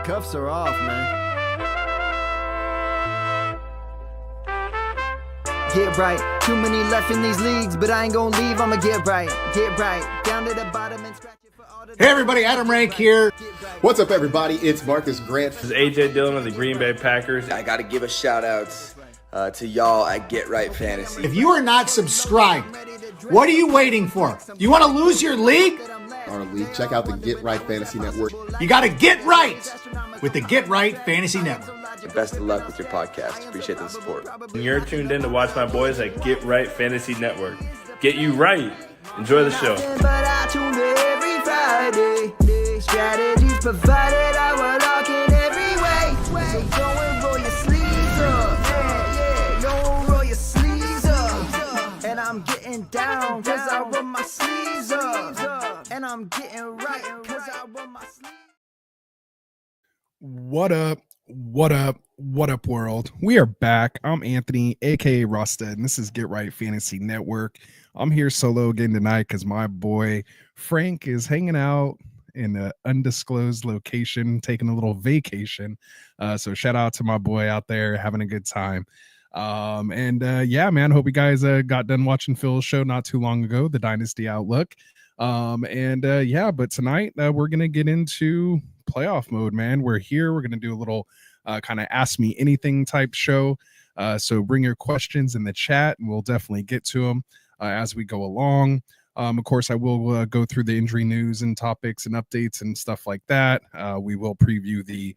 cuffs are off, man. Get right. Too many left in these leagues, but I ain't gonna leave. I'ma get right. Get right. Down to the bottom and scratch it for all the... Hey everybody, Adam Rank here. What's up, everybody? It's Marcus Grant. This is AJ Dillon of the Green Bay Packers. I got to give a shout out to y'all at Get Right Fantasy. If you are not subscribed, what are you waiting for? You want to lose your league? Our league. Check out the Get Right Fantasy Network. You got to get right with the Get Right Fantasy Network. And best of luck with your podcast. Appreciate the support. And you're tuned in to watch my boys at Get Right Fantasy Network. Get you right. Enjoy the show. But I tune in every Friday. Strategies provided, I will lock in every way. So go and roll your sleeves up. Yeah, go roll your sleeves up. And I'm getting down, cause I roll my sleeves up. And I'm getting right, cause I roll my sleeves up. What up? What up? What up, world? We are back. I'm Anthony, aka Rasta, and this is Get Right Fantasy Network. I'm here solo again tonight because my boy Frank is hanging out in an undisclosed location, taking a little vacation. So shout out to my boy out there having a good time. Yeah, man, hope you guys got done watching Phil's show not too long ago, The Dynasty Outlook. Yeah, but tonight we're gonna get into playoff mode, man. We're here. We're gonna do a little kind of ask me anything type show. So bring your questions in the chat, and we'll definitely get to them as we go along. Of course, I will go through the injury news and topics and updates and stuff like that. We will preview the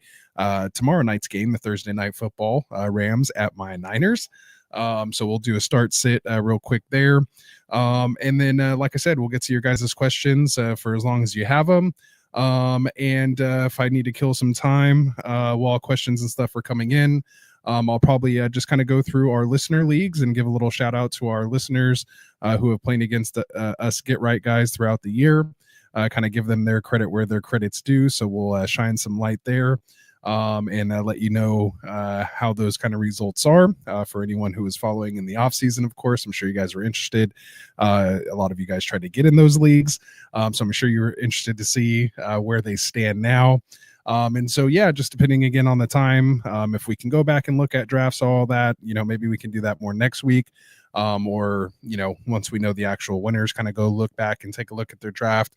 tomorrow night's game, the Thursday night football, Rams at my Niners. So we'll do a start sit real quick there. And then, like I said, we'll get to your guys' questions for as long as you have them. If I need to kill some time while questions and stuff are coming in, I'll probably just kind of go through our listener leagues and give a little shout out to our listeners who have played against us Get Right guys throughout the year, kind of give them their credit where their credit's due. So we'll shine some light there and let you know how those kind of results are for anyone who is following in the off season. Of course, I'm sure you guys are interested. A lot of you guys tried to get in those leagues. So I'm sure you're interested to see where they stand now. And so, yeah, just depending again on the time, if we can go back and look at drafts, all that, maybe we can do that more next week. Or, once we know the actual winners, kind of go look back and take a look at their draft.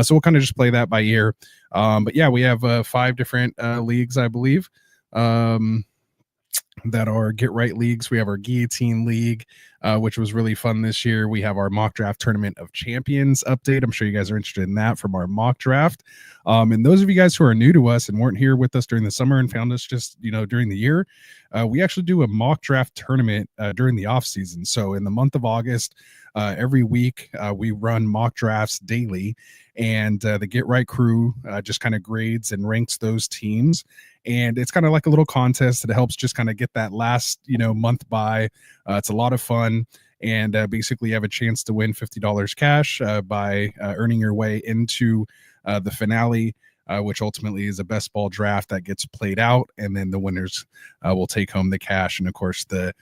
So we'll kind of just play that by ear. But yeah, we have 5 different leagues, I believe, that are Get Right leagues. We have our Guillotine League, which was really fun this year. We have our mock draft Tournament of Champions update. I'm sure you guys are interested in that from our mock draft. And those of you guys who are new to us and weren't here with us during the summer and found us just, during the year, we actually do a mock draft tournament during the off season. So in the month of August, every week we run mock drafts daily, and the Get Right crew just kind of grades and ranks those teams. And it's kind of like a little contest that helps just kind of get that last, month by. It's a lot of fun. And basically you have a chance to win $50 cash by earning your way into the finale, which ultimately is a best ball draft that gets played out. And then the winners will take home the cash and, of course, the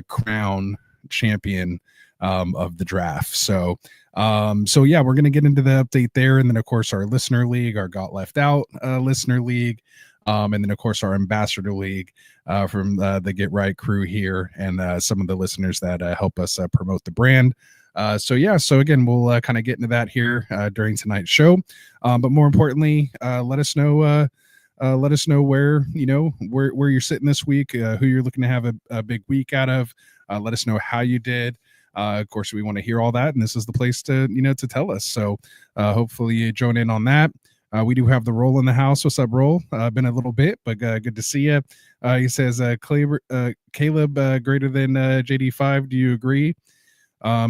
crown champion of the draft. So yeah, we're going to get into the update there. And then, of course, our listener league, our Got Left Out listener league. And then, of course, our ambassador league from the Get Right crew here and some of the listeners that help us promote the brand. So again, we'll kind of get into that here during tonight's show. But more importantly, let us know where, where you're sitting this week, who you're looking to have a big week out of. Let us know how you did. Of course, we want to hear all that, and this is the place to tell us. So hopefully you join in on that. We do have the Roll in the house. What's up, Roll? Been a little bit, but good to see you. He says, Caleb greater than JD5. Do you agree?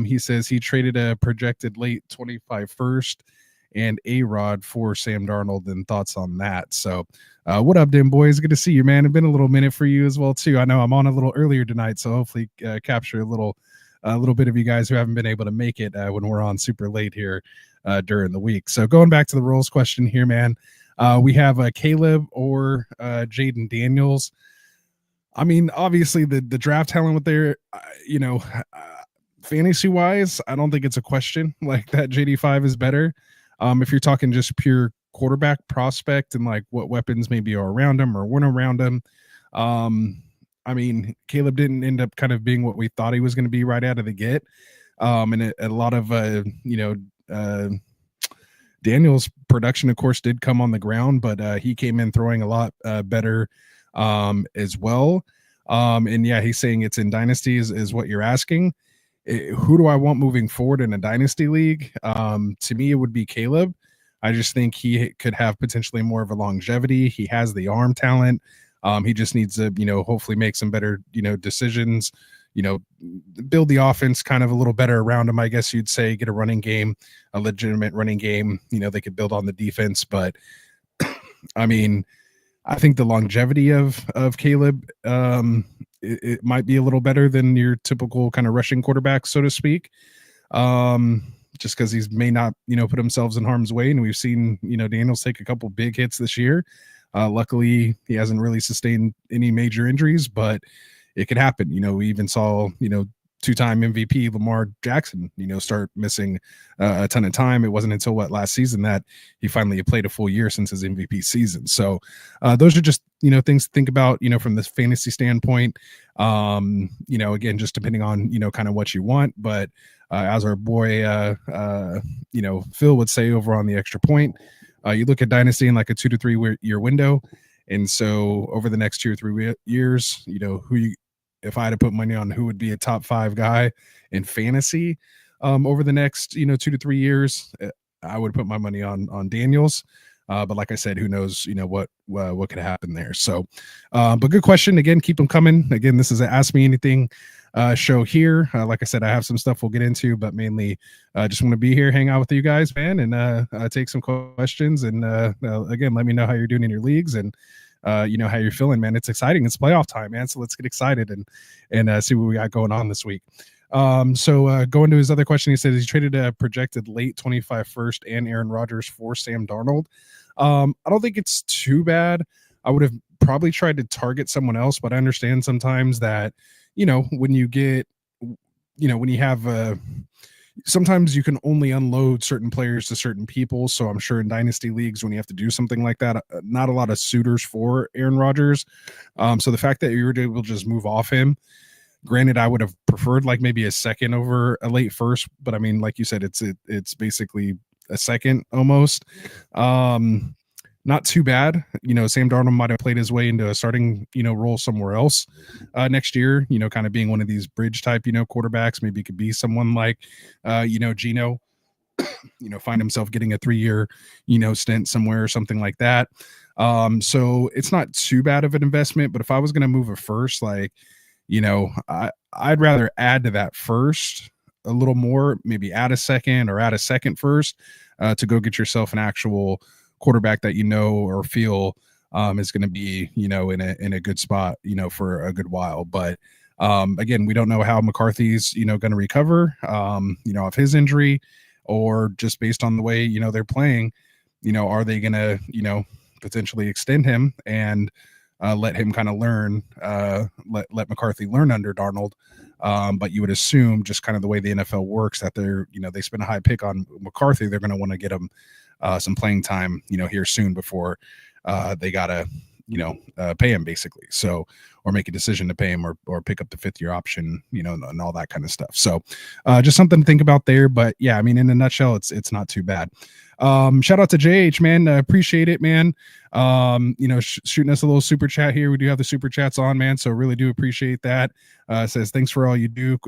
He says he traded a projected late 25 first and A-Rod for Sam Darnold, and thoughts on that. So what up, Dim boys? Good to see you, man. It's been a little minute for you as well, too. I know I'm on a little earlier tonight, so hopefully capture a little bit of you guys who haven't been able to make it when we're on super late here during the week. So going back to the Rolls question here, man, we have Caleb or Jaden Daniels. I mean, obviously the draft talent with their, fantasy wise, I don't think it's a question like that. JD5 is better. If you're talking just pure quarterback prospect and like what weapons maybe are around him or weren't around him. I mean, Caleb didn't end up kind of being what we thought he was going to be right out of the get. And a lot of, Daniel's production, of course, did come on the ground, but he came in throwing a lot better as well. And yeah, he's saying it's in dynasties is what you're asking. Who do I want moving forward in a dynasty league? To me, it would be Caleb. I just think he could have potentially more of a longevity. He has the arm talent. He just needs to, hopefully make some better, decisions, build the offense kind of a little better around him, I guess you'd say, get a running game, a legitimate running game. They could build on the defense, but I mean, I think the longevity of Caleb, it might be a little better than your typical kind of rushing quarterback, so to speak. Just because he may not, put himself in harm's way. And we've seen, Daniels take a couple big hits this year. Luckily, he hasn't really sustained any major injuries, but it could happen. We even saw, two-time MVP Lamar Jackson, start missing a ton of time. It wasn't until last season that he finally played a full year since his MVP season. So those are just, things to think about, from this fantasy standpoint. Again, just depending on, kind of what you want. But as our boy, Phil would say over on the Extra Point, you look at dynasty in like a 2 to 3 year window. And so over the next 2 or 3 years, if I had to put money on who would be a top 5 guy in fantasy over the next, 2 to 3 years, I would put my money on Daniels. But like I said, who knows, what could happen there. So, but good question. Again, keep them coming. Again, this is an Ask Me Anything show here. Like I said, I have some stuff we'll get into, but mainly just want to be here, hang out with you guys, man, and take some questions. And again, let me know how you're doing in your leagues and how you're feeling, man. It's exciting. It's playoff time, man. So let's get excited and see what we got going on this week. So going to his other question, he said he traded a projected late 25 first and Aaron Rodgers for Sam Darnold. I don't think it's too bad. I would have probably tried to target someone else, but I understand sometimes that, when you get, when you have sometimes you can only unload certain players to certain people. So I'm sure in dynasty leagues, when you have to do something like that, not a lot of suitors for Aaron Rodgers. So the fact that you were able to just move off him, granted, I would have preferred like maybe a second over a late first, but I mean, like you said, it's basically a second almost. Not too bad. Sam Darnold might have played his way into a starting, role somewhere else next year, kind of being one of these bridge type, quarterbacks. Maybe it could be someone like, Gino, find himself getting a 3-year, stint somewhere or something like that. So it's not too bad of an investment, but if I was going to move a first, like, I'd rather add to that first a little more, maybe add a second or add a second first to go get yourself an actual quarterback that or feel is going to be in a good spot for a good while. But again, we don't know how McCarthy's going to recover off his injury, or just based on the way they're playing, are they going to potentially extend him and let him kind of learn, let McCarthy learn under Darnold. But you would assume, just kind of the way the NFL works, that they spend a high pick on McCarthy, they're going to want to get him some playing time, here soon before they gotta, pay him basically. So, or make a decision to pay him or pick up the 5th-year option, and all that kind of stuff. So, just something to think about there. But yeah, I mean, in a nutshell, it's not too bad. Shout out to JH, man. Appreciate it, man. Shooting us a little super chat here. We do have the super chats on, man. So really do appreciate that. Says thanks for all you do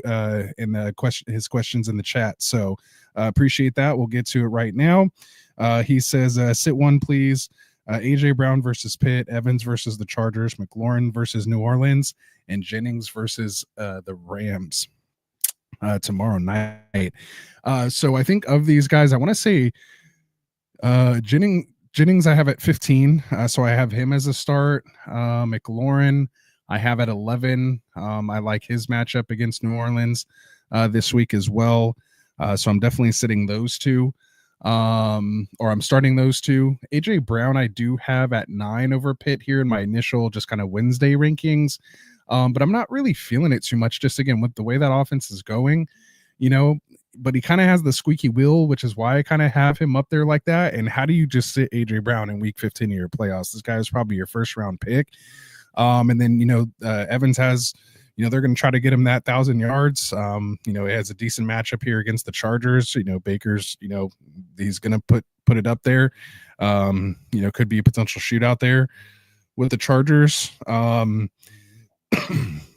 in his questions in the chat. So appreciate that. We'll get to it right now. He says, sit one, please. AJ Brown versus Pitt, Evans versus the Chargers, McLaurin versus New Orleans, and Jennings versus the Rams tomorrow night. So I think of these guys, I want to say Jennings I have at 15. So I have him as a start. McLaurin I have at 11. I like his matchup against New Orleans this week as well. So I'm definitely sitting those two. Or I'm starting those two. AJ Brown I do have at 9 over Pitt here in my initial just kind of Wednesday rankings. But I'm not really feeling it too much, just again with the way that offense is going. but he kind of has the squeaky wheel, which is why I kind of have him up there like that. And how do you just sit AJ Brown in week 15 of your playoffs? This guy is probably your first round pick. And then, Evans has, they're going to try to get him that 1,000 yards. It has a decent matchup here against the Chargers. Baker's, he's going to put it up there. Could be a potential shootout there with the Chargers.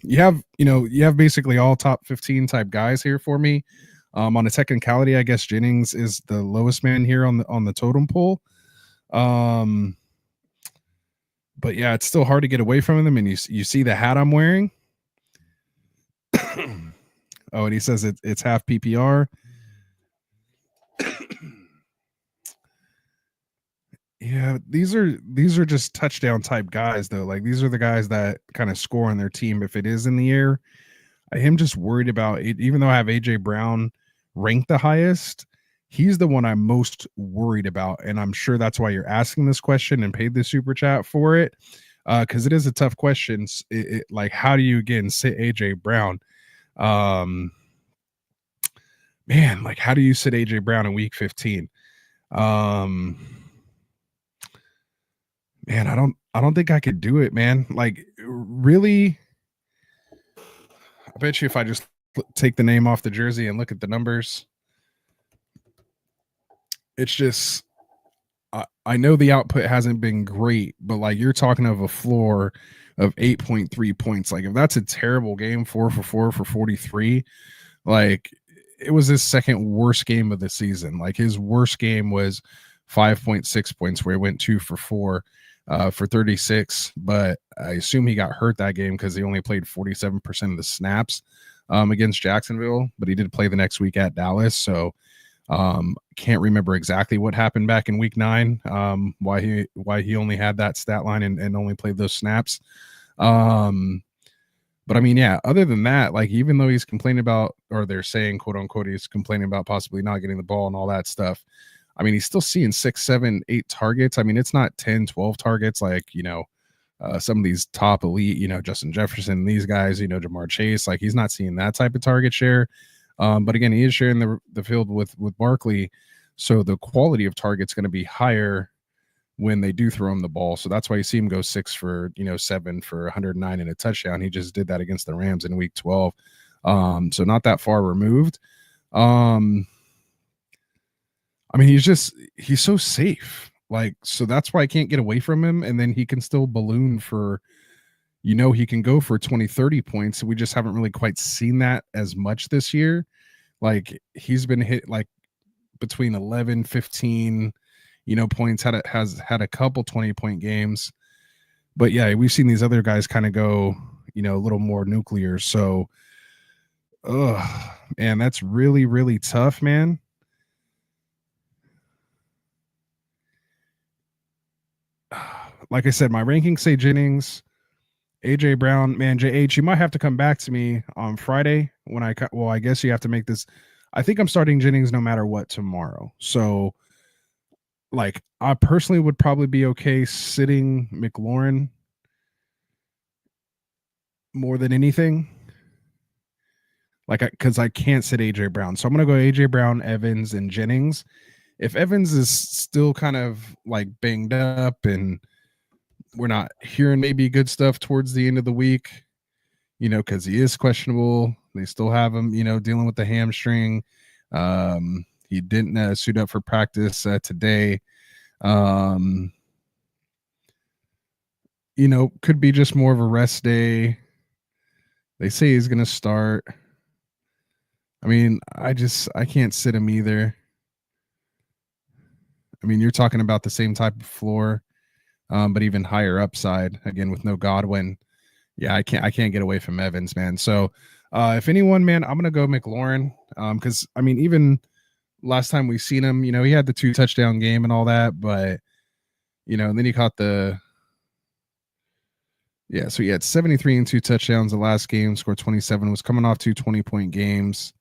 You have basically all top 15 type guys here for me. On a technicality, I guess Jennings is the lowest man here on the totem pole. But yeah, it's still hard to get away from him. And you see the hat I'm wearing. Oh, and he says it's half PPR. Yeah, these are just touchdown type guys though. Like these are the guys that kind of score on their team if it is in the air. I am just worried about it, even though I have AJ Brown ranked the highest. He's the one I'm most worried about, and I'm sure that's why you're asking this question and paid the super chat for it, because it is a tough question. Like, how do you again sit AJ Brown? Man, like how do you sit AJ Brown in week 15? Man, I don't think I could do it, man. Like, really, I bet you if I just take the name off the jersey and look at the numbers, it's just, I know the output hasn't been great, but like you're talking of a floor of 8.3 points. Like if that's a terrible game, 4 for 4 for 43, like it was his second worst game of the season. Like his worst game was 5.6 points where he went 2 for 4. For 36, but I assume he got hurt that game because he only played 47% of the snaps against Jacksonville, but he did play the next week at Dallas. So can't remember exactly what happened back in week 9, why he only had that stat line and only played those snaps. But I mean, yeah, other than that, like even though he's complaining about, or they're saying quote unquote, he's complaining about possibly not getting the ball and all that stuff, I mean, he's still seeing 6, 7, 8 targets. I mean, it's not 10, 12 targets like, some of these top elite, Justin Jefferson, these guys, Jamar Chase, like he's not seeing that type of target share. But again, he is sharing the field with Barkley. So the quality of target's going to be higher when they do throw him the ball. So that's why you see him go 6 for, 7 for 109 and a touchdown. He just did that against the Rams in week 12. So not that far removed. I mean, he's so safe. Like, so that's why I can't get away from him. And then he can still balloon for, he can go for 20, 30 points. We just haven't really quite seen that as much this year. Like he's been hit like between 11, 15, points, has had a couple 20-point games. But yeah, we've seen these other guys kind of go, a little more nuclear. So, man, that's really, really tough, man. Like I said, my rankings say Jennings, AJ Brown, man, JH, you might have to come back to me on Friday when I guess you have to make this. I think I'm starting Jennings no matter what tomorrow. So like I personally would probably be okay sitting McLaurin more than anything. Like, because I can't sit AJ Brown. So I'm going to go AJ Brown, Evans, and Jennings. If Evans is still kind of like banged up and we're not hearing maybe good stuff towards the end of the week, because he is questionable. They still have him, dealing with the hamstring. He didn't suit up for practice today. Could be just more of a rest day. They say he's going to start. I mean, I can't sit him either. I mean, you're talking about the same type of floor. But even higher upside again with no Godwin. Yeah, I can't get away from Evans, man. So if anyone, man, I'm gonna go McLaurin. Because I mean, even last time we seen him, he had the 2 touchdown game and all that, but and then he caught so he had 73 and 2 touchdowns the last game, scored 27, was coming off 2 20-point games.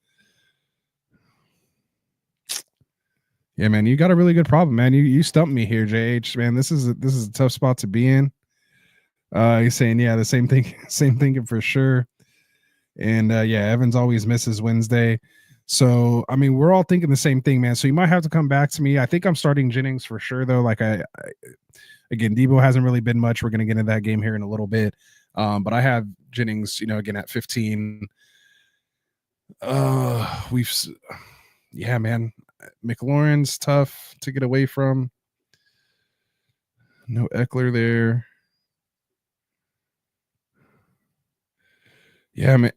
Yeah, man, you got a really good problem, man. You stumped me here, JH. Man, this is a tough spot to be in. He's saying, yeah, the same thing for sure. And yeah, Evans always misses Wednesday. So, I mean, we're all thinking the same thing, man. So you might have to come back to me. I think I'm starting Jennings for sure, though. Like again, Debo hasn't really been much. We're going to get into that game here in a little bit. But I have Jennings, again at 15. Yeah, man. McLaurin's tough to get away from. No Eckler there. Yeah, man.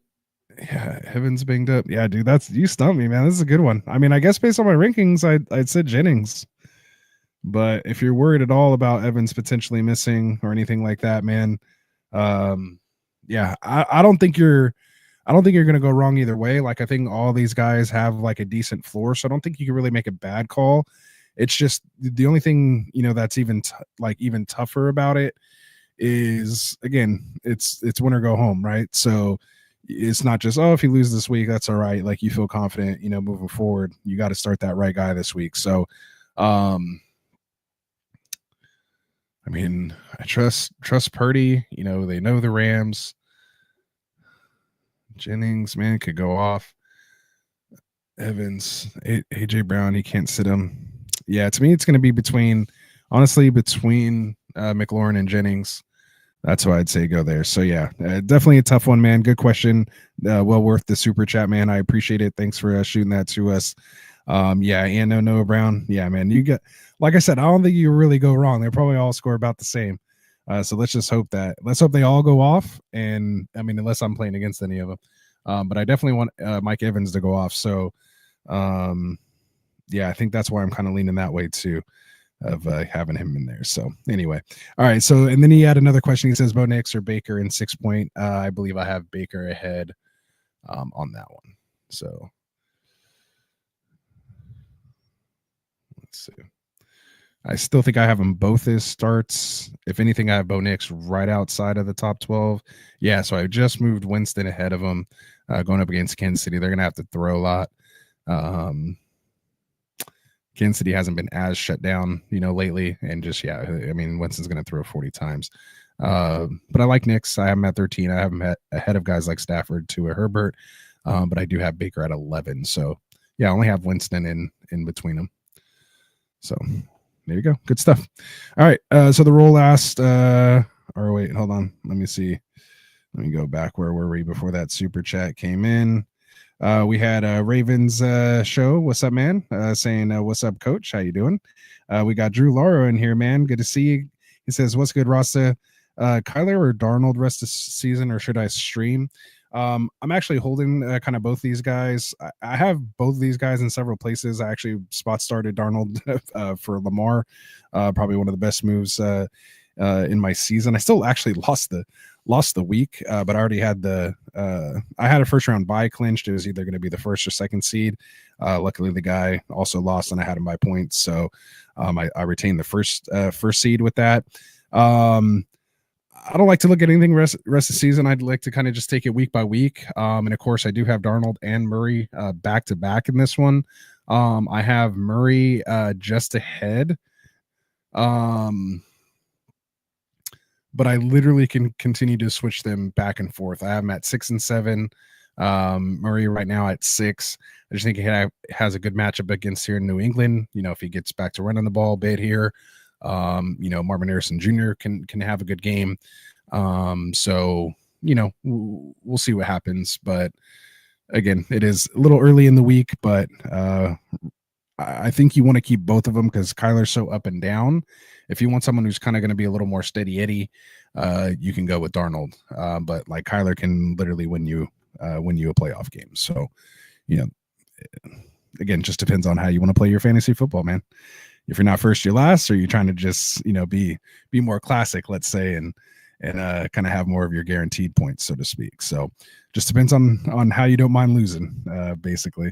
Yeah, Evans banged up. Yeah, dude, you stumped me, man. This is a good one. I mean, I guess based on my rankings, I'd said Jennings. But if you're worried at all about Evans potentially missing or anything like that, man, yeah, I don't think you're gonna go wrong either way. Like, I think all these guys have like a decent floor, so I don't think you can really make a bad call. It's just the only thing that's even tougher about it is, again, it's win or go home, right? So it's not just, if you lose this week, that's all right. Like, you feel confident, moving forward. You got to start that right guy this week. So, I mean, I trust Purdy. They know the Rams. Jennings, man, could go off. Evans, AJ Brown, he can't sit him. Yeah, to me, it's going to be between McLaurin and Jennings. That's why I'd say go there. So yeah, definitely a tough one, man. Good question. Well worth the super chat, man. I appreciate it. Thanks for shooting that to us. Yeah, and Noah Brown. Yeah, man. You got, like I said, I don't think you really go wrong. They probably all score about the same. So let's hope they all go off. And I mean, unless I'm playing against any of them. But I definitely want Mike Evans to go off. So yeah, I think that's why I'm kind of leaning that way too, of having him in there. So anyway, all right. So, and then he had another question. He says, Bo Nix or Baker in 6 point. I believe I have Baker ahead on that one. So let's see. I still think I have them both as starts. If anything, I have Bo Nix right outside of the top 12. Yeah, so I just moved Winston ahead of him going up against Kansas City. They're going to have to throw a lot. Kansas City hasn't been as shut down, lately. And just, yeah, I mean, Winston's going to throw 40 times. But I like Nix. I have him at 13. I have him ahead of guys like Stafford, Tua, Herbert. But I do have Baker at 11. So, yeah, I only have Winston in between them. So there you go. Good stuff. All right. So the roll asked, or wait, hold on. Let me see. Let me go back. Where were we before that super chat came in? We had Ravens show. What's up, man? Saying, what's up, coach? How you doing? We got Drew Lauro in here, man. Good to see you. He says, what's good, Rasta? Kyler or Darnold rest of season, or should I stream? I'm actually holding kind of both these guys. I have both of these guys in several places. I actually spot started Darnold for Lamar, probably one of the best moves in my season. I still actually lost the week, but I already had I had a first round bye clinched. It was either going to be the first or second seed. Luckily, the guy also lost, and I had him by points, so I retained the first seed with that. I don't like to look at anything rest of the season. I'd like to kind of just take it week by week. And of course, I do have Darnold and Murray back to back in this one. I have Murray just ahead. But I literally can continue to switch them back and forth. I have him at 6 and 7. Murray right now at 6. I just think he has a good matchup against here in New England. If he gets back to running the ball a bit here. Marvin Harrison Jr. can have a good game. So, we'll see what happens. But again, it is a little early in the week, but I think you want to keep both of them because Kyler's so up and down. If you want someone who's kind of going to be a little more steady Eddie, you can go with Darnold. But like Kyler can literally win you a playoff game. So, again, just depends on how you want to play your fantasy football, man. If you're not first, you're last, or you're trying to just, be more classic, let's say, and kind of have more of your guaranteed points, so to speak. So just depends on how you don't mind losing, basically.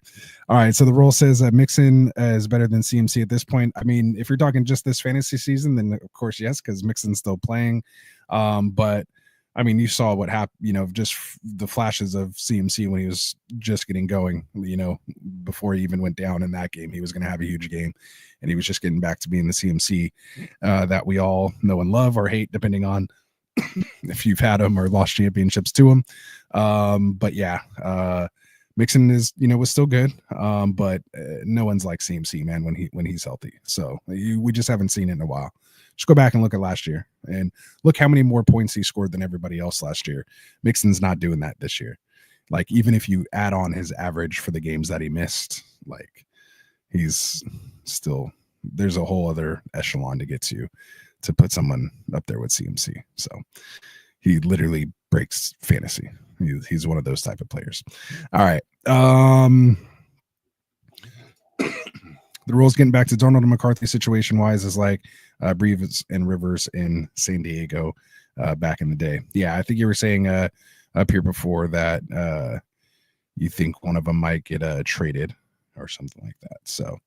All right. So the rule says that Mixon is better than CMC at this point. I mean, if you're talking just this fantasy season, then of course, yes, because Mixon's still playing. But I mean, you saw what happened, just the flashes of CMC when he was just getting going, before he even went down in that game. He was going to have a huge game, and he was just getting back to being the CMC that we all know and love or hate, depending on if you've had him or lost championships to him. But yeah, Mixon is, was still good, but no one's like CMC, man, when he's healthy. So we just haven't seen it in a while. Just go back and look at last year and look how many more points he scored than everybody else last year. Mixon's not doing that this year. Like, even if you add on his average for the games that he missed, like, he's still, there's a whole other echelon to get to put someone up there with CMC. So he literally breaks fantasy. He's one of those type of players. All right. The rules, getting back to Darnold and McCarthy situation wise, is like Breves and Rivers in San Diego back in the day. Yeah, I think you were saying up here before that you think one of them might get traded or something like that. So,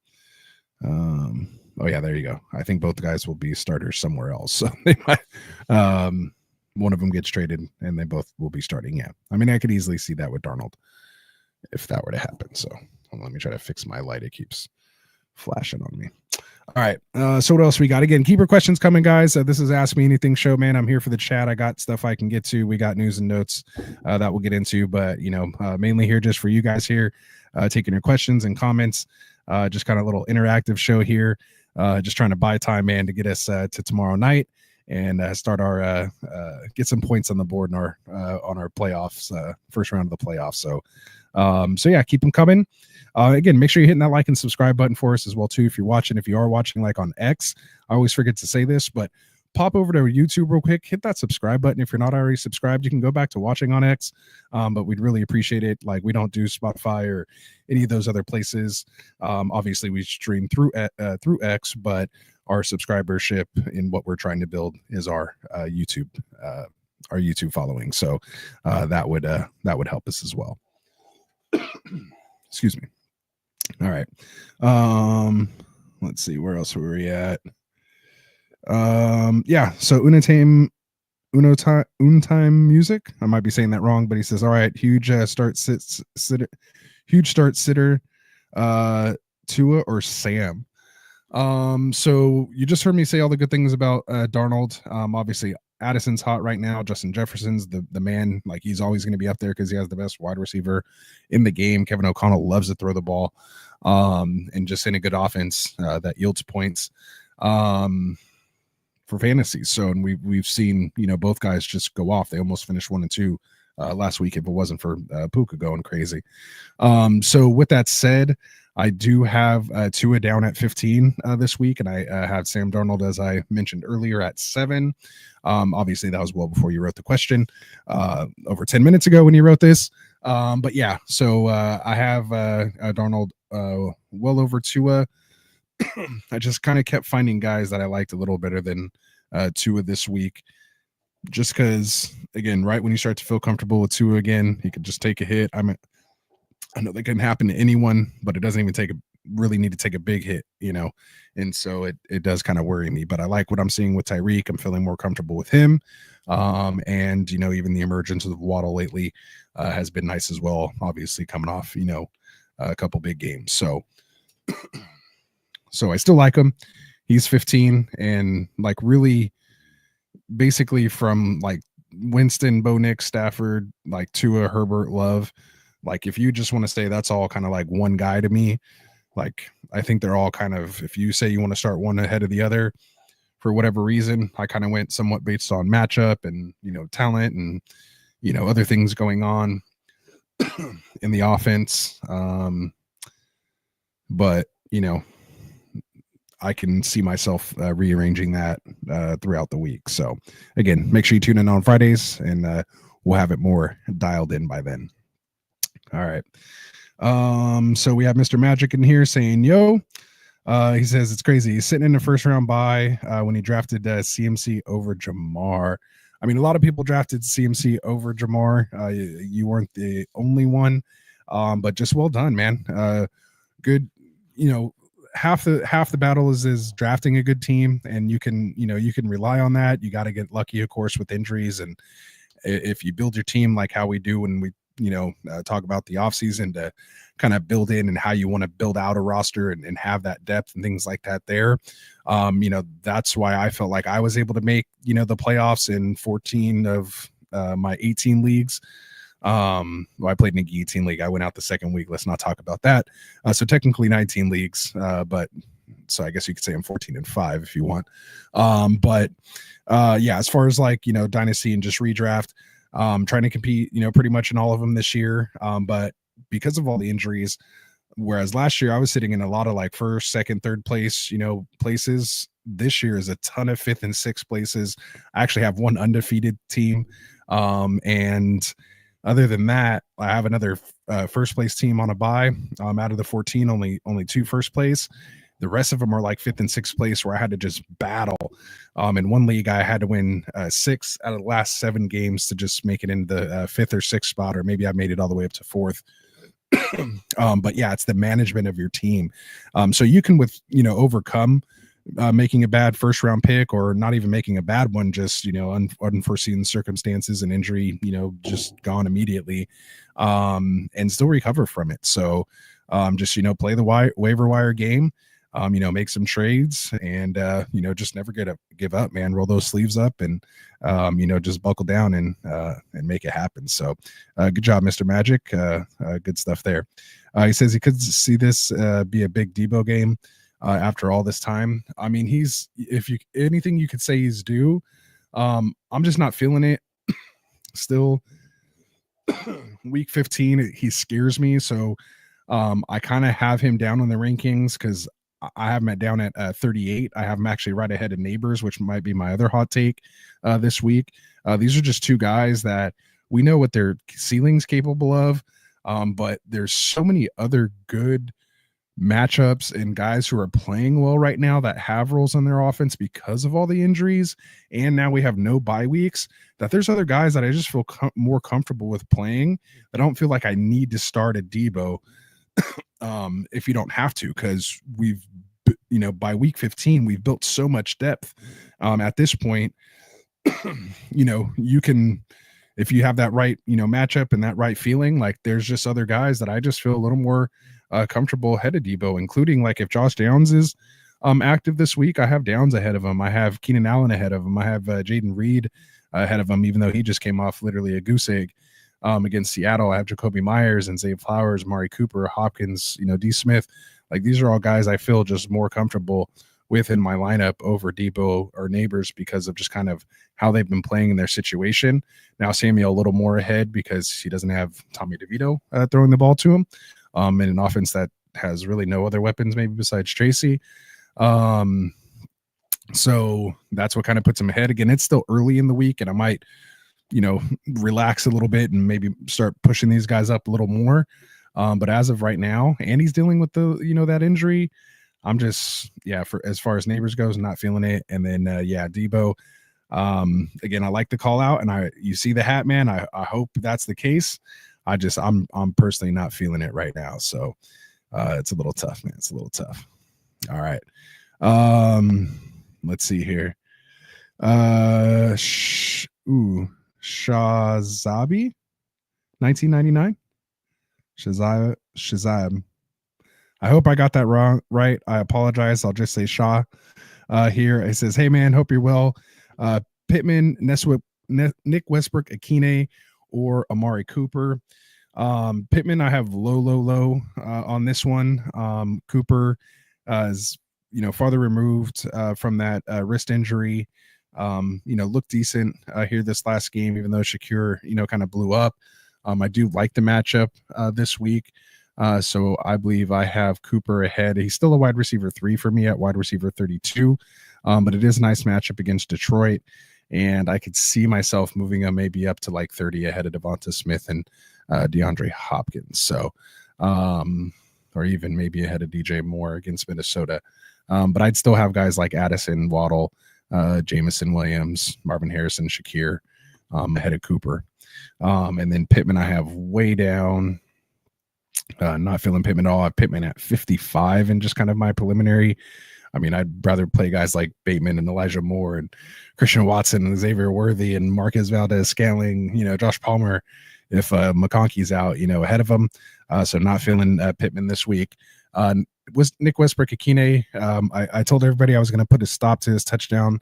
oh yeah, there you go. I think both guys will be starters somewhere else. So they might, one of them gets traded and they both will be starting. Yeah, I mean, I could easily see that with Darnold if that were to happen. So let me try to fix my light. It keeps flashing on me. All right. So what else we got? Again, keep your questions coming, guys. This is Ask Me Anything show, man. I'm here for the chat. I got stuff I can get to. We got news and notes that we'll get into, but mainly here just for you guys here, taking your questions and comments. Just kind of a little interactive show here. Just trying to buy time, man, to get us to tomorrow night and start our get some points on the board in our on our playoffs, first round of the playoffs. So yeah, keep them coming. Again, make sure you're hitting that like and subscribe button for us as well too. If you are watching like on X, I always forget to say this, but pop over to YouTube real quick, hit that subscribe button. If you're not already subscribed, you can go back to watching on X, but we'd really appreciate it. Like, we don't do Spotify or any of those other places. Obviously we stream through X, but our subscribership in what we're trying to build is our YouTube following. So that would help us as well. Excuse me. All right. Let's see, where else were we at? Yeah, so Unotime Music. I might be saying that wrong, but he says, all right, huge start sitter, Tua or Sam. So you just heard me say all the good things about Darnold. Obviously Addison's hot right now. Justin Jefferson's the man. Like, he's always going to be up there because he has the best wide receiver in the game. Kevin O'Connell loves to throw the ball, and just in a good offense that yields points for fantasy. So, and we've seen both guys just go off. They almost finished 1 and 2 last week if it wasn't for Puka going crazy. So with that said, I do have Tua down at 15 this week, and I have Sam Darnold, as I mentioned earlier, at 7. Obviously, that was well before you wrote the question, over 10 minutes ago when you wrote this. But yeah, so I have Darnold well over Tua. I just kind of kept finding guys that I liked a little better than Tua this week, just because, again, right when you start to feel comfortable with Tua again, he could just take a hit. I know that can happen to anyone, but it doesn't even really need to take a big hit, and so it does kind of worry me. But I like what I'm seeing with Tyreek. I'm feeling more comfortable with him, and even the emergence of Waddle lately has been nice as well. Obviously, coming off a couple big games, so I still like him. He's 15, and like, really, basically from like Winston, Bo Nix, Stafford, like Tua, Herbert, Love. Like, if you just want to say that's all kind of like one guy to me, like, I think they're all kind of, if you say you want to start one ahead of the other for whatever reason, I kind of went somewhat based on matchup and, talent and, other things going on in the offense. But, I can see myself rearranging that throughout the week. So again, make sure you tune in on Fridays, and we'll have it more dialed in by then. All right. So we have Mr. Magic in here saying, yo, he says it's crazy. He's sitting in the first round bye when he drafted CMC over Jamar. I mean, a lot of people drafted CMC over Jamar. You weren't the only one, but just well done, man. Good. Half the battle is drafting a good team, and you can rely on that. You got to get lucky, of course, with injuries. And if you build your team like how we do when we talk about the offseason to kind of build in and how you want to build out a roster and have that depth and things like that there. That's why I felt like I was able to make, the playoffs in 14 of my 18 leagues. Well, I played in a guillotine league. I went out the second week. Let's not talk about that. So technically 19 leagues, but so I guess you could say I'm 14-5 if you want. But yeah, as far as like, dynasty and just redraft, trying to compete, pretty much in all of them this year. But because of all the injuries, whereas last year I was sitting in a lot of like first, second, third place, places. This year is a ton of fifth and sixth places. I actually have one undefeated team. And other than that, I have another first place team on a bye. Out of the 14, only 2 first place. The rest of them are like fifth and sixth place where I had to just battle. In one league, I had to win 6 out of the last 7 games to just make it into the fifth or sixth spot, or maybe I made it all the way up to fourth. But yeah, it's the management of your team. So you can overcome making a bad first round pick, or not even making a bad one, just unforeseen circumstances and injury, just gone immediately, and still recover from it. So just play the waiver wire game, make some trades, and just never give up, man. Roll those sleeves up and just buckle down and make it happen. So good job, Mr. Magic. Good stuff there. He says he could see this be a big Debo game after all this time. I mean, anything you could say he's due. I'm just not feeling it still. Week 15, he scares me. So I kind of have him down on the rankings because I have him down at 38. I have him actually right ahead of Neighbors, which might be my other hot take this week. These are just 2 guys that we know what their ceiling's capable of, but there's so many other good matchups and guys who are playing well right now that have roles on their offense because of all the injuries, and now we have no bye weeks, that there's other guys that I just feel more comfortable with playing. I don't feel like I need to start a Debo if you don't have to, because we've by week 15 we've built so much depth. At this point, you can, if you have that right matchup and that right feeling, like there's just other guys that I just feel a little more comfortable ahead of Debo, including like if Josh Downs is active this week, I have Downs ahead of him. I have Keenan Allen ahead of him. I have Jaden Reed ahead of him, even though he just came off literally a goose egg against Seattle. I have Jacoby Myers and Zay Flowers, Mari Cooper, Hopkins, D Smith. Like these are all guys I feel just more comfortable with in my lineup over Debo or Neighbors because of just kind of how they've been playing in their situation. Now Samuel a little more ahead because he doesn't have Tommy DeVito throwing the ball to him. In an offense that has really no other weapons, maybe besides Tracy. So that's what kind of puts him ahead. Again, it's still early in the week, and I might, relax a little bit and maybe start pushing these guys up a little more. But as of right now, and he's dealing with the, that injury, I'm just, for as far as Neighbors goes, not feeling it. And then, Debo, again, I like the call out, and you see the hat, man. I hope that's the case. I'm personally not feeling it right now. So it's a little tough, man. It's a little tough. All right. Let's see here. Shazabi 1999. Shazam. I hope I got that wrong. Right. I apologize. I'll just say Shah here. It says, hey man, hope you're well. Pittman, Nick Westbrook, Akine, or Amari Cooper. Pittman, I have low on this one. Cooper is farther removed from that wrist injury. Looked decent here this last game, even though Shakur kind of blew up. I do like the matchup this week, so I believe I have Cooper ahead. He's still a wide receiver 3 for me at wide receiver 32, but it is a nice matchup against Detroit. And I could see myself moving him maybe up to like 30 ahead of Devonta Smith and DeAndre Hopkins. So, or even maybe ahead of DJ Moore against Minnesota. But I'd still have guys like Addison, Waddle, Jamison Williams, Marvin Harrison, Shakir ahead of Cooper. And then Pittman, I have way down. Not feeling Pittman at all. I have Pittman at 55 and just kind of my preliminary. I mean, I'd rather play guys like Bateman and Elijah Moore and Christian Watson and Xavier Worthy and Marquez Valdez-Scantling, Josh Palmer, if McConkey's out, ahead of him. So not feeling Pittman this week. Was Nick Westbrook Akine. I told everybody I was going to put a stop to his touchdown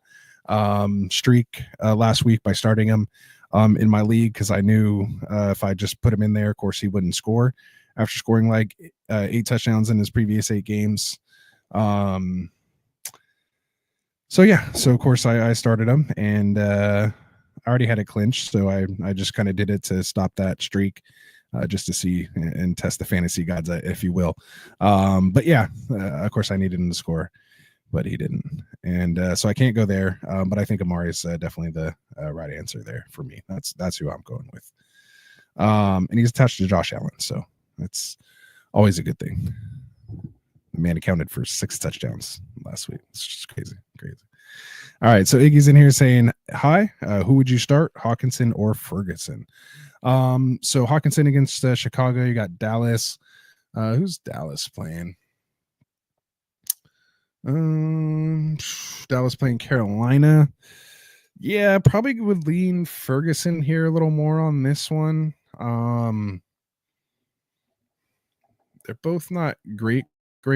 streak last week by starting him. in my league because I knew if I just put him in there, of course, he wouldn't score after scoring like 8 touchdowns in his previous 8 games. So yeah, so of course I started him, and I already had it clinched, so I just kind of did it to stop that streak, just to see and test the fantasy gods, if you will. But yeah, of course I needed him to score, but he didn't, and so I can't go there. But I think Amari is definitely the right answer there for me. That's who I'm going with. And he's attached to Josh Allen, so that's always a good thing. The man accounted for 6 touchdowns last week. It's just crazy. All right, so Iggy's in here saying, hi, who would you start, Hawkinson or Ferguson? So Hawkinson against Chicago. You got Dallas. Who's Dallas playing? Dallas playing Carolina. Yeah, probably would lean Ferguson here a little more on this one. They're both not great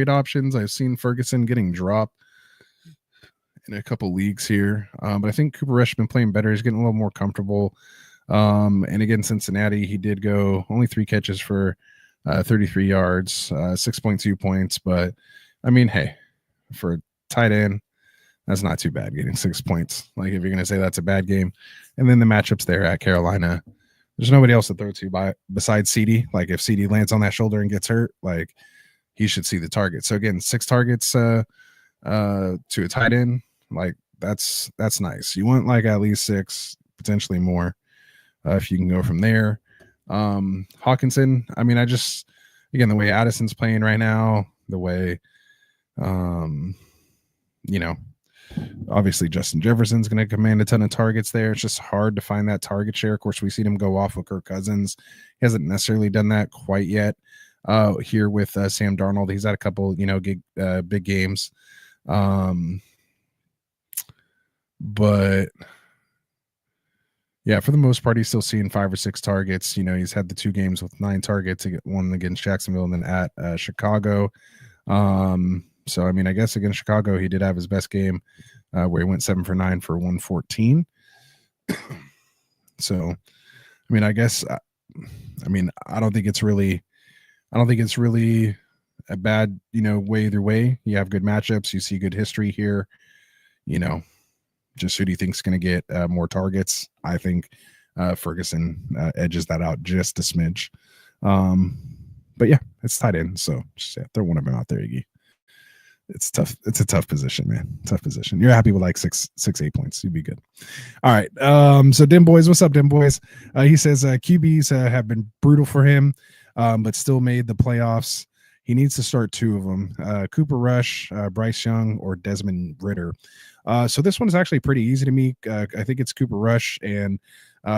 options. I've seen Ferguson getting dropped in a couple leagues here, but I think Cooper Rush has been playing better. He's getting a little more comfortable. And again, Cincinnati, he did go only 3 catches for 33 yards, 6.2 points. But I mean, hey, for a tight end, that's not too bad getting 6 points. Like, if you're going to say that's a bad game. And then the matchups there at Carolina, there's nobody else to throw to besides CD. Like, if CD lands on that shoulder and gets hurt, like, he should see the target. So again, 6 targets to a tight end. Like, that's nice. You want like at least 6, potentially more, if you can go from there. Hawkinson, I mean, again, the way Addison's playing right now, the way, obviously Justin Jefferson's going to command a ton of targets there. It's just hard to find that target share. Of course, we've seen him go off with Kirk Cousins. He hasn't necessarily done that quite yet. Here with Sam Darnold, he's had a couple, big games. But yeah, for the most part, he's still seeing 5 or 6 targets. He's had the 2 games with 9 targets, one against Jacksonville and then at Chicago. So, I mean, I guess against Chicago, he did have his best game where he went 7 for 9 for 114. So, I mean, I guess, I don't think it's really a bad, way either way. You have good matchups. You see good history here. Just who do you think is going to get more targets? I think Ferguson edges that out just a smidge. But yeah, it's tight end. So just throw one of them out there, Iggy. It's tough. It's a tough position, man. Tough position. You're happy with like 8 points. You'd be good. All right. So Dim Boys, what's up, Dim Boys? He says QBs have been brutal for him, but still made the playoffs. He needs to start 2 of them, Cooper Rush, Bryce Young, or Desmond Ridder. So this one is actually pretty easy to me. I think it's Cooper Rush and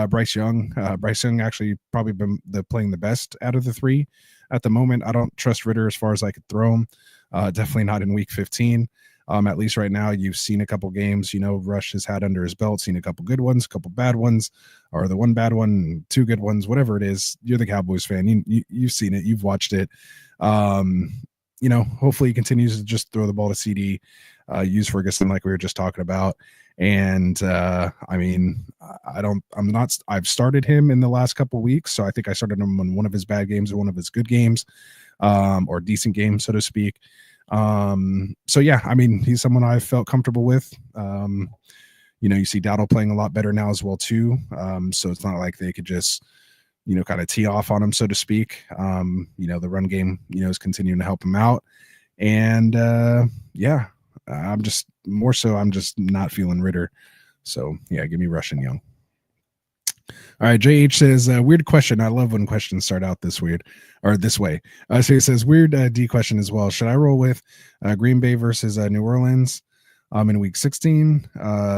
Bryce Young. Bryce Young actually probably been playing the best out of the 3 at the moment. I don't trust Ridder as far as I could throw him. Definitely not in week 15. At least right now, you've seen a couple games, Rush has had under his belt, seen a couple good ones, a couple bad ones, or the one bad one, 2 good ones, whatever it is. You're the Cowboys fan. You've seen it. You've watched it. Hopefully he continues to just throw the ball to CD, use Ferguson like we were just talking about. And I've started him in the last couple weeks. So I think I started him on one of his bad games or one of his good games, or decent games, so to speak. So yeah, I mean, he's someone I felt comfortable with. You see Dowdle playing a lot better now as well too. So it's not like they could just, kind of tee off on him, so to speak. The run game, is continuing to help him out. And yeah, I'm just not feeling Ridder. So yeah, give me Rush and Young. All right, JH says, weird question. I love when questions start out this way. So he says, weird D question as well. Should I roll with Green Bay versus New Orleans in week 16,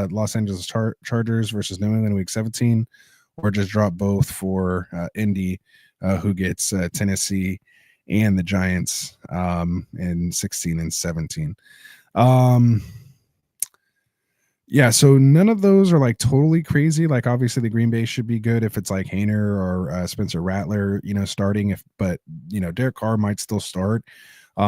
Los Angeles Chargers versus New England in week 17, or just drop both for Indy, who gets Tennessee and the Giants in 16 and 17? Yeah, so none of those are like totally crazy. Like, obviously the Green Bay should be good if it's like Hainer or Spencer Rattler, starting. But Derek Carr might still start.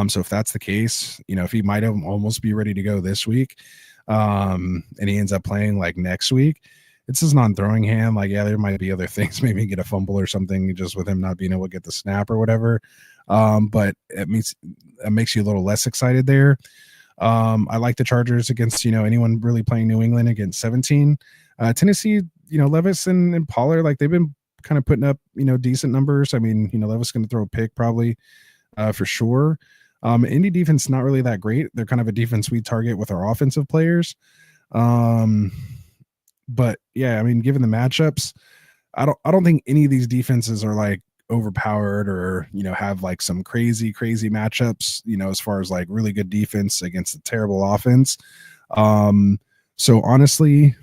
So if that's the case, if he might almost be ready to go this week, and he ends up playing like next week, it's his non-throwing hand. Like, yeah, there might be other things, maybe get a fumble or something just with him not being able to get the snap or whatever. But it makes you a little less excited there. I like the Chargers against, anyone really playing New England against 17. Tennessee, Levis and Pollard, like they've been kind of putting up, decent numbers. I mean, Levis going to throw a pick probably for sure. Indy defense not really that great. They're kind of a defense we target with our offensive players. But yeah, I mean, given the matchups, I don't think any of these defenses are like overpowered or have like some crazy matchups, as far as like really good defense against a terrible offense. So honestly,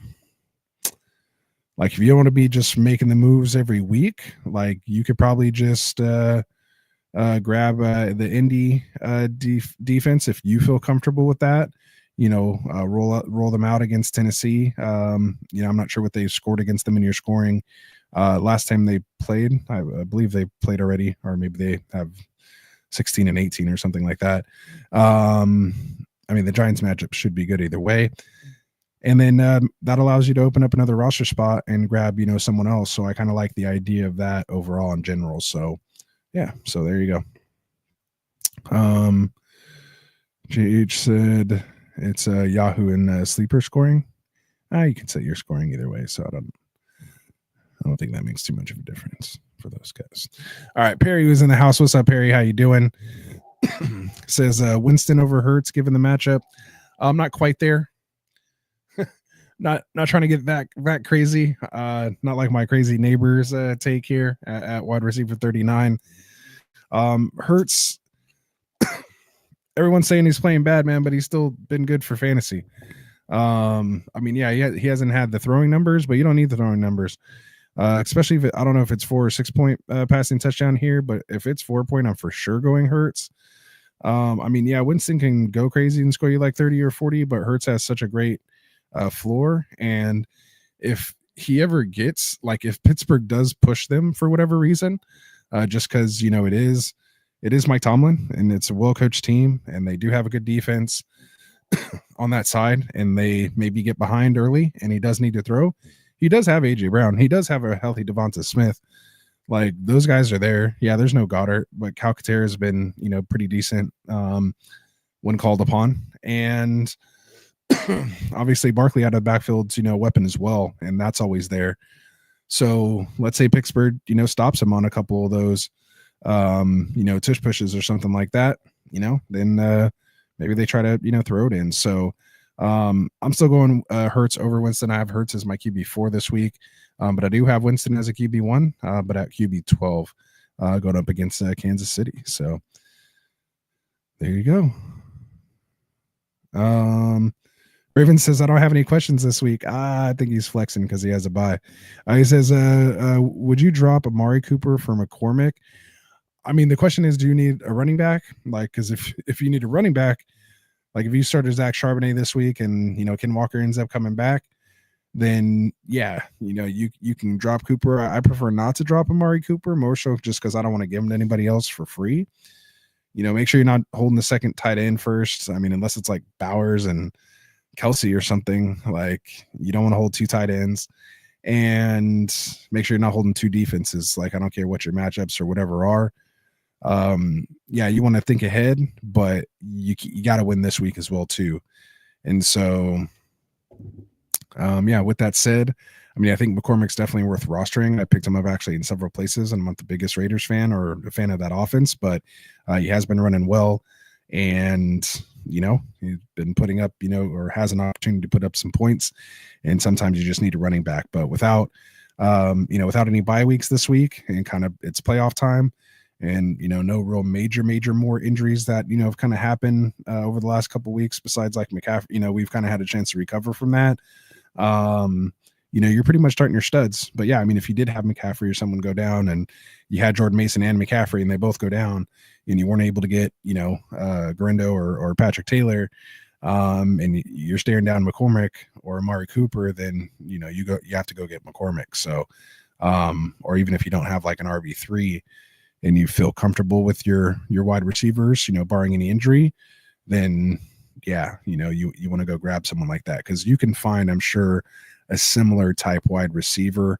like if you don't want to be just making the moves every week, like you could probably just grab the Indy defense if you feel comfortable with that. Roll them out against Tennessee. I'm not sure what they scored against them in your scoring. Last time they played, I believe they played already, or maybe they have 16 and 18 or something like that. I mean, the Giants matchup should be good either way. And then that allows you to open up another roster spot and grab, someone else. So I kind of like the idea of that overall in general. So yeah, so there you go. GH said it's Yahoo and sleeper scoring. You can set your scoring either way. So I don't think that makes too much of a difference for those guys. All right, Perry was in the house. What's up, Perry? How you doing? Says Winston over Hurts given the matchup. I'm not quite there. Not trying to get that crazy. Not like my crazy neighbors take here at wide receiver 39. Hurts. Everyone's saying he's playing bad, man, but he's still been good for fantasy. I mean, yeah, he hasn't had the throwing numbers, but you don't need the throwing numbers. Especially if I don't know if it's 4 or 6 point passing touchdown here, but if it's 4 point, I'm for sure going Hurts. I mean, yeah, Winston can go crazy and score you like 30 or 40, but Hurts has such a great floor. And if he ever gets, like, if Pittsburgh does push them for whatever reason, just because it is Mike Tomlin and it's a well-coached team and they do have a good defense on that side, and they maybe get behind early and he does need to throw. He does have AJ Brown. He does have a healthy Devonta Smith. Like, those guys are there. Yeah, there's no Goddard, but Calcaterra has been, pretty decent when called upon. And obviously Barkley out of the backfield's, weapon as well, and that's always there. So let's say Pittsburgh, stops him on a couple of those, tush pushes or something like that, then maybe they try to, throw it in. So I'm still going Hurts over Winston. I have Hurts as my QB4 this week, but I do have Winston as a QB1, but at QB12 going up against Kansas City. So there you go. Raven says, I don't have any questions this week. I think he's flexing because he has a bye. He says, would you drop Amari Cooper for McCormick? I mean, the question is, do you need a running back? Like, because if you need a running back, like if you started Zach Charbonnet this week and, Ken Walker ends up coming back, then yeah, you can drop Cooper. I prefer not to drop Amari Cooper, more so just because I don't want to give him to anybody else for free. Make sure you're not holding the second tight end first. I mean, unless it's like Bowers and Kelsey or something, like you don't want to hold 2 tight ends, and make sure you're not holding 2 defenses. Like, I don't care what your matchups or whatever are. Yeah, you want to think ahead, but you got to win this week as well too. And so, yeah, with that said, I mean, I think McCormick's definitely worth rostering. I picked him up actually in several places, and I'm not the biggest Raiders fan or a fan of that offense, but he has been running well, and he's been putting up, or has an opportunity to put up some points, and sometimes you just need a running back. But without any bye weeks this week, and kind of it's playoff time, and no real major more injuries that have kind of happened over the last couple of weeks, besides like McCaffrey, we've kind of had a chance to recover from that. You're pretty much starting your studs. But yeah, I mean, if you did have McCaffrey or someone go down, and you had Jordan Mason and McCaffrey and they both go down, and you weren't able to get, Grindo or Patrick Taylor, and you're staring down McCormick or Amari Cooper, then, you have to go get McCormick. So, or even if you don't have like an RB3 and you feel comfortable with your wide receivers, barring any injury, then yeah, you want to go grab someone like that, because you can find, I'm sure, a similar type wide receiver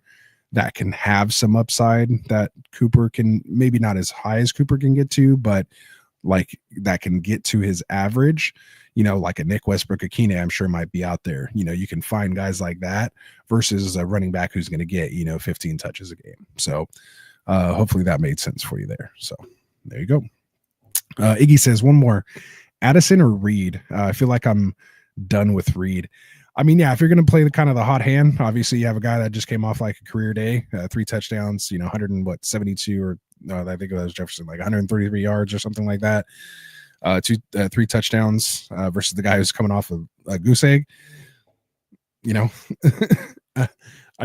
that can have some upside that Cooper can, maybe not as high as Cooper can get to, but like that can get to his average, like a Nick Westbrook-Akine, I'm sure might be out there. You can find guys like that versus a running back who's going to get, 15 touches a game. So hopefully that made sense for you there. So there you go. Iggy says one more, Addison or Reed. I feel like I'm done with Reed. I mean, yeah, if you're going to play the kind of the hot hand, obviously you have a guy that just came off like a career day, 3 touchdowns, 172 or no, I think it was Jefferson, like 133 yards or something like that. 3 touchdowns versus the guy who's coming off of a goose egg. I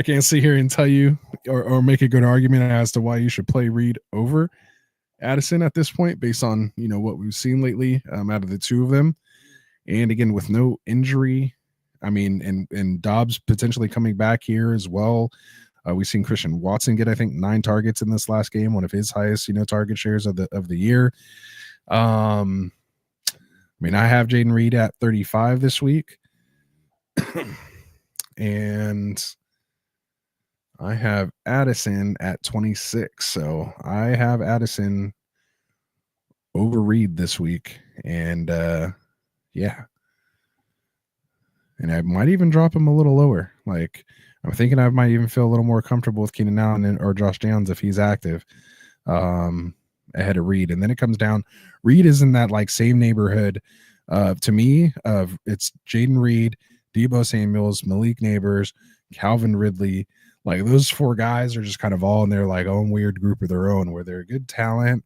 can't sit here and tell you or make a good argument as to why you should play Reed over Addison at this point, based on what we've seen lately out of the two of them. And again, with no injury, I mean, and Dobbs potentially coming back here as well. We've seen Christian Watson get, I think, 9 targets in this last game, one of his highest, target shares of the year. I mean, I have Jaden Reed at 35 this week, and I have Addison at 26. So I have Addison over Reed this week, and yeah. And I might even drop him a little lower. Like, I'm thinking I might even feel a little more comfortable with Keenan Allen or Josh Downs if he's active ahead of Reed. And then it comes down. Reed is in that like same neighborhood to me of it's Jaden Reed, Deebo Samuels, Malik Neighbors, Calvin Ridley. Like those 4 guys are just kind of all in their like own weird group of their own where they're good talent,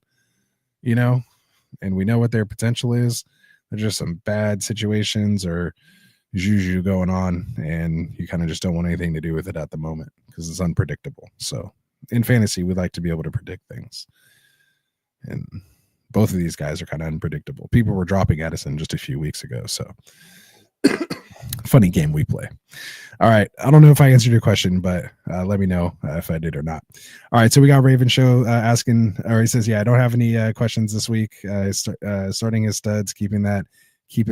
and we know what their potential is. There's just some bad situations or juju going on, and you kind of just don't want anything to do with it at the moment because it's unpredictable. So in fantasy, we like to be able to predict things, and both of these guys are kind of unpredictable. People were dropping Addison just a few weeks ago, so funny game we play. All right, I don't know if I answered your question, but let me know if I did or not. All right, so we got Raven Show asking, or he says, yeah, I don't have any questions this week. Starting his studs, keep it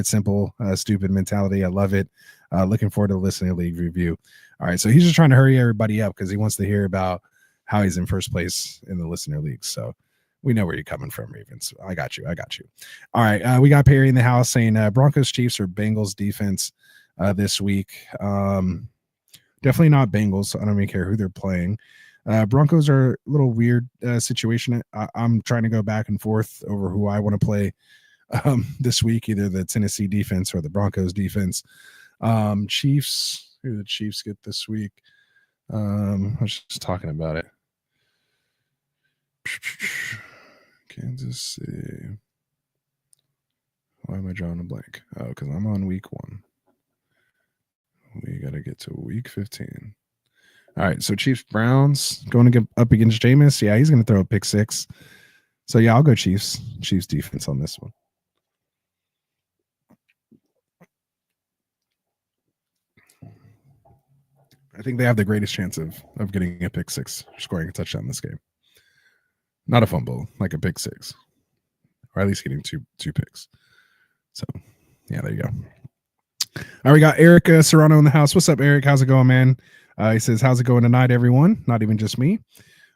simple, stupid mentality. I love it. Looking forward to the Listener League review. All right, so he's just trying to hurry everybody up because he wants to hear about how he's in first place in the Listener League. So we know where you're coming from, Ravens. I got you. All right, we got Perry in the house saying Broncos, Chiefs, or Bengals defense this week. Definitely not Bengals. I don't even care who they're playing. Broncos are a little weird situation. I'm trying to go back and forth over who I want to play this week, either the Tennessee defense or the Broncos defense. Chiefs, who do the Chiefs get this week? I was just talking about it. Kansas City. Why am I drawing a blank? Oh, because I'm on week 1. We got to get to week 15. All right, so Chiefs Browns going to get up against Jameis. Yeah, he's going to throw a pick 6. So yeah, I'll go Chiefs defense on this one. I think they have the greatest chance of getting a pick 6, scoring a touchdown this game. Not a fumble, like a pick 6, or at least getting two picks. So, yeah, there you go. All right, we got Eric Serrano in the house. What's up, Eric? How's it going, man? He says, how's it going tonight, everyone? Not even just me.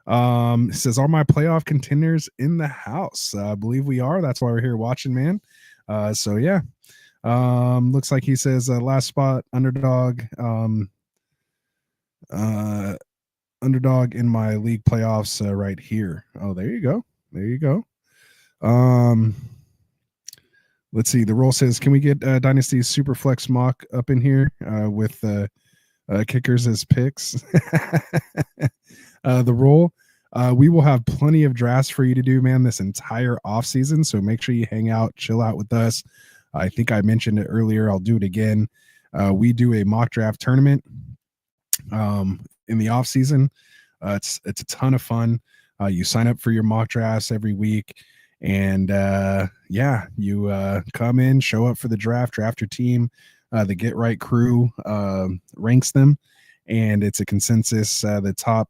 He says, are my playoff contenders in the house? I believe we are. That's why we're here watching, man. So, yeah. Looks like he says last spot, underdog. Underdog in my league playoffs right here. Oh, there you go. Let's see. The roll says, can we get Dynasty Superflex mock up in here with kickers as picks? The roll. We will have plenty of drafts for you to do, man, this entire off season. So make sure you hang out, chill out with us. I think I mentioned it earlier. I'll do it again. We do a mock draft tournament in the off season. It's a ton of fun. You sign up for your mock drafts every week, and you come in, show up for the draft your team. The Get Right crew ranks them, and it's a consensus. The top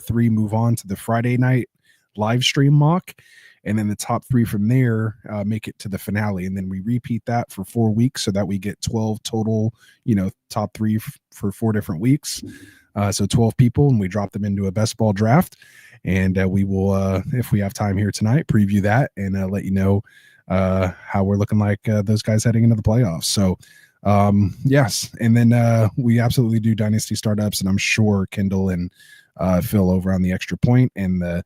3 move on to the Friday night live stream mock, and then the top 3 from there make it to the finale, and then we repeat that for 4 weeks so that we get 12 total, top 3 for 4 different weeks. So 12 people, and we drop them into a best ball draft, and we will, if we have time here tonight, preview that and let you know how we're looking like those guys heading into the playoffs. So yes, and then we absolutely do dynasty startups, and I'm sure Kendall and Phil over on the Extra Point and the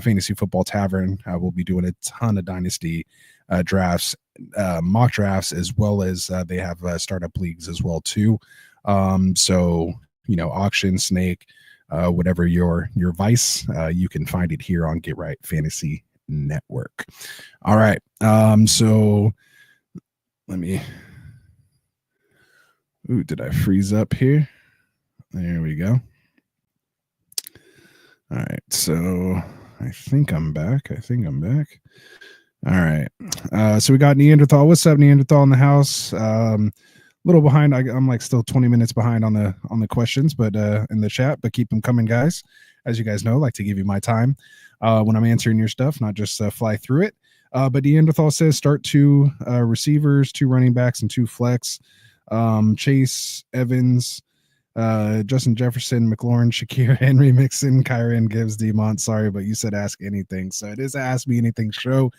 Fantasy Football Tavern will be doing a ton of dynasty drafts, mock drafts, as well as they have startup leagues as well too. So auction, snake, whatever your vice, you can find it here on Get Right Fantasy Network. All right, so let me. Ooh, did I freeze up here? There we go. All right, so I think I'm back. All right, so we got Neanderthal. What's up, Neanderthal in the house? Little behind. I'm like still 20 minutes behind on the questions, but in the chat, but keep them coming, guys. As you guys know, I like to give you my time when I'm answering your stuff, not just fly through it. But Neanderthal says start 2 receivers, 2 running backs, and 2 flex. Chase, Evans, Justin Jefferson, McLaurin, Shakir, Henry, Mixon, Kyren, Gibbs, Demont. Sorry, but you said ask anything, so it is a Ask Me Anything show.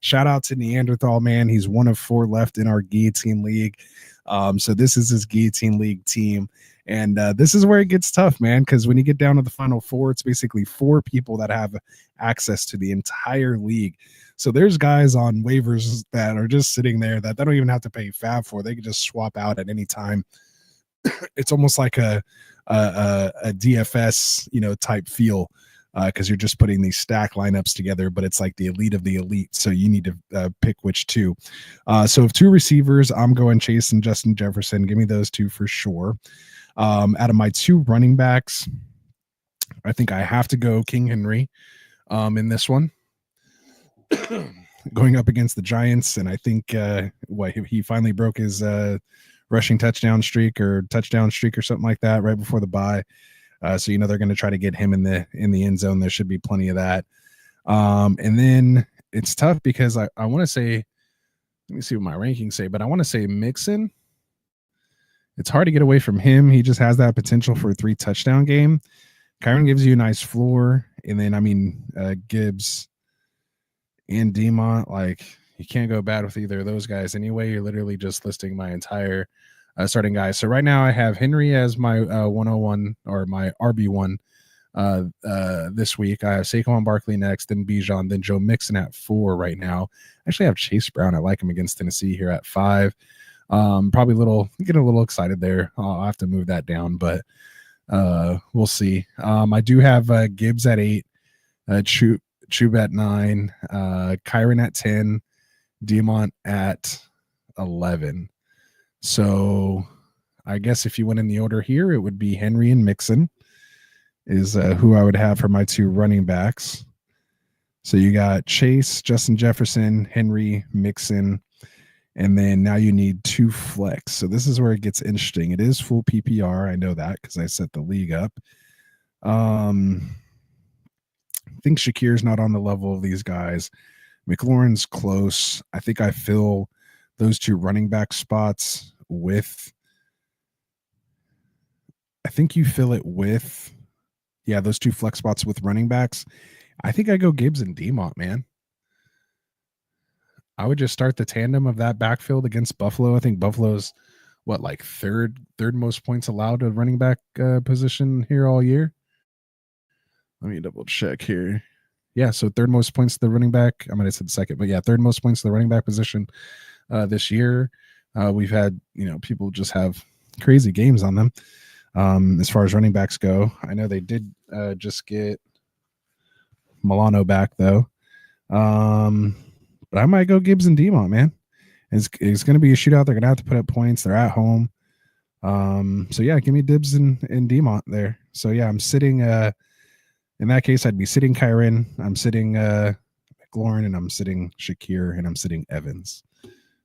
Shout out to Neanderthal, man. He's one of 4 left in our Guillotine League. So this is his Guillotine League team. And this is where it gets tough, man, because when you get down to the final 4, it's basically 4 people that have access to the entire league. So there's guys on waivers that are just sitting there that they don't even have to pay fab for. They can just swap out at any time. It's almost like a DFS, type feel, because you're just putting these stack lineups together, but it's like the elite of the elite. So you need to pick which 2. So if 2 receivers, I'm going Chase and Justin Jefferson. Give me those 2 for sure. Out of my 2 running backs, I think I have to go King Henry in this one. Going up against the Giants, and I think he finally broke his rushing touchdown streak or something like that right before the bye. So they're going to try to get him in the end zone. There should be plenty of that. And then it's tough because I want to say, let me see what my rankings say, but I want to say Mixon. It's hard to get away from him. He just has that potential for a 3 touchdown game. Kyren gives you a nice floor, and then Gibbs and Demont, like you can't go bad with either of those guys anyway. You're literally just listing my entire starting guys. So right now I have Henry as my 101 or my RB1 this week. I have Saquon Barkley next, then Bijan, then Joe Mixon at 4 right now. I actually have Chase Brown. I like him against Tennessee here at 5. Probably getting a little excited there. I'll have to move that down, but we'll see. I do have Gibbs at 8, Chub at 9, Kyren at 10, Demont at 11. So I guess if you went in the order here, it would be Henry and Mixon is who I would have for my 2 running backs. So you got Chase, Justin Jefferson, Henry, Mixon, and then now you need 2 flex. So this is where it gets interesting. It is full PPR. I know that because I set the league up. I think Shakir's not on the level of these guys. McLaurin's close. I think I fill those 2 running back spots with. I think you fill it with, those 2 flex spots with running backs. I think I go Gibbs and Demont, man. I would just start the tandem of that backfield against Buffalo. I think Buffalo's like third most points allowed at running back position here all year. Let me double check here. Yeah, so 3rd most points to the running back. I might have said 2nd, but 3rd most points to the running back position this year. We've had, people just have crazy games on them as far as running backs go. I know they did just get Milano back, though. But I might go Gibbs and Demont, man. It's going to be a shootout. They're going to have to put up points. They're at home. So, give me Gibbs and Demont there. So, I'm sitting in that case, I'd be sitting Kyren. I'm sitting McLaurin, and I'm sitting Shakir, and I'm sitting Evans.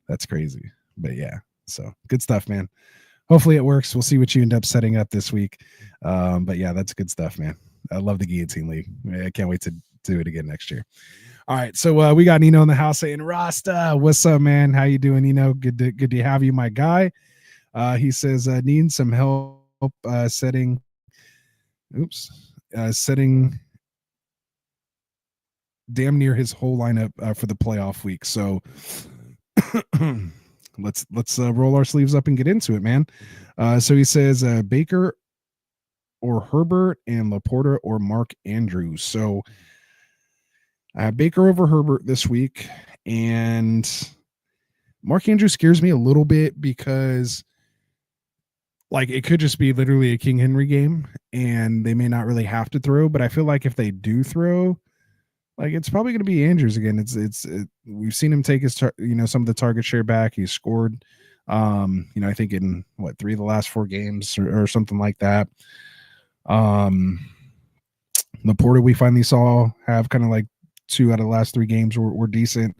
That's crazy. But, so good stuff, man. Hopefully it works. We'll see what you end up setting up this week. But, that's good stuff, man. I love the Guillotine League. I can't wait to do it again next year. All right, so we got Nino in the house saying, Rasta, what's up, man? How you doing, Nino? Good to have you, my guy. He says, need some help setting damn near his whole lineup for the playoff week. So let's roll our sleeves up and get into it, man. So he says Baker or Herbert and Laporta or Mark Andrews. So I have Baker over Herbert this week, and Mark Andrews scares me a little bit because like it could just be literally a King Henry game and they may not really have to throw, but I feel like if they do throw, like it's probably going to be Andrews again. We've seen him take his some of the target share back. He's scored I think in 3 of the last 4 games or something like that. Laporta we finally saw have kind of like 2 out of the last 3 games were decent.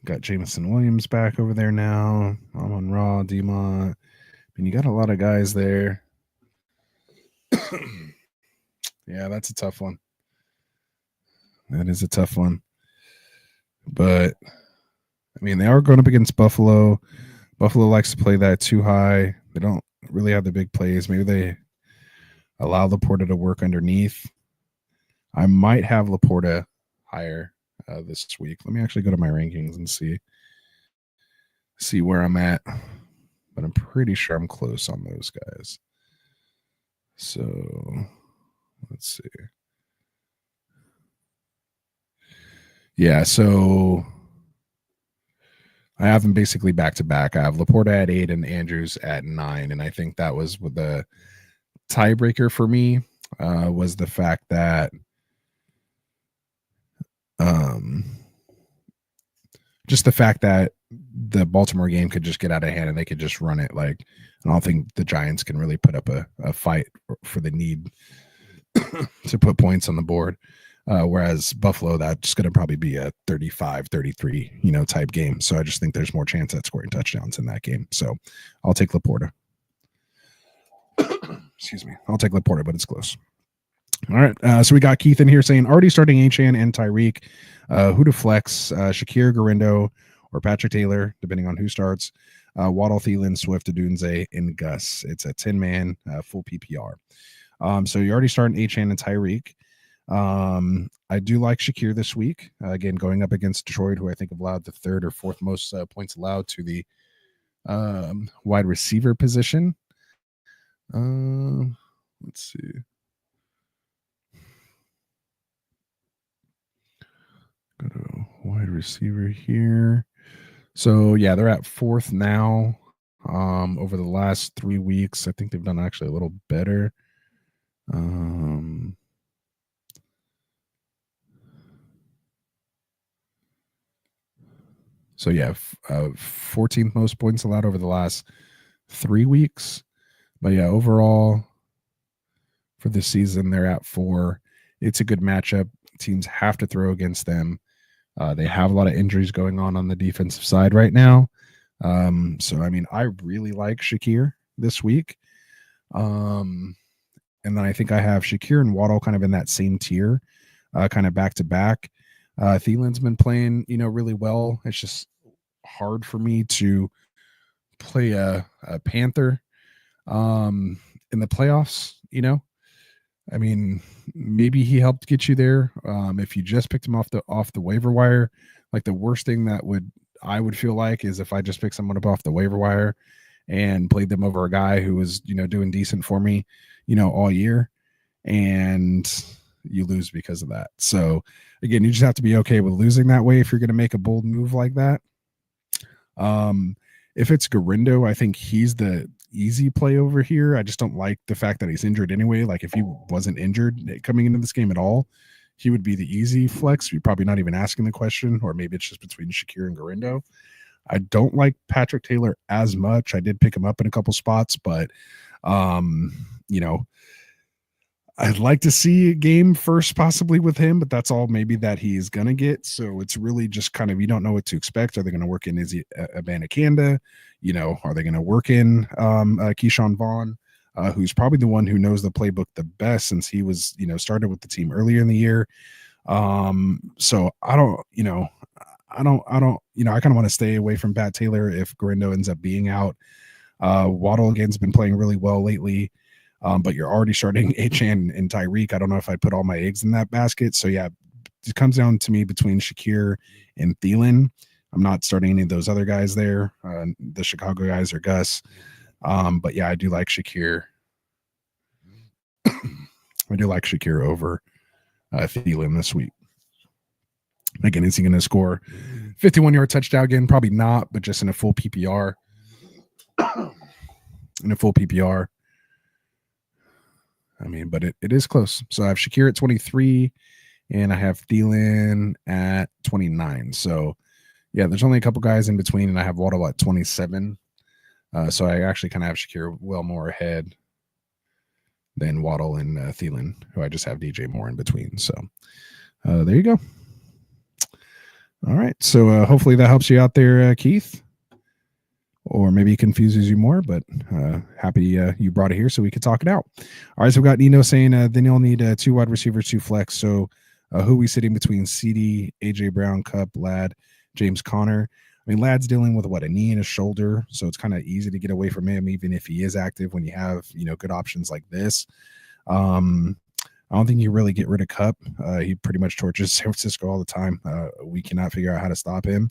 Got Jameson Williams back over there now. Amon Ra, Demont. I mean, you got a lot of guys there. Yeah, that's a tough one. That is a tough one. But, I mean, they are going up against Buffalo. Buffalo likes to play that too high. They don't really have the big plays. Maybe they allow Laporta to work underneath. I might have Laporta higher this week. Let me actually go to my rankings and see where I'm at. But I'm pretty sure I'm close on those guys. So let's see. Yeah, so I have them basically back to back. I have Laporta at 8 and Andrews at 9, and I think that was the tiebreaker for me. Was the fact that just the fact that the Baltimore game could just get out of hand and they could just run it. Like, I don't think the Giants can really put up a fight for the need to put points on the board. Whereas Buffalo, that's going to probably be a 35-33, type game. So I just think there's more chance at scoring touchdowns in that game. So I'll take Laporta. Excuse me. I'll take Laporta, but it's close. All right. So we got Keith in here saying already starting Achane and Tyreek. Who to flex? Shakir, Garindo, or Patrick Taylor, depending on who starts. Waddle, Thielen, Swift, Adunze, and Gus. It's a 10-man full PPR. So you're already starting Achane and Tyreek. I do like Shakir this week. Again, going up against Detroit, who I think have allowed the 3rd or 4th most points allowed to the wide receiver position. Let's see. Go to wide receiver here. So yeah, they're at 4th now. Over the last 3 weeks, I think they've done actually a little better. So yeah, 14th most points allowed over the last 3 weeks. But yeah, overall for this season, they're at 4. It's a good matchup. Teams have to throw against them. They have a lot of injuries going on the defensive side right now. So, I mean, I really like Shakir this week. And then I think I have Shakir and Waddle kind of in that same tier, kind of back to back. Thielen's been playing, really well. It's just hard for me to play a Panther in the playoffs, I mean, maybe he helped get you there. If you just picked him off the waiver wire, like the worst thing I would feel like is if I just picked someone up off the waiver wire and played them over a guy who was, doing decent for me, all year, and you lose because of that. So again, you just have to be okay with losing that way if you're going to make a bold move like that. If it's Garindo, I think he's the easy play over here. I just don't like the fact that he's injured anyway. Like if he wasn't injured coming into this game at all, he would be the easy flex. You're probably not even asking the question, or maybe it's just between Shakir and Garindo. I don't like Patrick Taylor as much. I did pick him up in a couple spots, but I'd like to see a game first possibly with him, but that's all maybe that he's going to get. So it's really just kind of, you don't know what to expect. Are they going to work in Izzy Abanikanda? Are they going to work in Keyshawn Vaughn? who's probably the one who knows the playbook the best since he was, started with the team earlier in the year. So I don't, I kind of want to stay away from Pat Taylor if Garindo ends up being out. Waddle again's been playing really well lately. But you're already starting Achane and Tyreek. I don't know if I'd put all my eggs in that basket. So yeah, it comes down to me between Shakir and Thielen. I'm not starting any of those other guys there. The Chicago guys are Gus. But yeah, I do like Shakir. I do like Shakir over Thielen this week. Again, is he going to score 51-yard touchdown again? Probably not, but just in a full PPR. In a full PPR. I mean, but it is close. So I have Shakir at 23, and I have Thielen at 29. So, yeah, there's only a couple guys in between, and I have Waddle at 27. So I actually kind of have Shakir well more ahead than Waddle and Thielen, who I just have DJ Moore in between. So there you go. All right. So hopefully that helps you out there, Keith. Or maybe it confuses you more, but happy you brought it here so we could talk it out. All right, so we've got Nino saying then you'll need 2 wide receivers, 2 flex. So who are we sitting between CD, AJ Brown, Cup, Ladd, James Conner? I mean, Ladd's dealing with a knee and a shoulder, so it's kind of easy to get away from him, even if he is active when you have, good options like this. I don't think you really get rid of Cup. He pretty much torches San Francisco all the time. We cannot figure out how to stop him.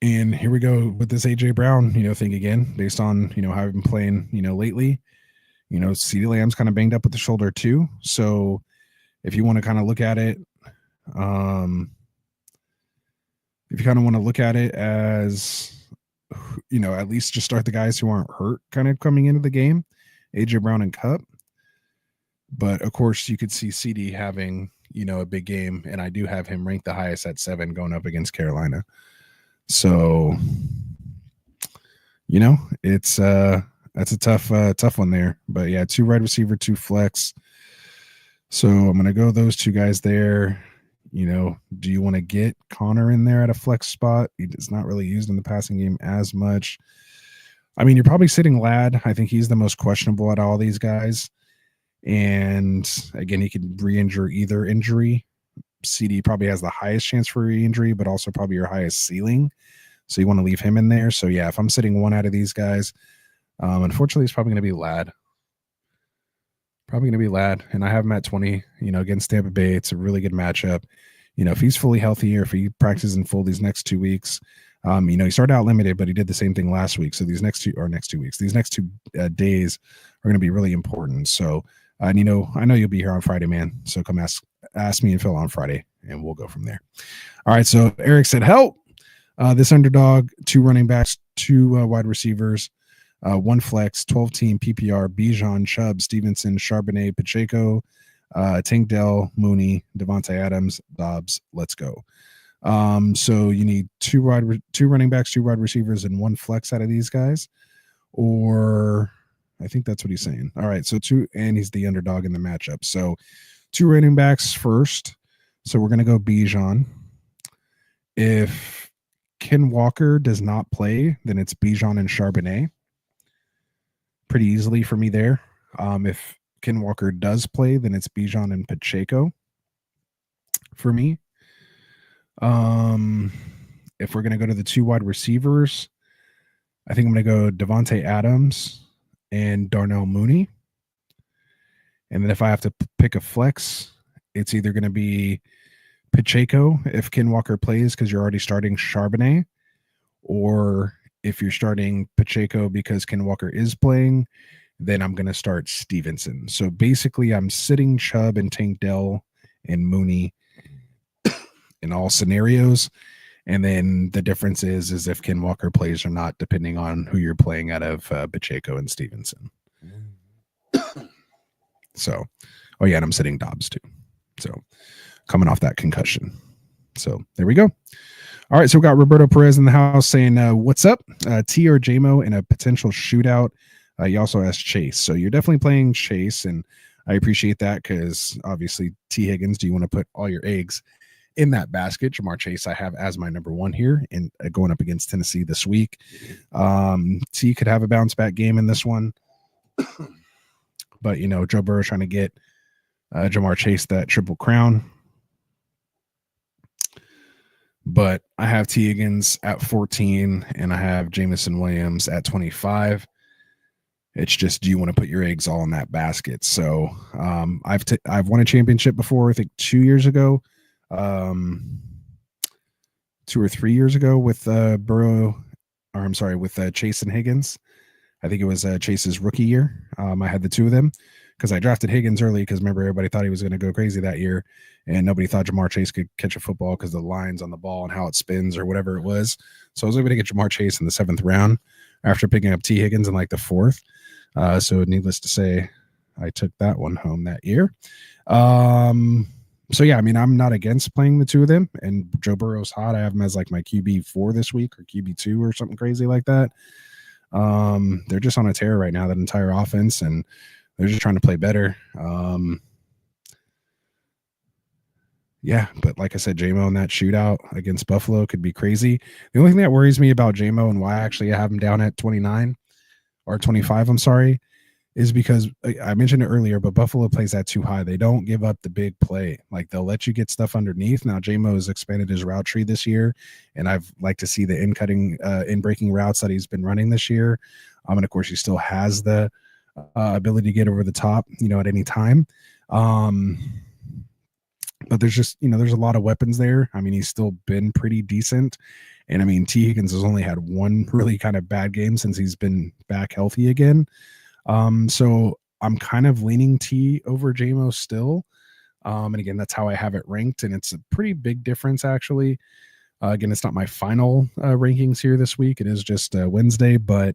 And here we go with this AJ Brown, thing again, based on, how I've been playing, lately. CeeDee Lamb's kind of banged up with the shoulder too. So if you want to kind of look at it, as, at least just start the guys who aren't hurt kind of coming into the game, AJ Brown and Cup. But of course you could see CD having, a big game, and I do have him ranked the highest at 7 going up against Carolina. So, it's that's a tough one there. But yeah, 2 wide receiver, 2 flex. So I'm gonna go those 2 guys there. Do you want to get Connor in there at a flex spot? He's not really used in the passing game as much. I mean, you're probably sitting Ladd. I think he's the most questionable out of all these guys. And again, he could re-injure either injury. CD probably has the highest chance for re-injury, but also probably your highest ceiling. So you want to leave him in there. So yeah, if I'm sitting one out of these guys, unfortunately, it's probably going to be Ladd. And I have him at 20, against Tampa Bay. It's a really good matchup. If he's fully healthy or if he practices in full these next 2 weeks, he started out limited, but he did the same thing last week. So these next 2 weeks, these next 2 days are going to be really important. So, I know you'll be here on Friday, man. So come ask me and Phil on Friday, and we'll go from there. All right. So Eric said, help this underdog, 2 running backs, 2 wide receivers, 1 flex, 12-team PPR, Bijan, Chubb, Stevenson, Charbonnet, Pacheco, Tank Dell, Mooney, Devontae Adams, Dobbs. Let's go. So you need 2 running backs, 2 wide receivers, and 1 flex out of these guys, or I think that's what he's saying. All right. So 2, and he's the underdog in the matchup. So 2 running backs first. So we're going to go Bijan. If Ken Walker does not play, then it's Bijan and Charbonnet. Pretty easily for me there. If Ken Walker does play, then it's Bijan and Pacheco for me. If we're going to go to the 2 wide receivers, I think I'm going to go Devontae Adams and Darnell Mooney. And then if I have to pick a flex, it's either going to be Pacheco if Ken Walker plays because you're already starting Charbonnet, or if you're starting Pacheco because Ken Walker is playing, then I'm going to start Stevenson. So basically I'm sitting Chubb and Tank Dell and Mooney in all scenarios. And then the difference is if Ken Walker plays or not, depending on who you're playing out of Pacheco and Stevenson. So, oh yeah, and I'm sitting Dobbs too. So coming off that concussion. So there we go. All right, so we got Roberto Perez in the house saying, what's up? T or JMO in a potential shootout. You also asked Chase. So you're definitely playing Chase, and I appreciate that because obviously T. Higgins, do you want to put all your eggs in that basket. Jamar Chase I have as my number one here, and going up against Tennessee this week. T could have a bounce back game in this one, but Joe Burrow trying to get Jamar Chase that triple crown. But I have T Higgins at 14, and I have Jamison Williams at 25. It's just, do you want to put your eggs all in that basket? So I've won a championship before, I think 2 years ago, 2 or 3 years ago with with Chase and Higgins. I think it was Chase's rookie year. I had the two of them because I drafted Higgins early because remember everybody thought he was going to go crazy that year, and nobody thought Jamar Chase could catch a football because the lines on the ball and how it spins or whatever it was. So I was able to get Jamar Chase in the 7th round after picking up T Higgins in like the 4th. So needless to say, I took that one home that year. So yeah, I mean, I'm not against playing the two of them, and Joe Burrow's hot. I have him as like my QB4 this week or QB2 or something crazy like that. They're just on a tear right now, that entire offense, and they're just trying to play better. Yeah, but like I said, J-Mo in that shootout against Buffalo could be crazy. The only thing that worries me about J-Mo and why I actually have him down at 29 or 25, I'm sorry, is because I mentioned it earlier, but Buffalo plays that too high. They don't give up the big play. Like, they'll let you get stuff underneath. Now, J-Mo has expanded his route tree this year, and I've liked to see the in-breaking routes that he's been running this year. And of course, he still has the ability to get over the top, at any time. But there's just, there's a lot of weapons there. I mean, he's still been pretty decent. And I mean, T Higgins has only had one really kind of bad game since he's been back healthy again. So I'm kind of leaning T over J-Mo still. And again, that's how I have it ranked. And it's a pretty big difference, actually. Again, it's not my final rankings here this week. It is just Wednesday. But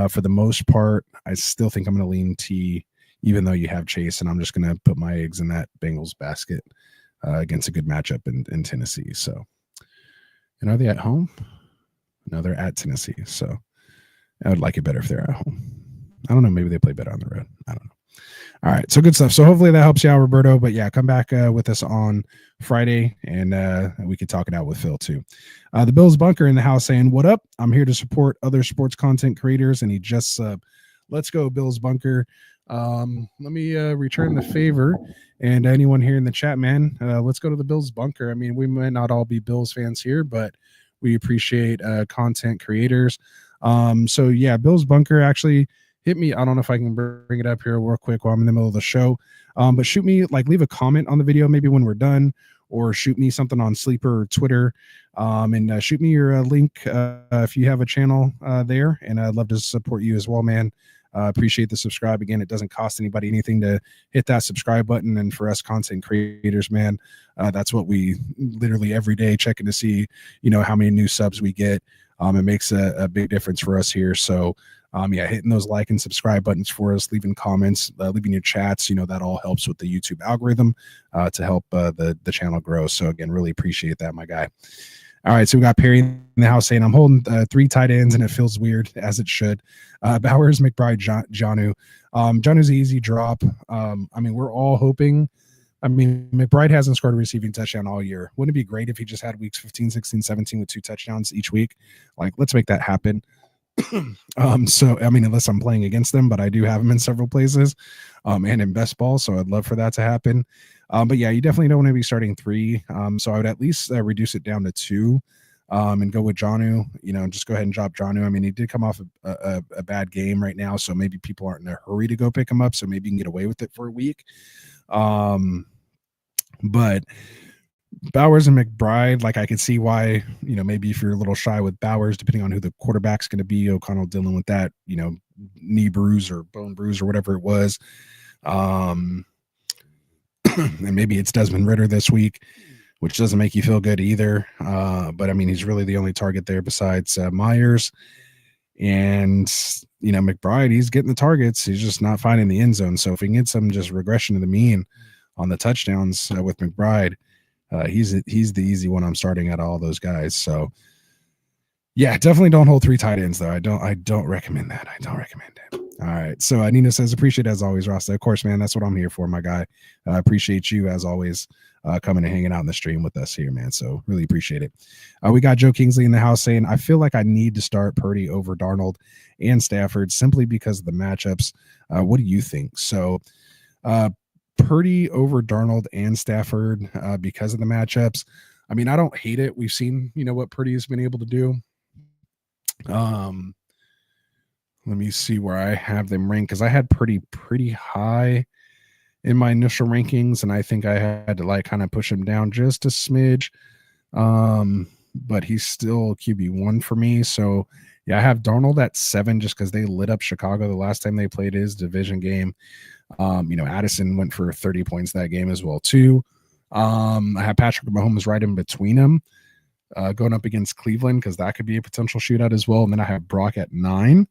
for the most part, I still think I'm going to lean T, even though you have Chase. And I'm just going to put my eggs in that Bengals basket against a good matchup in Tennessee. So, and are they at home? No, they're at Tennessee. So I would like it better if they're at home. I don't know. Maybe they play better on the road. I don't know. All right. So good stuff. So hopefully that helps you out, Roberto. But yeah, come back with us on Friday, and we could talk it out with Phil too. The Bills Bunker in the house saying, "What up? I'm here to support other sports content creators." And he just let's go, Bills Bunker. Let me return the favor, and anyone here in the chat, man, let's go to the Bills Bunker. I mean, we might not all be Bills fans here, but we appreciate content creators. So yeah, Bills Bunker actually hit me. I don't know if I can bring it up here real quick while I'm in the middle of the show. But shoot me, leave a comment on the video, maybe when we're done, or shoot me something on Sleeper or Twitter. And shoot me your link if you have a channel there. And I'd love to support you as well, man. Appreciate the subscribe. Again, it doesn't cost anybody anything to hit that subscribe button. And for us content creators, man, that's what we literally every day checking to see, how many new subs we get. It makes a big difference for us here. So, yeah, hitting those like and subscribe buttons for us, leaving comments, leaving your chats, that all helps with the YouTube algorithm to help the channel grow. So again, really appreciate that, my guy. All right, so we got Perry in the house saying, "I'm holding 3 tight ends and it feels weird, as it should." Bowers, McBride, Jonnu. Jonnu's an easy drop. I mean, we're all hoping. I mean, McBride hasn't scored a receiving touchdown all year. Wouldn't it be great if he just had weeks 15, 16, 17 with 2 touchdowns each week? Let's make that happen. So, I mean, unless I'm playing against them, but I do have them in several places and in best ball. So I'd love for that to happen. But yeah, you definitely don't want to be starting 3. So I would at least reduce it down to 2 and go with Jonnu, just go ahead and drop Jonnu. I mean, he did come off a bad game right now. So maybe people aren't in a hurry to go pick him up. So maybe you can get away with it for a week. But Bowers and McBride, I could see why, maybe if you're a little shy with Bowers, depending on who the quarterback's going to be, O'Connell dealing with that, knee bruise or bone bruise or whatever it was. And maybe it's Desmond Ridder this week, which doesn't make you feel good either. But I mean, he's really the only target there besides Myers. And, McBride, he's getting the targets. He's just not finding the end zone. So if we can get some just regression to the mean on the touchdowns with McBride, he's the easy one I'm starting at all those guys. So yeah, definitely don't hold 3 tight ends though. I don't recommend that. I don't recommend it. All right. So Nina says, appreciate it as always, Rasta. Of course, man. That's what I'm here for, my guy. I appreciate you as always coming and hanging out in the stream with us here, man. So really appreciate it. We got Joe Kingsley in the house saying, I feel like I need to start Purdy over Darnold and Stafford simply because of the matchups. What do you think? So Purdy over Darnold and Stafford because of the matchups. I mean, I don't hate it. We've seen, what Purdy has been able to do. Let me see where I have them ranked because I had pretty high in my initial rankings, and I think I had to kind of push him down just a smidge. But he's still QB1 for me. So yeah, I have Darnold at 7 just because they lit up Chicago the last time they played his division game. Addison went for 30 points that game as well too. I have Patrick Mahomes right in between them, going up against Cleveland because that could be a potential shootout as well. And then I have Brock at 9.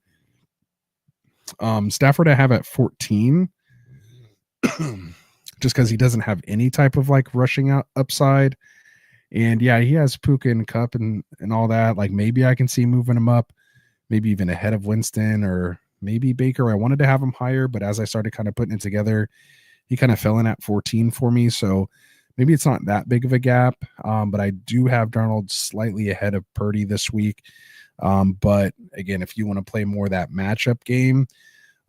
Stafford I have at 14 just because he doesn't have any type of rushing out upside. And yeah, he has Puka and Cup and all that. Maybe I can see moving him up, maybe even ahead of Winston or maybe Baker. I wanted to have him higher, but as I started kind of putting it together, he kind of fell in at 14 for me. So maybe it's not that big of a gap. But I do have Darnold slightly ahead of Purdy this week. But again, if you want to play more that matchup game,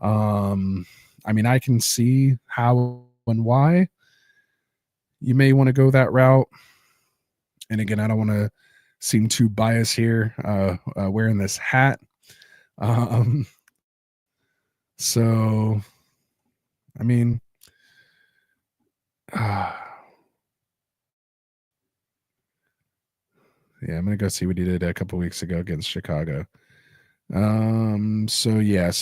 I mean, I can see how and why you may want to go that route. And again, I don't want to seem too biased here, wearing this hat. So, I mean, yeah, I'm going to go see what he did a couple weeks ago against Chicago. So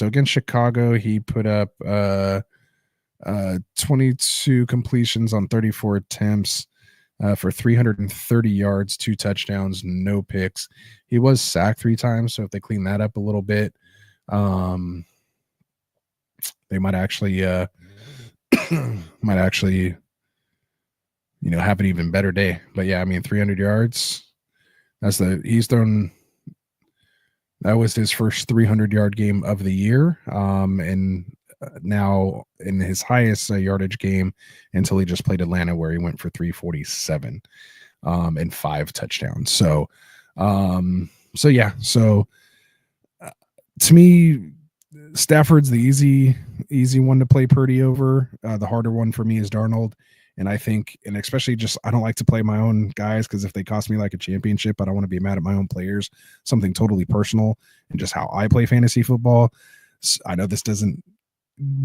against Chicago, he put up 22 completions on 34 attempts for 330 yards, 2 touchdowns, no picks. He was sacked 3 times, so if they clean that up a little bit, they might actually have an even better day. But yeah, I mean, 300 yards. That was his first 300-yard game of the year. And now in his highest yardage game until he just played Atlanta, where he went for 347 and 5 touchdowns. So to me, Stafford's the easy one to play Purdy over. The harder one for me is Darnold. And I think, and especially I don't like to play my own guys because if they cost me a championship, I don't want to be mad at my own players. Something totally personal and just how I play fantasy football. I know this doesn't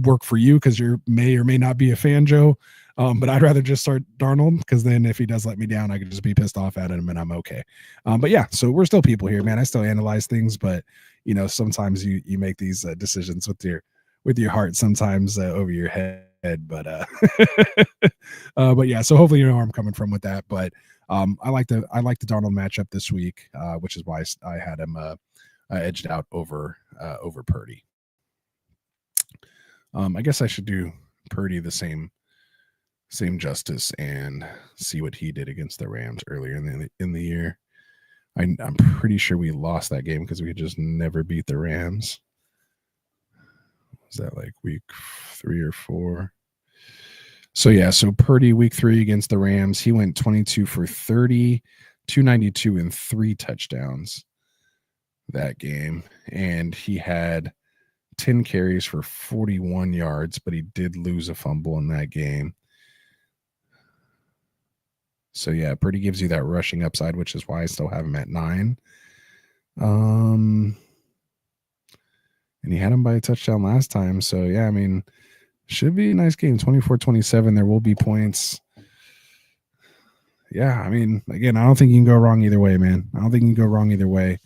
work for you because you may or may not be a fan, Joe. But I'd rather just start Darnold because then if he does let me down, I could just be pissed off at him and I'm okay. But yeah, so we're still people here, man. I still analyze things, but sometimes you make these decisions with your heart, sometimes over your head. But yeah, so hopefully you know where I'm coming from with that. But I like the Darnold matchup this week, which is why I had him edged out over Purdy. I guess I should do Purdy the same justice and see what he did against the Rams earlier in the year. I'm pretty sure we lost that game because we just never beat the Rams. Was that week 3 or 4? So yeah, so Purdy week 3 against the Rams, he went 22 for 30, 292 and 3 touchdowns that game. And he had 10 carries for 41 yards, but he did lose a fumble in that game. So yeah, Purdy gives you that rushing upside, which is why I still have him at 9. And he had him by a touchdown last time. So yeah, I mean, should be a nice game. 24-27. There will be points. Yeah, I mean, again, I don't think you can go wrong either way, man. I don't think you can go wrong either way.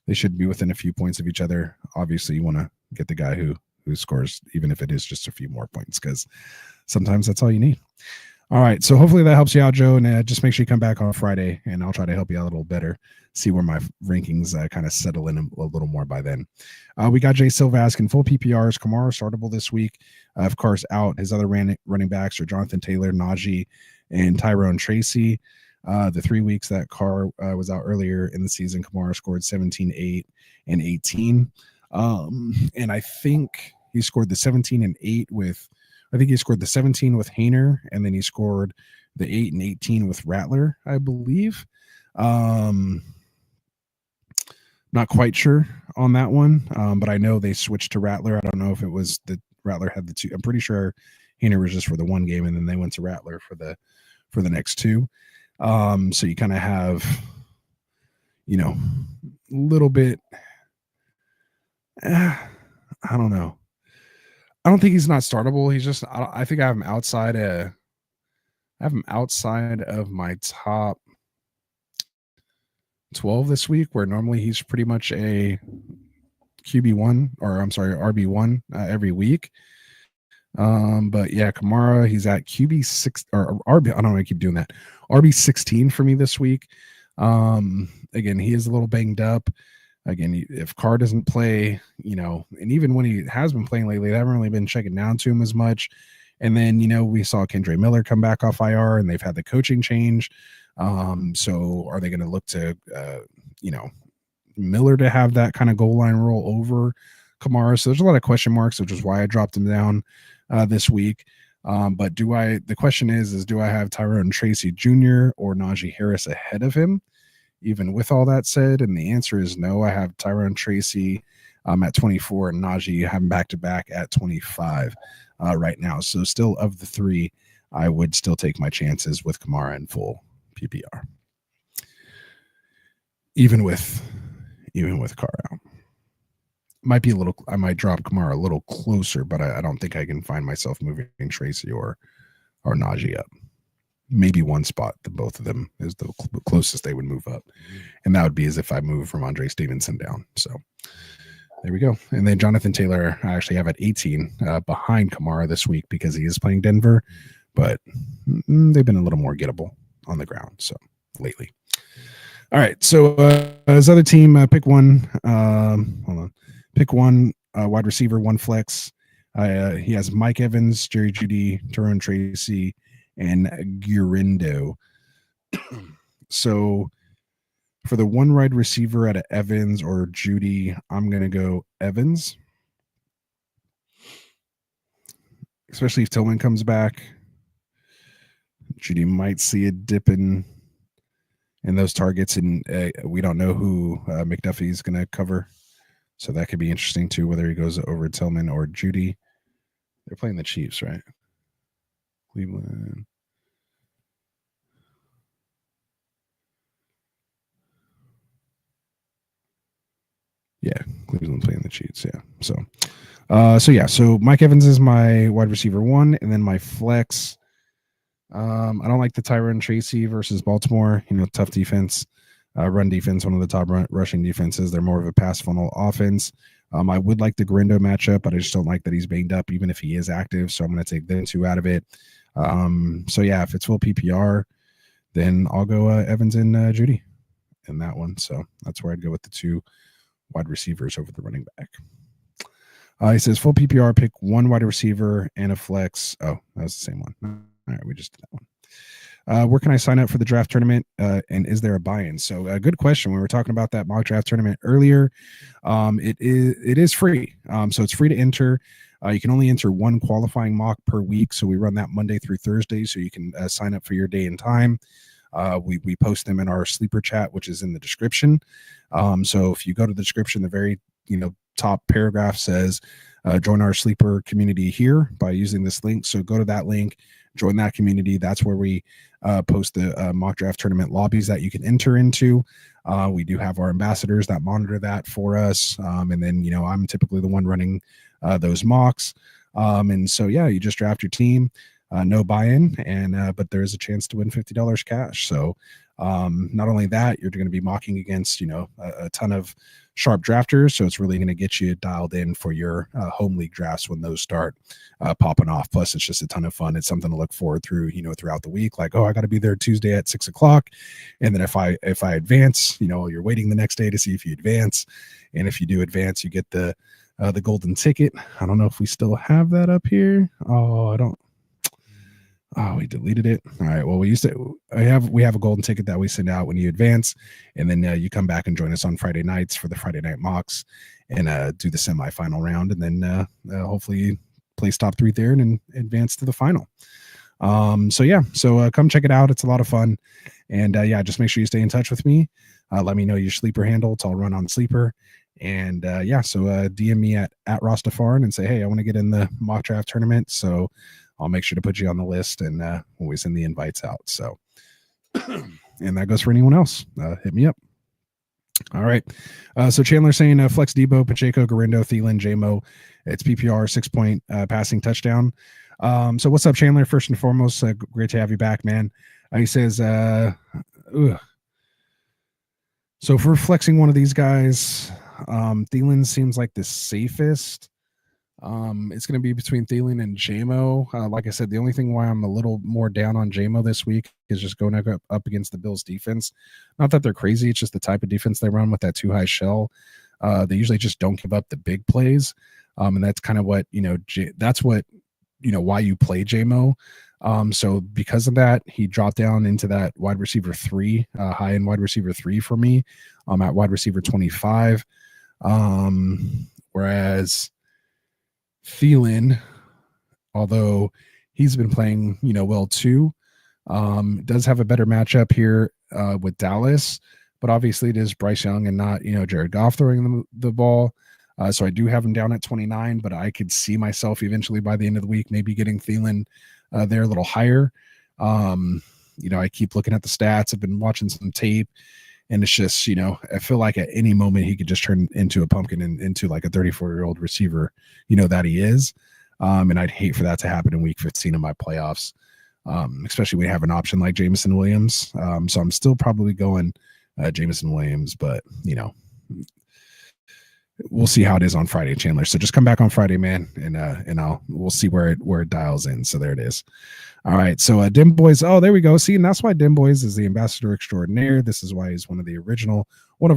They should be within a few points of each other. Obviously, you want to get the guy who scores, even if it is just a few more points, because sometimes that's all you need. All right, so hopefully that helps you out, Joe, and just make sure you come back on Friday, and I'll try to help you out a little better, see where my rankings kind of settle in a little more by then. We got Jay Silva asking full PPRs. Kamara startable this week. Of course, out. His other running backs are Jonathan Taylor, Najee, and Tyrone Tracy. The 3 weeks that Carr was out earlier in the season, Kamara scored 17, 8, and 18. And I think he scored the 17 and 8 with, I think he scored the 17 with Hayner, and then he scored the 8 and 18 with Rattler, I believe. Not quite sure on that one, but I know they switched to Rattler. I don't know if it was the Rattler had the two. I'm pretty sure Hayner was just for the one game, and then they went to Rattler for the next two. So you kind of have, you know, a little bit. I don't know. I don't think he's not startable. He's just. I think I have him outside. I have him outside of my top 12 this week, where normally he's pretty much a QB1, or I'm sorry, RB1 every week. But yeah, Kamara, he's at QB6 or RB. I don't know. I keep doing that. RB16 for me this week. Again, he is a little banged up. Again, if Carr doesn't play, you know, and even when he has been playing lately, they haven't really been checking down to him as much. And then, you know, we saw Kendre Miller come back off IR, and they've had the coaching change. So are they going to look to, you know, Miller to have that kind of goal line roll over Kamara? So there's a lot of question marks, which is why I dropped him down this week. But the question is do I have Tyrone Tracy Jr. or Najee Harris ahead of him, even with all that said? And the answer is no. I have Tyrone Tracy at 24 and Najee have him back to back at 25 right now. So still, of the three, I would still take my chances with Kamara in full PPR, even with Carr out. Might be a little. I might drop Kamara a little closer, but I don't think I can find myself moving Tracy or Najee up. Maybe one spot. The both of them is the closest they would move up, and that would be as if I move from Andre Stevenson down. So there we go. And then Jonathan Taylor, I actually have at 18 behind Kamara this week because he is playing Denver, but they've been a little more gettable on the ground so lately. All right, so his other team, pick one. Hold on, pick one wide receiver, one flex. He has Mike Evans, Jerry Jeudy, Tyrone Tracy, and Gurindo. So for the one wide receiver out of Evans or Jeudy, I'm gonna go Evans, especially if Tillman comes back. Jeudy might see a dip in those targets, and we don't know who McDuffie is going to cover, so that could be interesting too, whether he goes over Tillman or Jeudy. They're playing the Chiefs, right? Cleveland. Yeah, Cleveland playing the Chiefs. Yeah, so Mike Evans is my wide receiver one, and then my flex. I don't like the Tyrone Tracy versus Baltimore. You know, tough defense, run defense, one of the top rushing defenses. They're more of a pass funnel offense. I would like the Gurindo matchup, but I just don't like that he's banged up, even if he is active. So I'm going to take them two out of it. So yeah, if it's full PPR, then I'll go Evans and Jeudy in that one. So that's where I'd go with the two wide receivers over the running back. He says full PPR, pick one wide receiver and a flex. Oh, that was the same one. All right, we just did that one. Where can I sign up for the draft tournament? And is there a buy-in? So a good question. We were talking about that mock draft tournament earlier. It is free. So it's free to enter. You can only enter one qualifying mock per week. So we run that Monday through Thursday. So you can sign up for your day and time. We post them in our sleeper chat, which is in the description. So if you go to the description, the very top paragraph says, join our sleeper community here by using this link. So go to that link, join that community. That's where we post the mock draft tournament lobbies that you can enter into. We do have our ambassadors that monitor that for us. And then, I'm typically the one running those mocks. And so, yeah, you just draft your team, no buy-in, and but there is a chance to win $50 cash. So not only that, you're going to be mocking against, a ton of sharp drafters. So it's really going to get you dialed in for your home league drafts when those start popping off. Plus, it's just a ton of fun. It's something to look forward through, throughout the week. Like, oh, I got to be there Tuesday at 6:00. And then if I advance, you're waiting the next day to see if you advance. And if you do advance, you get the golden ticket. I don't know if we still have that up here. Oh, I don't Oh, we deleted it. All right. Well, we have a golden ticket that we send out when you advance, and then you come back and join us on Friday nights for the Friday night mocks and do the semifinal round, and then hopefully place top 3 there and advance to the final. So come check it out. It's a lot of fun, and just make sure you stay in touch with me. Let me know your sleeper handle. It's all run on sleeper. And DM me at Rastafarn and say, hey, I want to get in the mock draft tournament. So I'll make sure to put you on the list and when we send the invites out. So, and that goes for anyone else. Hit me up. All right. So Chandler saying Flex Debo, Pacheco, Garindo, Thielen, JMO. It's PPR 6-point passing touchdown. So what's up, Chandler? First and foremost, great to have you back, man. He says, so for flexing one of these guys, Thielen seems like the safest. It's going to be between Thielen and JMO. Like I said, the only thing why I'm a little more down on JMO this week is just going up against the Bills defense. Not that they're crazy. It's just the type of defense they run with that too high shell. They usually just don't give up the big plays. And that's kind of what, that's what, why you play JMO. So because of that, he dropped down into that wide receiver 3, high end wide receiver 3 for me. At wide receiver 25. Whereas Thielen, although he's been playing, well too, does have a better matchup here with Dallas, but obviously it is Bryce Young and not, Jared Goff throwing the ball. So I do have him down at 29, but I could see myself eventually by the end of the week, maybe getting Thielen there a little higher. I keep looking at the stats. I've been watching some tape. And it's just, I feel like at any moment he could just turn into a pumpkin and into like a 34-year-old receiver, that he is. And I'd hate for that to happen in week 15 of my playoffs, especially when we have an option like Jameson Williams. So I'm still probably going Jameson Williams, but, we'll see how it is on Friday, Chandler. So just come back on Friday, man, and we'll see where it dials in. So there it is. All right. So Dim Boys. Oh, there we go. See, and that's why Dim Boys is the ambassador extraordinaire. This is why he's one of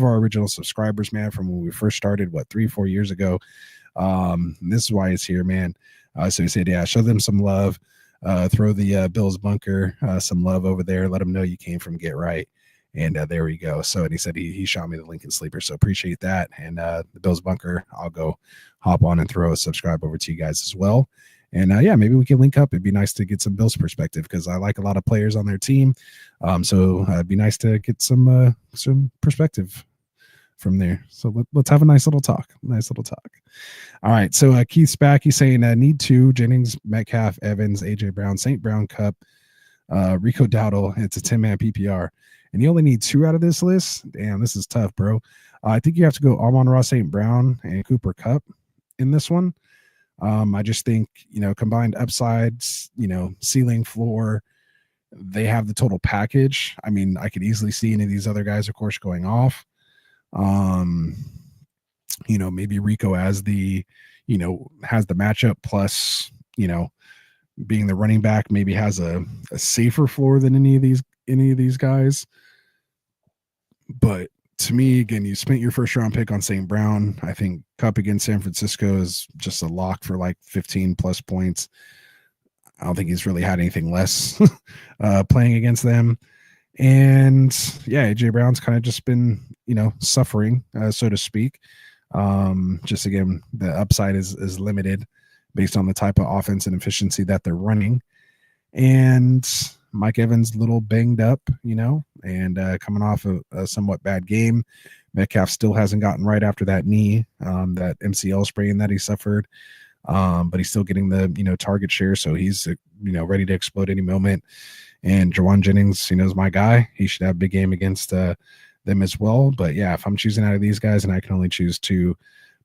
our original subscribers, man, from when we first started, 3-4 years ago. This is why he's here, man. So he said, yeah, show them some love. Throw the Bills bunker some love over there. Let them know you came from Get Right. And there we go. So, and he said he shot me the link in sleeper. So appreciate that. And the Bills bunker, I'll go hop on and throw a subscribe over to you guys as well. And maybe we can link up. It'd be nice to get some Bills perspective because I like a lot of players on their team. So it'd be nice to get some perspective from there. So let's have a nice little talk. All right. So Keith's back. He's saying need 2: Jennings, Metcalf, Evans, AJ Brown, St. Brown, Cup, Rico Dowdle. It's a 10-man PPR. And you only need 2 out of this list. Damn, this is tough, bro. I think you have to go Amon-Ra St. Brown and Cooper Kupp in this one. I just think, combined upsides, ceiling, floor, they have the total package. I mean, I could easily see any of these other guys, of course, going off. Maybe Rico as the, has the matchup plus, being the running back, maybe has a safer floor than any of these guys. But to me, again, you spent your first round pick on St. Brown. I think Cup against San Francisco is just a lock for like 15 plus points. I don't think he's really had anything less playing against them. And AJ Brown's kind of just been, suffering, so to speak. Just again, the upside is limited based on the type of offense and efficiency that they're running. And Mike Evans a little banged up, and coming off a somewhat bad game. Metcalf still hasn't gotten right after that knee, that MCL sprain that he suffered. But he's still getting the, target share. So he's, ready to explode any moment. And Jawan Jennings, is my guy. He should have a big game against them as well. But yeah, if I'm choosing out of these guys and I can only choose 2,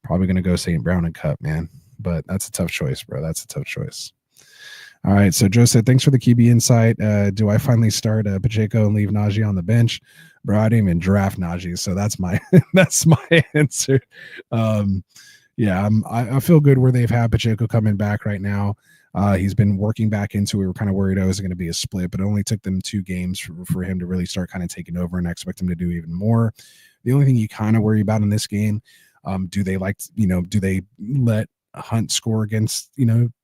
probably going to go St. Brown and Cup, man. But that's a tough choice, bro. That's a tough choice. All right. So Joe said, thanks for the QB insight. Do I finally start Pacheco and leave Najee on the bench? Bro, I didn't even draft Najee. So that's my answer. I feel good where they've had Pacheco coming back right now. He's been working back into it. We were kind of worried it was going to be a split, but it only took them 2 games for him to really start kind of taking over, and I expect him to do even more. The only thing you kind of worry about in this game, do they let Hunt score against,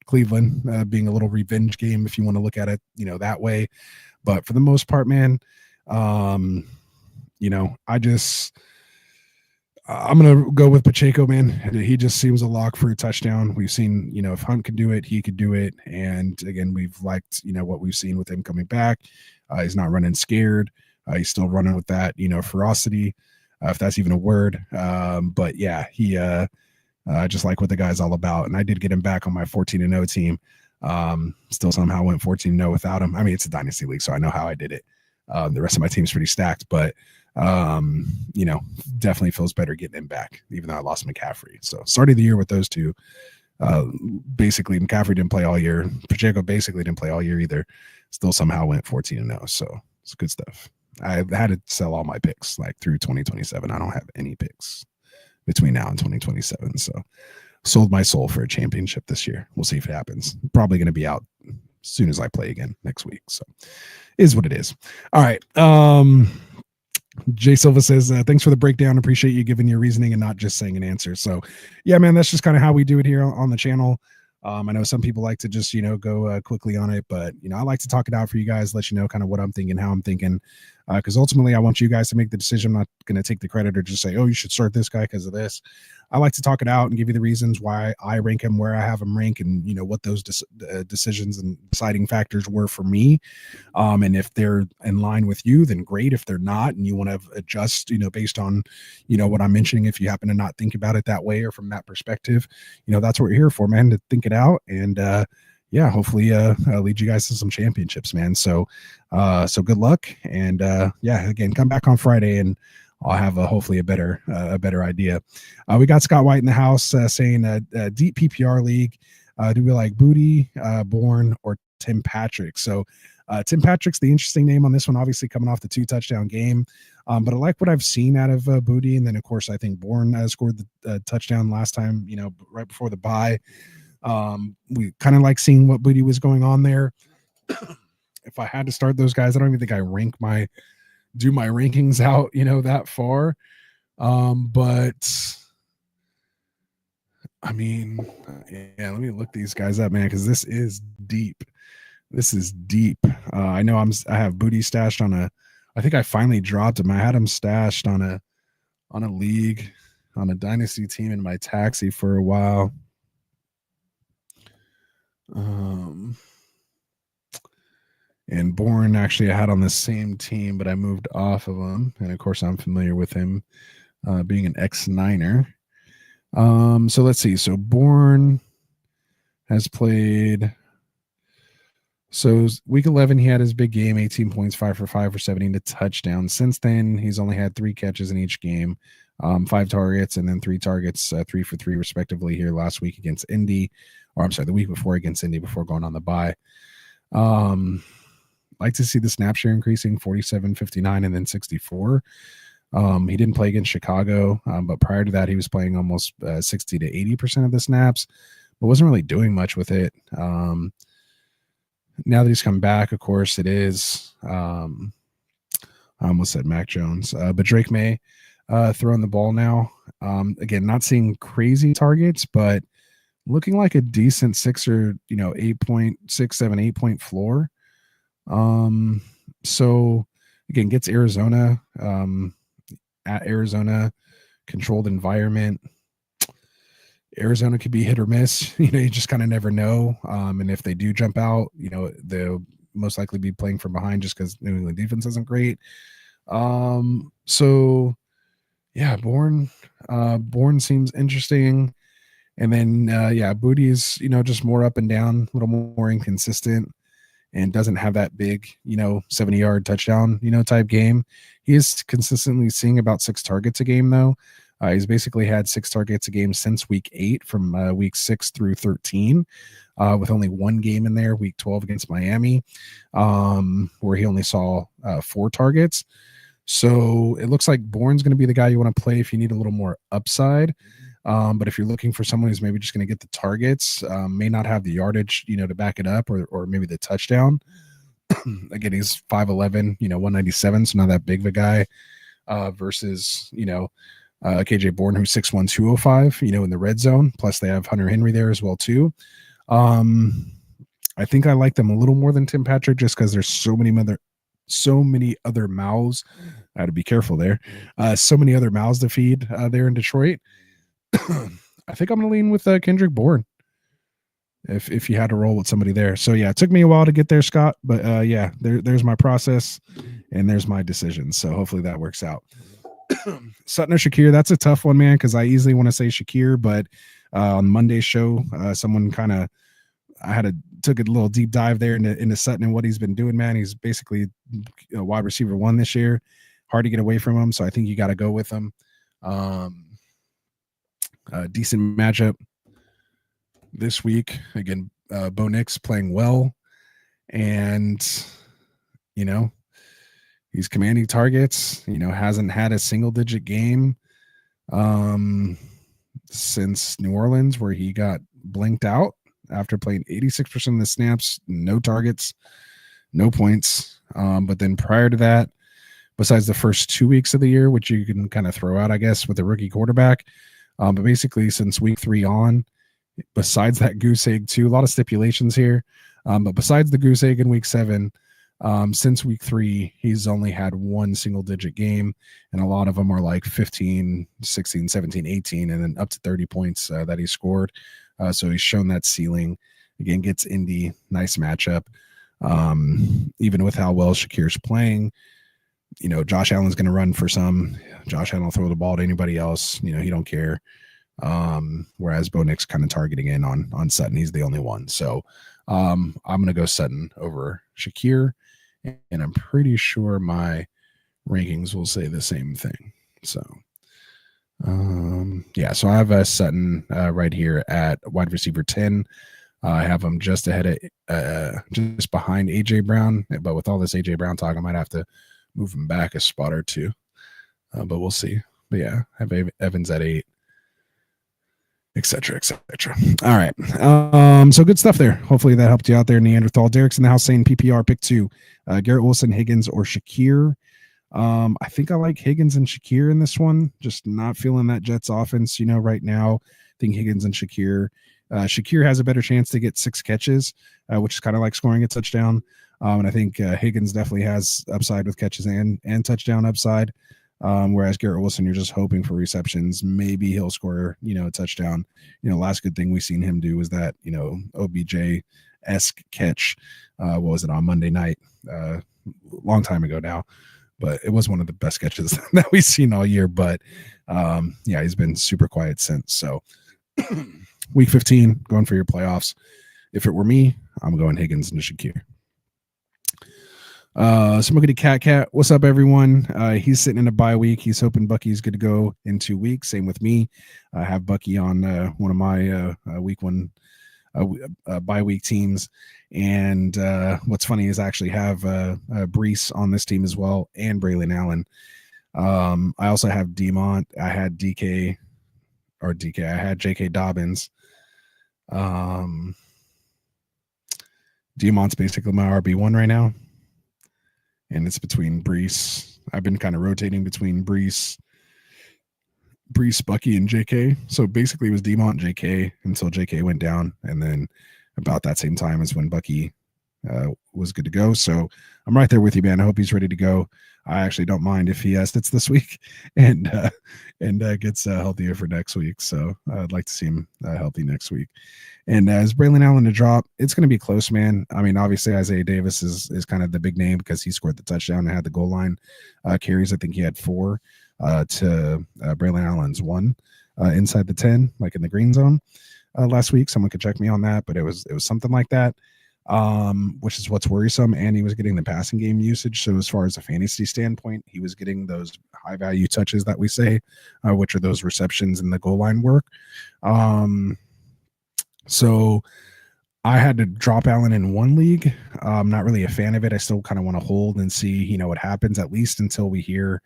Cleveland, being a little revenge game if you want to look at it, that way. But for the most part, man, I'm going to go with Pacheco, man. He just seems a lock for a touchdown. We've seen, if Hunt could do it, he could do it. And again, we've liked, what we've seen with him coming back. He's not running scared. He's still running with that, ferocity, if that's even a word. But yeah, he just like what the guy's all about. And I did get him back on my 14-0 team. Still somehow went 14-0 without him. I mean, it's a dynasty league, so I know how I did it. The rest of my team's pretty stacked, but definitely feels better getting him back, even though I lost McCaffrey. So started the year with those two. Basically, McCaffrey didn't play all year. Pacheco basically didn't play all year either. Still somehow went 14-0. So it's good stuff. I had to sell all my picks like through 2027. I don't have any picks between now and 2027. So sold my soul for a championship this year. We'll see if it happens. Probably going to be out as soon as I play again next week. So is what it is. All right. Jay Silva says, thanks for the breakdown. Appreciate you giving your reasoning and not just saying an answer. So yeah, man, that's just kind of how we do it here on the channel. I know some people like to just, go quickly on it, but, I like to talk it out for you guys, let you know kind of what I'm thinking, how I'm thinking, because ultimately I want you guys to make the decision. I'm not going to take the credit or just say, oh, you should start this guy because of this. I like to talk it out and give you the reasons why I rank him where I have him rank, and what those decisions and deciding factors were for me. And if they're in line with you, then great. If they're not, and you want to adjust, based on what I'm mentioning, if you happen to not think about it that way or from that perspective, that's what we're here for, man, to think it out. And yeah, hopefully lead you guys to some championships, man. So good luck. And yeah, again, come back on Friday and I'll have hopefully a better idea. We got Scott White in the house saying deep PPR league. Do we like Booty, Bourne, or Tim Patrick? So Tim Patrick's the interesting name on this one, obviously coming off the 2-touchdown game. But I like what I've seen out of Booty. And then, of course, I think Bourne scored the touchdown last time, right before the bye. We kind of like seeing what Booty was going on there. If I had to start those guys, I don't even think I do my rankings out, that far. But I mean, yeah, let me look these guys up, man, because this is deep. I know I have Booty stashed I think I finally dropped him. I had him stashed on a league, on a dynasty team in my taxi for a while. And Bourne actually I had on the same team, but I moved off of him. And of course, I'm familiar with him being an ex-Niner. So let's see. So Bourne has played. So week 11, he had his big game, 18 points, 5 for 5 for 17 to touchdown. Since then, he's only had 3 catches in each game, 5 targets, and then 3 targets, 3 for 3 respectively here last week against Indy. Or I'm sorry, the week before against Indy before going on the bye. Like to see the snap share increasing 47, 59, and then 64. He didn't play against Chicago, but prior to that, he was playing almost 60 to 80% of the snaps, but wasn't really doing much with it. Now that he's come back, of course, it is. I almost said Mac Jones, but Drake May throwing the ball now. Again, not seeing crazy targets, but looking like a decent 6 or 8.6, 7, 8 point floor. So again, gets Arizona at Arizona, controlled environment. Arizona could be hit or miss. You just kind of never know. And if they do jump out, they'll most likely be playing from behind just because New England defense isn't great. So yeah, Bourne seems interesting. And then yeah, Booty is just more up and down, a little more inconsistent, and doesn't have that big 70-yard touchdown type game. He is consistently seeing about 6 targets a game though. He's basically had 6 targets a game since week 8 from week 6 through 13, with only 1 game in there, week 12 against Miami, where he only saw 4 targets. So it looks like Bourne's going to be the guy you want to play if you need a little more upside. But if you're looking for someone who's maybe just going to get the targets, may not have the yardage, to back it up, or maybe the touchdown. Again, he's 5'11", 197, so not that big of a guy, versus, KJ Bourne, who's 6'1", 205, in the red zone. Plus they have Hunter Henry there as well too. I think I like them a little more than Tim Patrick just because there's so many other mouths. I had to be careful there. So many other mouths to feed there in Detroit. I think I'm gonna lean with Kendrick Bourne. If you had to roll with somebody there. So yeah, it took me a while to get there, Scott, but there's my process and there's my decision. So hopefully that works out. Sutton or Shakir, that's a tough one, man, because I easily want to say Shakir, but on Monday's show, someone took a little deep dive there into Sutton and what he's been doing, man. He's basically wide receiver 1 this year. Hard to get away from him, so I think you got to go with him. Decent matchup this week. Again, Bo Nix playing well, and he's commanding targets. Hasn't had a single-digit game since New Orleans, where he got blinked out after playing 86% of the snaps, no targets, no points. But then prior to that, besides the first 2 weeks of the year, which you can kind of throw out, I guess, with a rookie quarterback, but basically since week 3 on, besides that goose egg too, a lot of stipulations here. But besides the goose egg in week 7, since week 3, he's only had one single digit game, and a lot of them are like 15, 16, 17, 18, and then up to 30 points that he scored. So he's shown that ceiling. Again, gets Indy, nice matchup. Even with how well Shakir's playing, Josh Allen's going to run for some. Josh Allen will throw the ball to anybody else. He don't care. Whereas Bo Nix kind of targeting in on Sutton. He's the only one. So I'm going to go Sutton over Shakir, and I'm pretty sure my rankings will say the same thing. So so I have Sutton right here at wide receiver 10. I have him just ahead of just behind AJ Brown, but with all this AJ Brown talk, I might have to move him back a spot or two, but we'll see. But yeah, I have Evans at 8, etc. All right, so good stuff there. Hopefully that helped you out there. Neanderthal Derek's in the house saying PPR pick 2, Garrett Wilson, Higgins, or Shakir. I think I like Higgins and Shakir in this one. Just not feeling that Jets offense, right now. I think Higgins and Shakir. Shakir has a better chance to get 6 catches, which is kind of like scoring a touchdown. And I think Higgins definitely has upside with catches and touchdown upside. Whereas Garrett Wilson, you're just hoping for receptions. Maybe he'll score, a touchdown. Last good thing we've seen him do was that, OBJ-esque catch. What was it on Monday night? Long time ago now. But it was one of the best catches that we've seen all year. But he's been super quiet since. So week 15, going for your playoffs. If it were me, I'm going Higgins and Shakir. Smoky Cat, what's up, everyone? He's sitting in a bye week. He's hoping Bucky's good to go in 2 weeks. Same with me. I have Bucky on one of my week 1 bye week teams. And what's funny is I actually have Brees on this team as well, and Braylon Allen. I also have Demont. I had I had J.K. Dobbins. Demont's basically my RB1 right now. And it's between Brees. I've been kind of rotating between Brees, Bucky, and JK. So basically it was Demont, JK until JK went down. And then about that same time is when Bucky was good to go. So I'm right there with you, man. I hope he's ready to go. I actually don't mind if he sits this week and gets healthier for next week. So I'd like to see him healthy next week. And as Braylon Allen to drop, it's going to be close, man. I mean, obviously Isaiah Davis is kind of the big name because he scored the touchdown and had the goal line carries. I think he had 4 to Braylon Allen's 1 inside the 10, like in the green zone last week. Someone could check me on that, but it was something like that. Which is what's worrisome. And he was getting the passing game usage. So as far as a fantasy standpoint, he was getting those high value touches that we say, which are those receptions and the goal line work. So I had to drop Allen in 1 league. I'm not really a fan of it. I still kind of want to hold and see, what happens, at least until we hear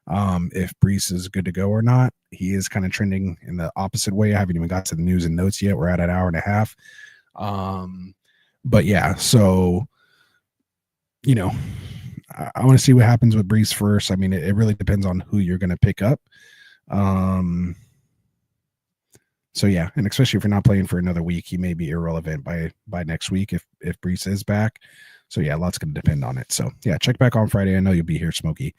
if Brees is good to go or not. He is kind of trending in the opposite way. I haven't even got to the news and notes yet. We're at an hour and a half. But yeah, so, I want to see what happens with Brees first. I mean, it really depends on who you're going to pick up. So yeah, and especially if you're not playing for another week, he may be irrelevant by next week if Brees is back. So yeah, lots going to depend on it. So yeah, check back on Friday. I know you'll be here, Smokey,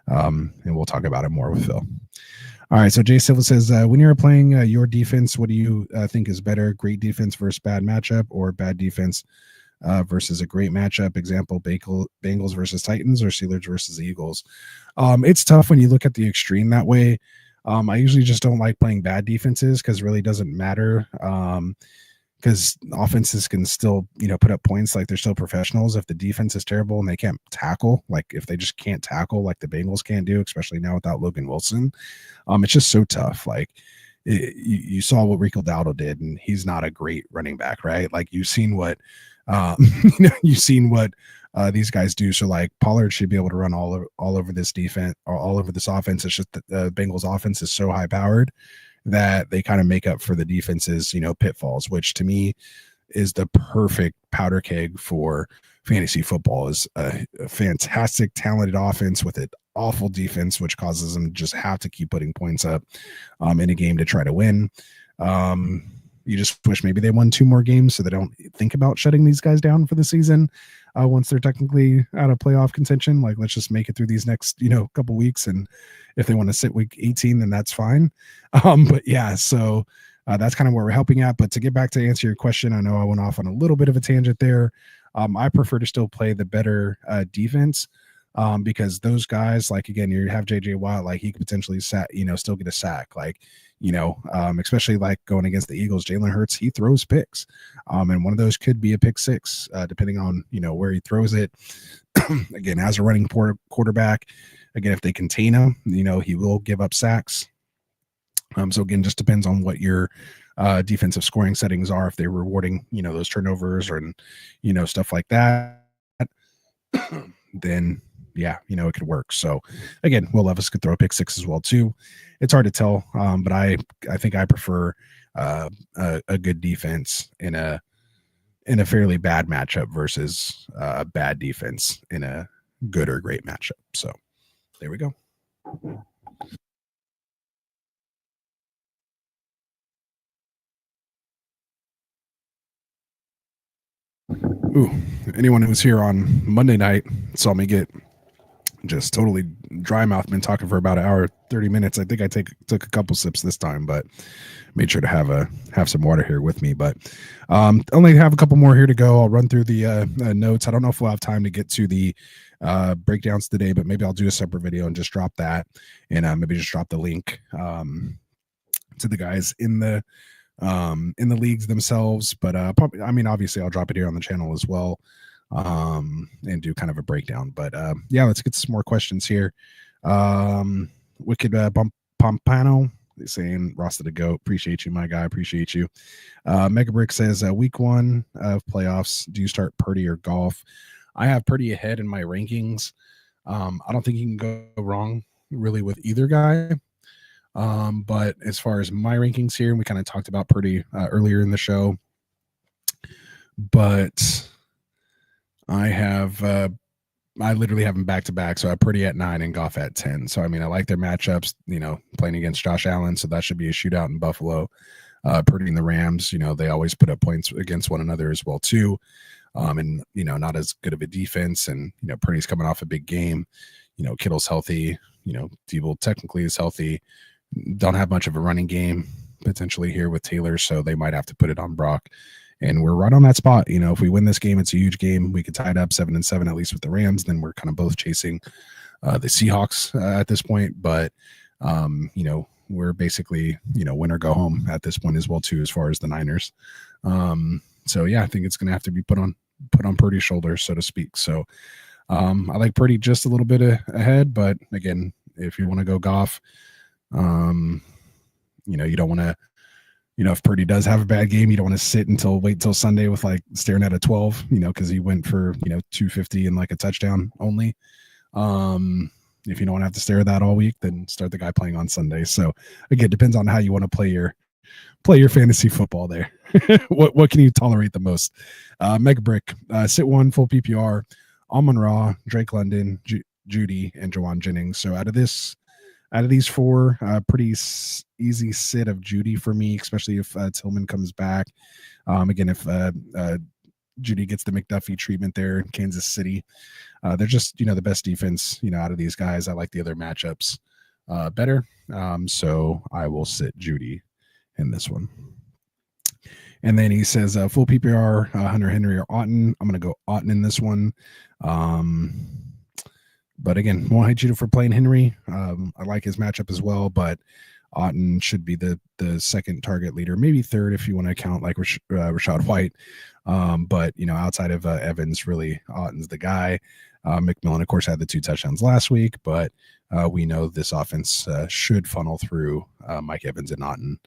and we'll talk about it more with Phil. All right. So Jay Silva says, when you're playing your defense, what do you think is better? Great defense versus bad matchup, or bad defense versus a great matchup? Example: Bengals versus Titans, or Steelers versus Eagles. It's tough when you look at the extreme that way. I usually just don't like playing bad defenses because it really doesn't matter. Because offenses can still, put up points like they're still professionals. If the defense is terrible and they can't tackle, like if they just can't tackle like the Bengals can't do, especially now without Logan Wilson, it's just so tough. Like you saw what Rico Dowdle did, and he's not a great running back, right? Like you've seen what, these guys do. So like Pollard should be able to run all over this defense or all over this offense. It's just that the Bengals offense is so high powered that they kind of make up for the defense's, pitfalls, which to me is the perfect powder keg for fantasy football. Is a fantastic, talented offense with an awful defense, which causes them to just have to keep putting points up in a game to try to win. You just wish maybe they won 2 more games so they don't think about shutting these guys down for the season once they're technically out of playoff contention. Like, let's just make it through these next, couple weeks. And if they want to sit week 18, then that's fine. But yeah, so that's kind of where we're helping at. But to get back to answer your question, I know I went off on a little bit of a tangent there. I prefer to still play the better defense because those guys, like, again, you have JJ Watt, like he could potentially still get a sack. Like, especially like going against the Eagles, Jalen Hurts, he throws picks. And one of those could be a pick 6, depending on, where he throws it. Again, as a running quarterback, again, if they contain him, he will give up sacks. So again, just depends on what your defensive scoring settings are. If they're rewarding, those turnovers and, stuff like that, then yeah, it could work. So again, Will Levis could throw a pick 6 as well too. It's hard to tell, but I think I prefer a good defense in a fairly bad matchup versus a bad defense in a good or great matchup. So there we go. Ooh, anyone who was here on Monday night saw me get just totally dry mouth. Been talking for about an hour, 30 minutes. I think I took a couple sips this time, but made sure to have some water here with me. But only have a couple more here to go. I'll run through the notes. I don't know if we'll have time to get to the breakdowns today, but maybe I'll do a separate video and just drop that, and maybe just drop the link to the guys in the leagues themselves. But probably, obviously I'll drop it here on the channel as well, and do kind of a breakdown. But yeah, let's get some more questions here. Wicked Pompano saying Rasta to go. Appreciate you, my guy. Appreciate you. Mega Brick says week 1 of playoffs, do you start Purdy or Goff? I have Purdy ahead in my rankings. I don't think you can go wrong really with either guy. But as far as my rankings here, we kind of talked about Purdy earlier in the show, but I literally have them back to back. So I have Purdy at 9 and Goff at 10. So, I like their matchups, playing against Josh Allen. So that should be a shootout in Buffalo. Purdy and the Rams, they always put up points against one another as well too. And, not as good of a defense. And, Purdy's coming off a big game. Kittle's healthy. Debo technically is healthy. Don't have much of a running game potentially here with Taylor. So they might have to put it on Brock. And we're right on that spot. If we win this game, it's a huge game. We could tie it up 7-7, at least with the Rams. Then we're kind of both chasing the Seahawks at this point. But, we're basically, win or go home at this point as well, too, as far as the Niners. So, yeah, I think it's going to have to be put on Purdy's shoulders, so to speak. So I like Purdy just a little bit ahead. But, again, if you want to go Goff, you don't want to, if Purdy does have a bad game, you don't want to wait till Sunday with like staring at a 12, because he went for, 250 and like a touchdown only. If you don't want to have to stare at that all week, then start the guy playing on Sunday. So again, it depends on how you want to play your fantasy football there. What can you tolerate the most? Mega Brick, sit 1 full PPR, Amon Ra, Drake London, Judy, and Jawan Jennings. So out of this out of these four, pretty easy sit of Judy for me, especially if Tillman comes back. Again, if Judy gets the McDuffie treatment there in Kansas City, they're just, the best defense, out of these guys. I like the other matchups better. So I will sit Judy in this one. And then he says full PPR, Hunter Henry or Otten. I'm going to go Otten in this one. But again, won't hate you for playing Henry. I like his matchup as well, but Otten should be the second target leader, maybe third if you want to count like Rashad White. But outside of Evans, really Otten's the guy. McMillan, of course, had the 2 touchdowns last week, but we know this offense should funnel through Mike Evans and Otten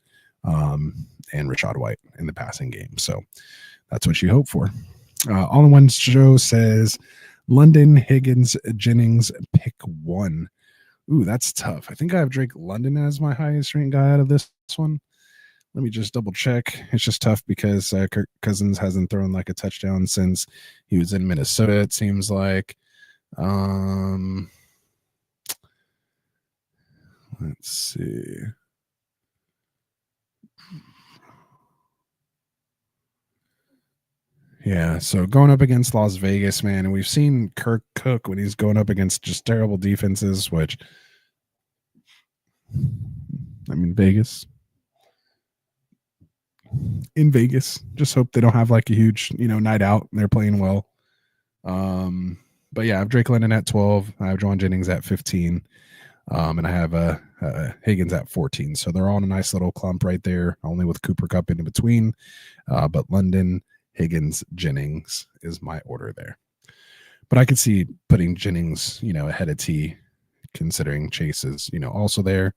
and Rashad White in the passing game. So that's what you hope for. All in One Show says London, Higgins, Jennings, pick one. Ooh, that's tough. I think I have Drake London as my highest ranked guy out of this one. Let me just double check. It's just tough because Kirk Cousins hasn't thrown like a touchdown since he was in Minnesota, it seems like. Let's see. Yeah, so going up against Las Vegas, man, and we've seen Kirk cook when he's going up against just terrible defenses, which, Vegas. In Vegas, just hope they don't have like a huge, night out and they're playing well. But yeah, I have Drake London at 12. I have John Jennings at 15. And I have Higgins at 14. So they're all in a nice little clump right there, only with Cooper Kupp in between. But London, Higgins, Jennings is my order there. But I could see putting Jennings, ahead of T, considering Chase is, also there.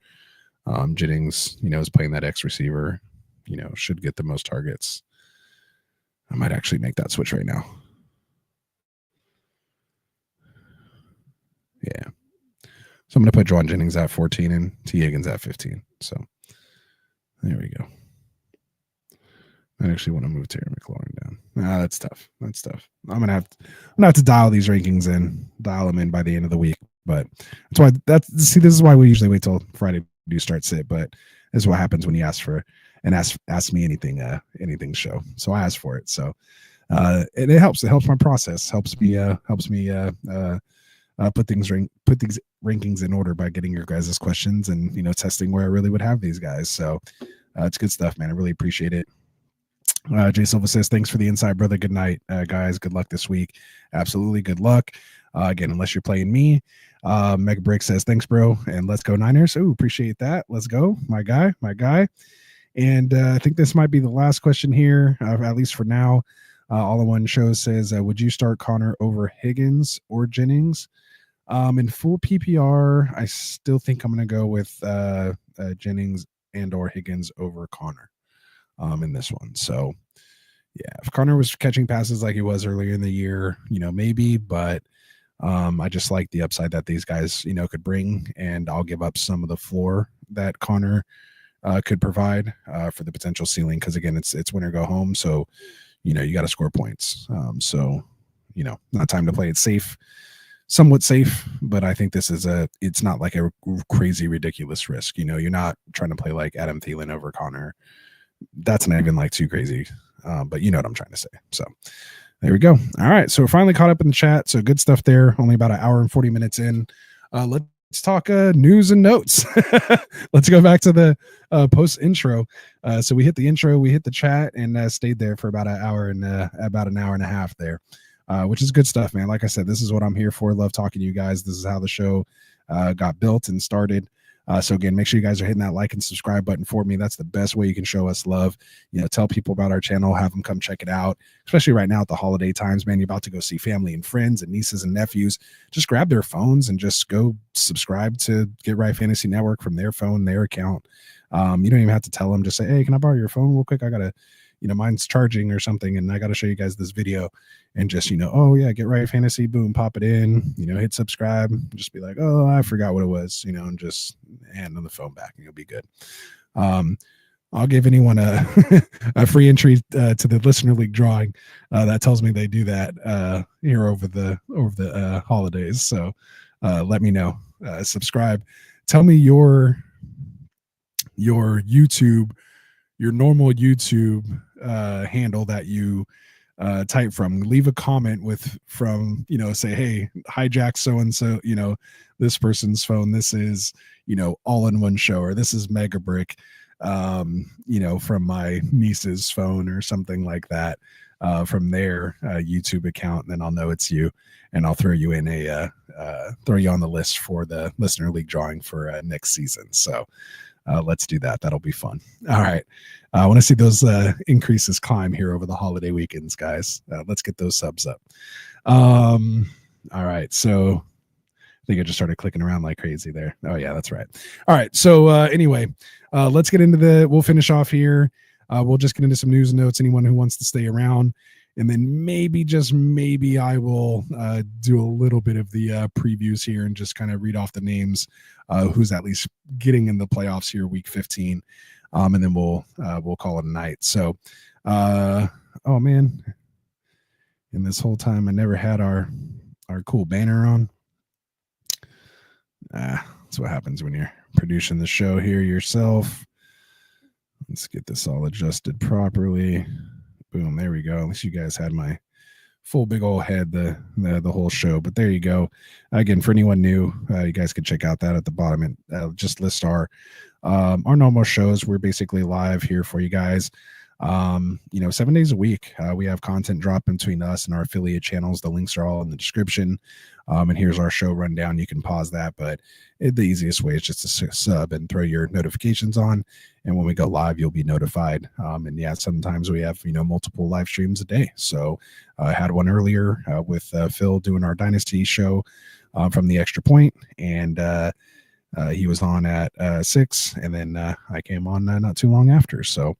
Jennings, is playing that X receiver, should get the most targets. I might actually make that switch right now. Yeah. So I'm going to put John Jennings at 14 and T. Higgins at 15. So there we go. I actually want to move Terry McLaurin down. That's tough. I'm gonna have to dial these rankings in, dial them in by the end of the week. But this is why we usually wait till Friday to start sit. But this is what happens when you ask me anything show. So I asked for it. So it helps. It helps my process. Helps me put these rankings in order by getting your guys' questions and testing where I really would have these guys. So it's good stuff, man. I really appreciate it. Jay Silva says, thanks for the insight, brother. Good night, guys. Good luck this week. Absolutely good luck. Again, unless you're playing me. Mega Brick says, thanks, bro. And let's go Niners. Oh, appreciate that. Let's go. My guy. And I think this might be the last question here, at least for now. All in One Show says, would you start Connor over Higgins or Jennings? In full PPR, I still think I'm going to go with Jennings and or Higgins over Connor. In this one. So yeah, if Connor was catching passes like he was earlier in the year, maybe, but I just like the upside that these guys, could bring, and I'll give up some of the floor that Connor could provide for the potential ceiling. Cause again, it's win or go home. So, you got to score points. So, not time to play it safe, somewhat safe, but I think this is it's not like a crazy, ridiculous risk. You're not trying to play like Adam Thielen over Connor. That's not even like too crazy, but you know what I'm trying to say. So there we go. All right, so we're finally caught up in the chat. So good stuff there. Only about an hour and 40 minutes in. Let's talk news and notes. Let's go back to the post intro. So we hit the intro, we hit the chat, and stayed there for about an hour and a half there, which is good stuff, man. Like I said, this is what I'm here for. Love talking to you guys. This is how the show got built and started. So again, make sure you guys are hitting that like and subscribe button for me. That's the best way you can show us love. Tell people about our channel, have them come check it out, especially right now at the holiday times, man. You're about to go see family and friends and nieces and nephews. Just grab their phones and just go subscribe to Get Right Fantasy Network from their phone, their account. You don't even have to tell them. Just say, hey, can I borrow your phone real quick? I got to, mine's charging or something, and I got to show you guys this video. And just, oh yeah, Get Right Fantasy, boom, pop it in, hit subscribe, just be like, oh, I forgot what it was, and just hand them the phone back and you'll be good. I'll give anyone a free entry to the Listener League drawing that tells me they do that here over the holidays. So let me know. Subscribe tell me your YouTube, your normal YouTube handle that you type from. Leave a comment from say, hey, hijack so and so, this person's phone. This is all in one show, or this is Mega Brick, from my niece's phone or something like that, from their YouTube account. And then I'll know it's you, and I'll throw you in throw you on the list for the Listener League drawing for next season. So let's do that. That'll be fun. All right. I want to see those increases climb here over the holiday weekends, guys. Let's get those subs up. All right. So I think I just started clicking around like crazy there. Oh, yeah, that's right. All right. So anyway, let's get into we'll finish off here. We'll just get into some news and notes. Anyone who wants to stay around. And then maybe, just maybe, I will do a little bit of the previews here and just kind of read off the names who's at least getting in the playoffs here, week 15. And then we'll call it a night. So, oh man, and this whole time I never had our cool banner on. That's what happens when you're producing the show here yourself. Let's get this all adjusted properly. Boom, there we go. At least you guys had my full big old head the whole show. But there you go. Again, for anyone new, you guys can check out that at the bottom and just list our normal shows. We're basically live here for you guys. 7 days a week. We have content drop between us and our affiliate channels. The links are all in the description. And here's our show rundown. You can pause that, but the easiest way is just to sub and throw your notifications on. And when we go live, you'll be notified. And yeah, sometimes we have, multiple live streams a day. So I had one earlier with Phil doing our Dynasty show from the Extra Point. And he was on at 6. And then I came on not too long after. So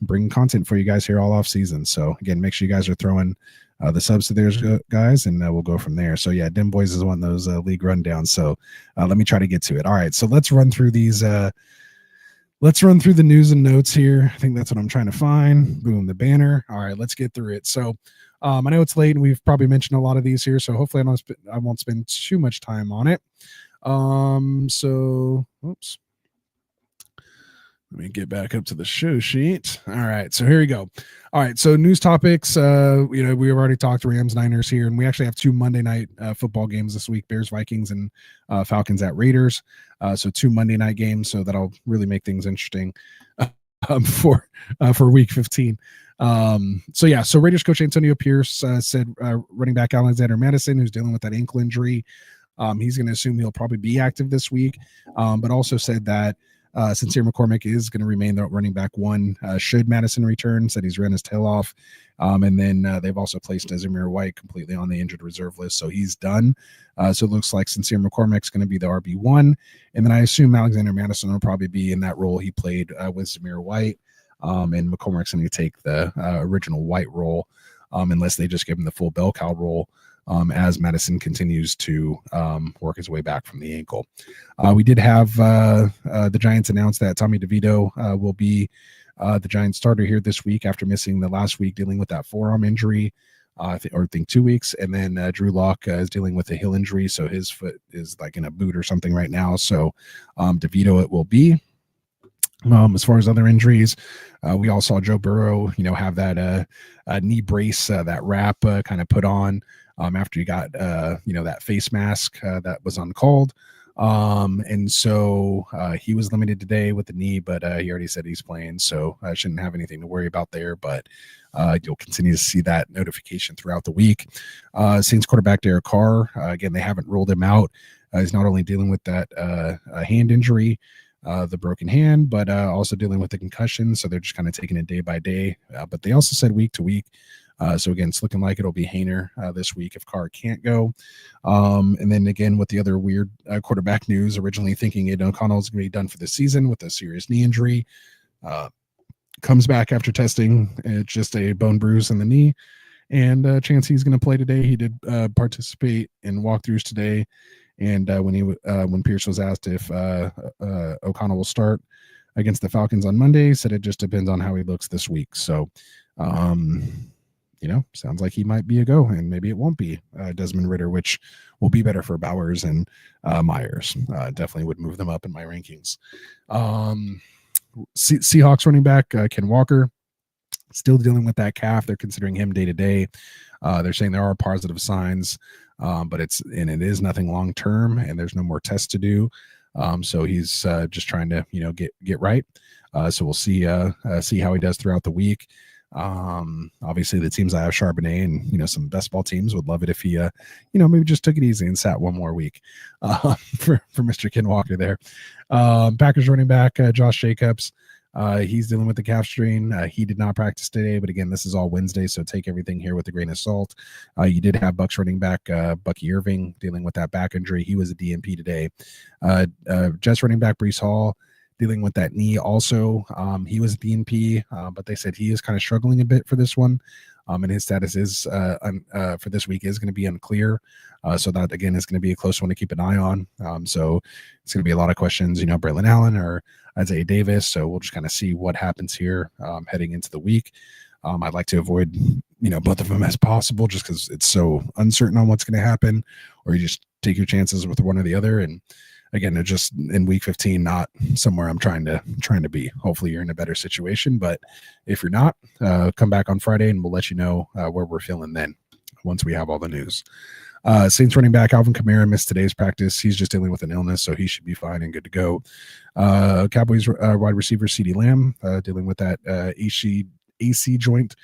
bringing content for you guys here all off season. So again, make sure you guys are throwing the subs to theirs, guys, and we'll go from there. So yeah, Dim Boys is one of those league rundowns. So let me try to get to it. All right, so let's run through these. Let's run through the news and notes here. I think that's what I'm trying to find. Boom, the banner. All right, let's get through it. So I know it's late, and we've probably mentioned a lot of these here. So hopefully I won't spend too much time on it. Oops. Let me get back up to the show sheet. All right, so here we go. All right, so news topics. We've already talked Rams, Niners here, and we actually have 2 Monday night football games this week: Bears, Vikings, and Falcons at Raiders. So 2 Monday night games. So that'll really make things interesting for week 15. So Raiders coach Antonio Pierce said running back Alexander Madison, who's dealing with that ankle injury, he's going to assume he'll probably be active this week, but also said that Sincere McCormick is going to remain the running back 1 should Madison return. Said he's run his tail off. And then they've also placed Zamir White completely on the injured reserve list. So he's done. So it looks like Sincere McCormick's going to be the RB1. And then I assume Alexander Madison will probably be in that role he played with Zamir White. And McCormick's going to take the original White role unless they just give him the full bell cow role. As Madison continues to work his way back from the ankle. We did have the Giants announce that Tommy DeVito will be the Giants starter here this week after missing the last week dealing with that forearm injury, I think 2 weeks. And then Drew Lock is dealing with a heel injury, so his foot is like in a boot or something right now. So DeVito it will be. As far as other injuries, we all saw Joe Burrow, have that knee brace, that wrap kind of put on. After he got, that face mask that was uncalled. And so he was limited today with the knee, but he already said he's playing, so I shouldn't have anything to worry about there. But you'll continue to see that notification throughout the week. Saints quarterback Derek Carr, again, they haven't ruled him out. He's not only dealing with that hand injury, the broken hand, but also dealing with the concussion. So they're just kind of taking it day by day. But they also said week to week. So again, it's looking like it'll be Haener this week if Carr can't go. And then again, with the other weird quarterback news, originally thinking Aiden O'Connell's going to be done for the season with a serious knee injury. Comes back after testing. It's just a bone bruise in the knee. And chance he's going to play today. He did participate in walkthroughs today. And when Pierce was asked if O'Connell will start against the Falcons on Monday, said it just depends on how he looks this week. So sounds like he might be a go, and maybe it won't be Desmond Ridder, which will be better for Bowers and Myers. Definitely would move them up in my rankings. Seahawks running back Ken Walker, still dealing with that calf. They're considering him day to day. They're saying there are positive signs, but it is nothing long term, and there's no more tests to do. So he's just trying to get right. So we'll see how he does throughout the week. Obviously the teams I have, Charbonnet and some best ball teams, would love it if he maybe just took it easy and sat one more week for Mr. Ken Walker there. Packers running back Josh Jacobs, he's dealing with the calf strain. He did not practice today, but again, this is all Wednesday, so take everything here with a grain of salt. You did have Bucks running back Bucky Irving dealing with that back injury. He was a DNP today. Jets running back Breece Hall dealing with that knee also. He was a DNP, but they said he is kind of struggling a bit for this one. And his status is for this week is going to be unclear. So that, again, is going to be a close one to keep an eye on. So it's going to be a lot of questions, Braylon Allen or Isaiah Davis. So we'll just kind of see what happens here heading into the week. I'd like to avoid, both of them as possible, just because it's so uncertain on what's going to happen, or you just take your chances with one or the other. And again, they're just in week 15, not somewhere I'm trying to be. Hopefully you're in a better situation, but if you're not, come back on Friday and we'll let you know where we're feeling then once we have all the news. Saints running back Alvin Kamara missed today's practice. He's just dealing with an illness, so he should be fine and good to go. Cowboys wide receiver CeeDee Lamb dealing with that AC joint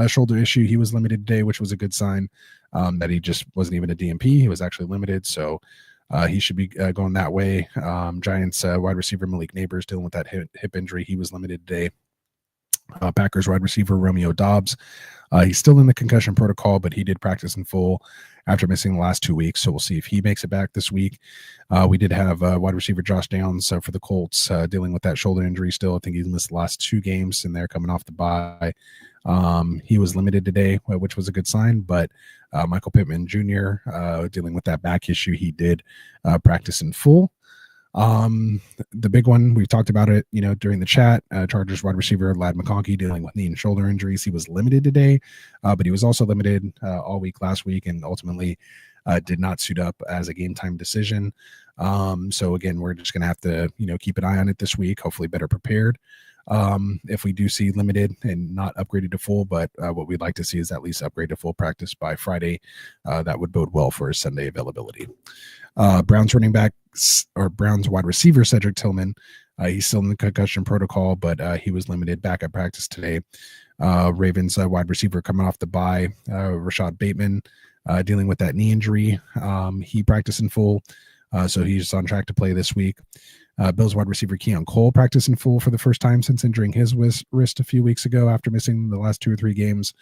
shoulder issue. He was limited today, which was a good sign that he just wasn't even a DNP. He was actually limited, so he should be going that way. Giants wide receiver Malik Neighbors dealing with that hip injury. He was limited today. Packers wide receiver Romeo Doubs. He's still in the concussion protocol, but he did practice in full after missing the last 2 weeks. So we'll see if he makes it back this week. We did have wide receiver Josh Downs for the Colts dealing with that shoulder injury still. I think he's missed the last 2 games, and they're coming off the bye. He was limited today, which was a good sign, but Michael Pittman Jr. Dealing with that back issue, he did practice in full. The big one, we've talked about it, during the chat, Chargers wide receiver Ladd McConkey dealing with knee and shoulder injuries. He was limited today, but he was also limited all week last week, and ultimately did not suit up as a game time decision. So again, we're just going to have to, keep an eye on it this week, hopefully better prepared. If we do see limited and not upgraded to full, but what we'd like to see is at least upgrade to full practice by Friday. That would bode well for his Sunday availability. Browns running back or Browns wide receiver Cedric Tillman, he's still in the concussion protocol, but he was limited back at practice today. Ravens wide receiver coming off the bye, Rashad Bateman dealing with that knee injury. He practiced in full, so he's on track to play this week. Bills wide receiver Keon Cole practiced in full for the first time since injuring his wrist a few weeks ago after missing the last 2 or 3 games.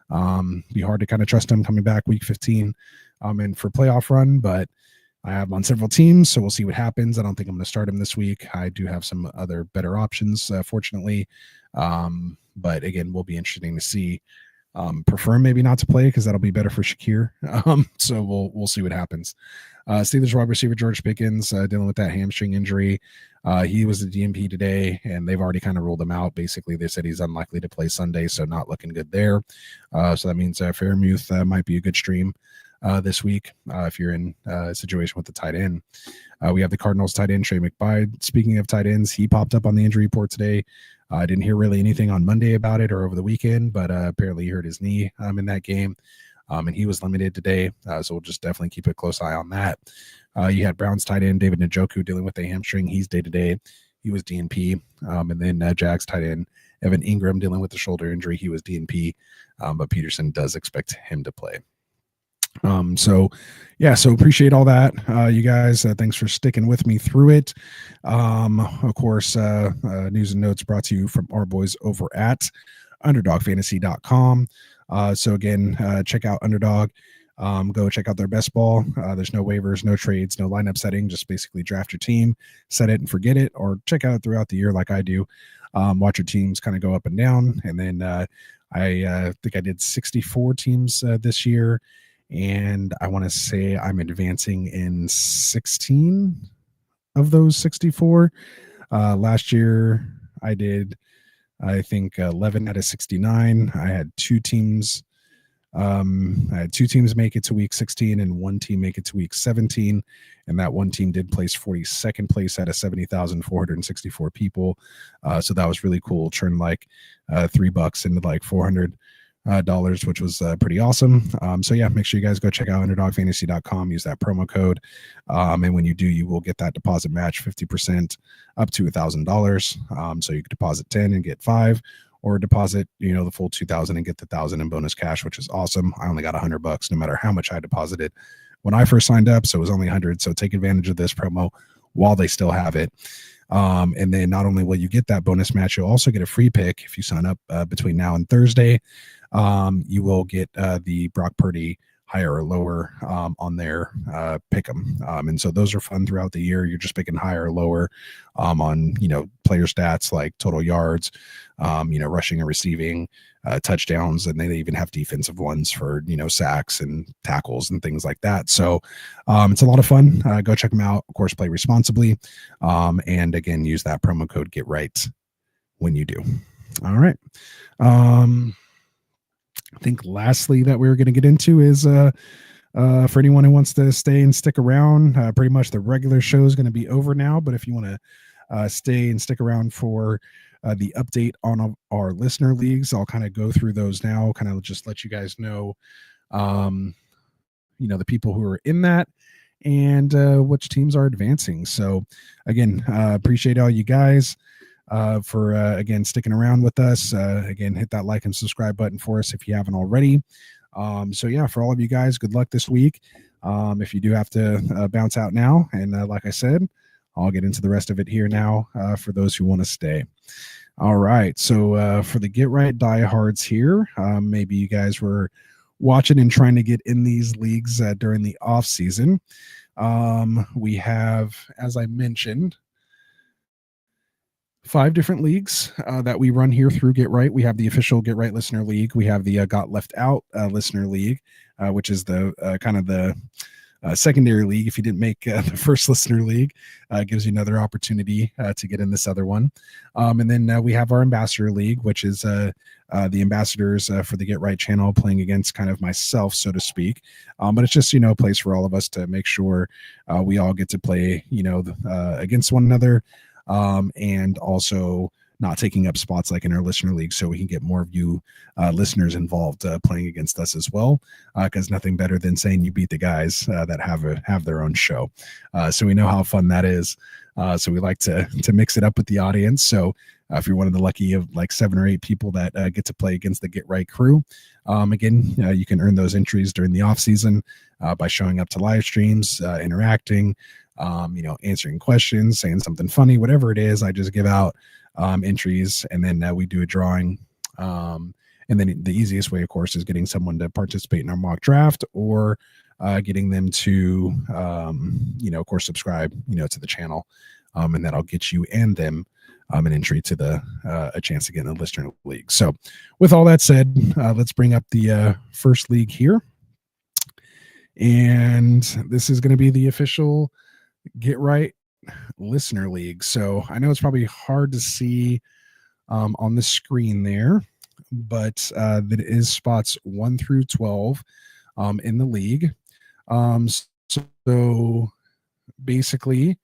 Be hard to kind of trust him coming back week 15 and for playoff run, but I have him on several teams, so we'll see what happens. I don't think I'm going to start him this week. I do have some other better options, fortunately. But again, will be interesting to see. Prefer maybe not to play because that'll be better for Shakir. So we'll see what happens. Steelers wide receiver George Pickens dealing with that hamstring injury. He was a DNP today, and they've already kind of ruled him out. Basically, they said he's unlikely to play Sunday, so not looking good there. So that means Fairmouth might be a good stream this week if you're in a situation with the tight end. We have the Cardinals tight end Trey McBride. Speaking of tight ends, he popped up on the injury report today. I didn't hear really anything on Monday about it or over the weekend, but apparently he hurt his knee in that game, and he was limited today. So we'll just definitely keep a close eye on that. You had Browns tight end David Njoku dealing with a hamstring. He's day-to-day. He was DNP. And then Jags tight end Evan Ingram dealing with the shoulder injury. He was DNP, but Peterson does expect him to play. So appreciate all that. You guys, thanks for sticking with me through it. Of course, news and notes brought to you from our boys over at underdogfantasy.com. So again, check out Underdog. Go check out their best ball. There's no waivers, no trades, no lineup setting. Just basically draft your team, set it and forget it, or check out it throughout the year like I do. Watch your teams kind of go up and down. And then I think I did 64 teams this year. And I want to say I'm advancing in 16 of those 64. Last year I did, I think, 11 out of 69. I had 2 teams I had 2 teams make it to week 16 and 1 team make it to week 17. And that 1 team did place 42nd place out of 70,464 people. So that was really cool. Turned like $3 into like $400, which was pretty awesome. So yeah, make sure you guys go check out underdogfantasy.com, use that promo code. And when you do, you will get that deposit match 50% up to $1,000. So you can deposit 10 and get 5, or deposit, the full 2,000 and get the 1,000 in bonus cash, which is awesome. I only got $100 no matter how much I deposited when I first signed up. So it was only 100. So take advantage of this promo while they still have it. And then not only will you get that bonus match, you'll also get a free pick if you sign up between now and Thursday. You will get the Brock Purdy higher or lower on their pick 'em. And so those are fun throughout the year. You're just picking higher or lower on, player stats like total yards, rushing and receiving, touchdowns, and they even have defensive ones for, sacks and tackles and things like that. So it's a lot of fun. Go check them out. Of course, play responsibly. And again, use that promo code Get Right when you do. All right. I think lastly that we were going to get into is for anyone who wants to stay and stick around, pretty much the regular show is going to be over now. But if you want to stay and stick around for the update on our listener leagues, I'll kind of go through those now, kind of just let you guys know, the people who are in that and which teams are advancing. So again, appreciate all you guys for again sticking around with us. Again, hit that like and subscribe button for us if you haven't already. So yeah, for all of you guys, good luck this week. If you do have to bounce out now, and like I said, I'll get into the rest of it here now for those who want to stay. All right, so for the Get Right diehards here, maybe you guys were watching and trying to get in these leagues during the off season. We have, as I mentioned, 5 different leagues that we run here through Get Right. We have the official Get Right Listener League. We have the Got Left Out Listener League, which is the kind of the secondary league. If you didn't make the first Listener League, gives you another opportunity to get in this other one. And then we have our Ambassador League, which is the ambassadors for the Get Right channel playing against kind of myself, so to speak. But it's just, a place for all of us to make sure we all get to play, against one another. And also not taking up spots like in our listener league, so we can get more of you listeners involved playing against us as well, because nothing better than saying you beat the guys that have their own show. So we know how fun that is. So we like to mix it up with the audience. So if you're one of the lucky of like 7 or 8 people that get to play against the Get Right crew, again, you can earn those entries during the off season by showing up to live streams, interacting, answering questions, saying something funny, whatever it is. I just give out entries, and then we do a drawing. And then the easiest way, of course, is getting someone to participate in our mock draft, or getting them to, of course, subscribe, to the channel. And that'll get you and them an entry to a chance to get in the listener league. So with all that said, let's bring up the first league here. And this is going to be the official Get Right Listener League. So I know it's probably hard to see on the screen there, but that is spots 1 through 12 in the league. So basically,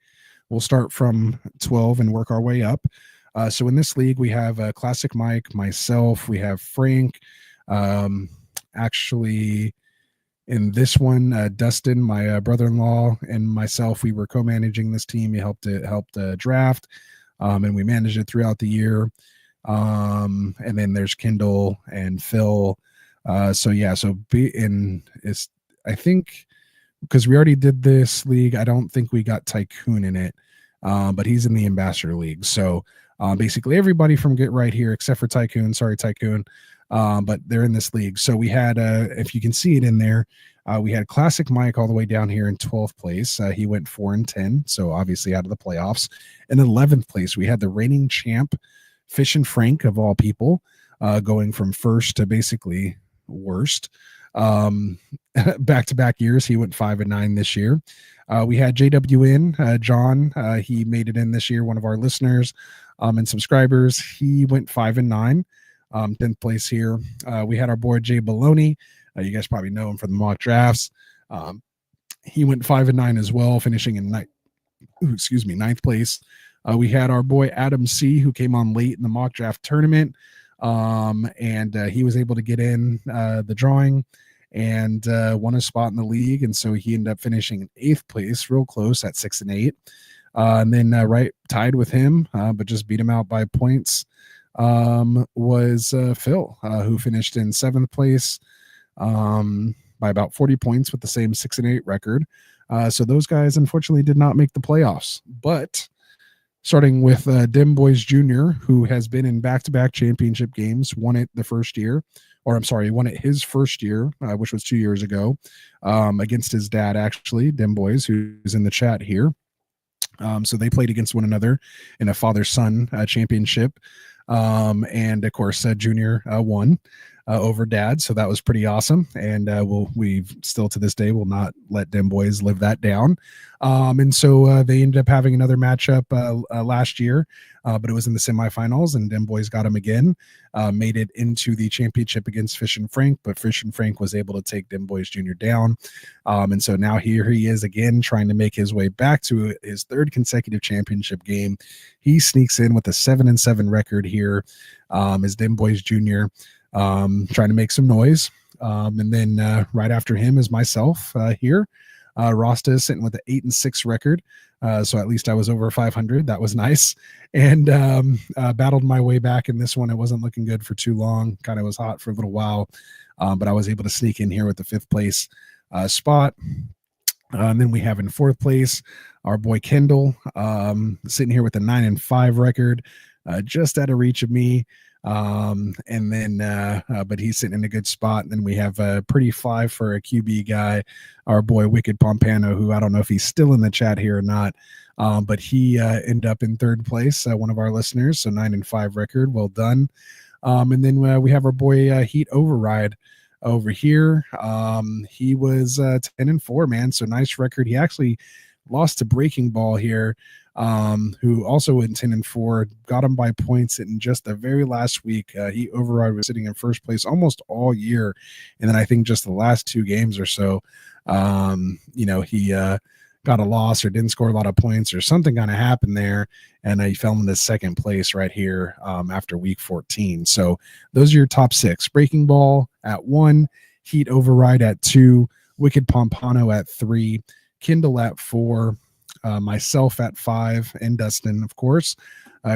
we'll start from 12 and work our way up. So in this league, we have Classic Mike, myself, we have Frank. Actually, in this one, Dustin, my brother-in-law, and myself, we were co-managing this team. He helped draft, and we managed it throughout the year. And then there's Kendall and Phil. I think because we already did this league, I don't think we got Tycoon in it, but he's in the Ambassador League. So basically everybody from Get Right here, except for Tycoon. Sorry, Tycoon. But they're in this league. So we had, if you can see it in there, we had Classic Mike all the way down here in 12th place. He went 4-10, so obviously out of the playoffs. In 11th place, we had the reigning champ, Fish and Frank, of all people, going from first to basically worst. Back-to-back years, he went 5-9 this year. We had JWN, John. He made it in this year, one of our listeners and subscribers. He went 5-9. 10th place here. We had our boy Jay Baloney. You guys probably know him from the mock drafts. He went 5-9 as well, finishing in ninth place. We had our boy Adam C, who came on late in the mock draft tournament, and he was able to get in the drawing and won a spot in the league, and so he ended up finishing in 8th place, real close at 6-8. And then right tied with him, but just beat him out by points, was Phil, who finished in 7th place by about 40 points with the same 6-8 record. So those guys unfortunately did not make the playoffs. But starting with Dim Boys Jr., who has been in back-to-back championship games, won it the first year, or I'm sorry, won it his first year, which was 2 years ago, against his dad, actually, Dim Boys, who's in the chat here. So they played against one another in a father-son championship. And of course, Junior won over Dad, so that was pretty awesome. And we've still to this day will not let Dim Boys live that down. And so they ended up having another matchup last year, but it was in the semifinals, and Dim Boys got him again. Made it into the championship against Fish and Frank, but Fish and Frank was able to take Dim Boys Jr. down. And so now here he is again, trying to make his way back to his 3rd consecutive championship game. He sneaks in with a 7-7 record here as Dim Boys Jr., trying to make some noise. And then right after him is myself here. Rasta is sitting with an 8-6 record. So at least I was over 500. That was nice. And battled my way back in this one. It wasn't looking good for too long. Kind of was hot for a little while. But I was able to sneak in here with the 5th place spot. And then we have in 4th place our boy Kendall, sitting here with a 9-5 record, just out of reach of me. And then but he's sitting in a good spot. And then we have a pretty fly for a QB guy, our boy Wicked Pompano, who I don't know if he's still in the chat here or not, but he ended up in 3rd place, one of our listeners. So 9-5 record, well done. And then we have our boy Heat Override over here. He was 10-4, man, so nice record. He actually lost to Breaking Ball here, who also went 10-4, got him by points in just the very last week. He Override was sitting in 1st place almost all year, and then I think just the last 2 games or so, he got a loss or didn't score a lot of points or something kind of happened there, and he fell into 2nd place right here after week 14. So those are your top 6. Breaking Ball at 1, Heat Override at 2, Wicked Pompano at 3, Kindle at 4, myself at 5, and Dustin, of course,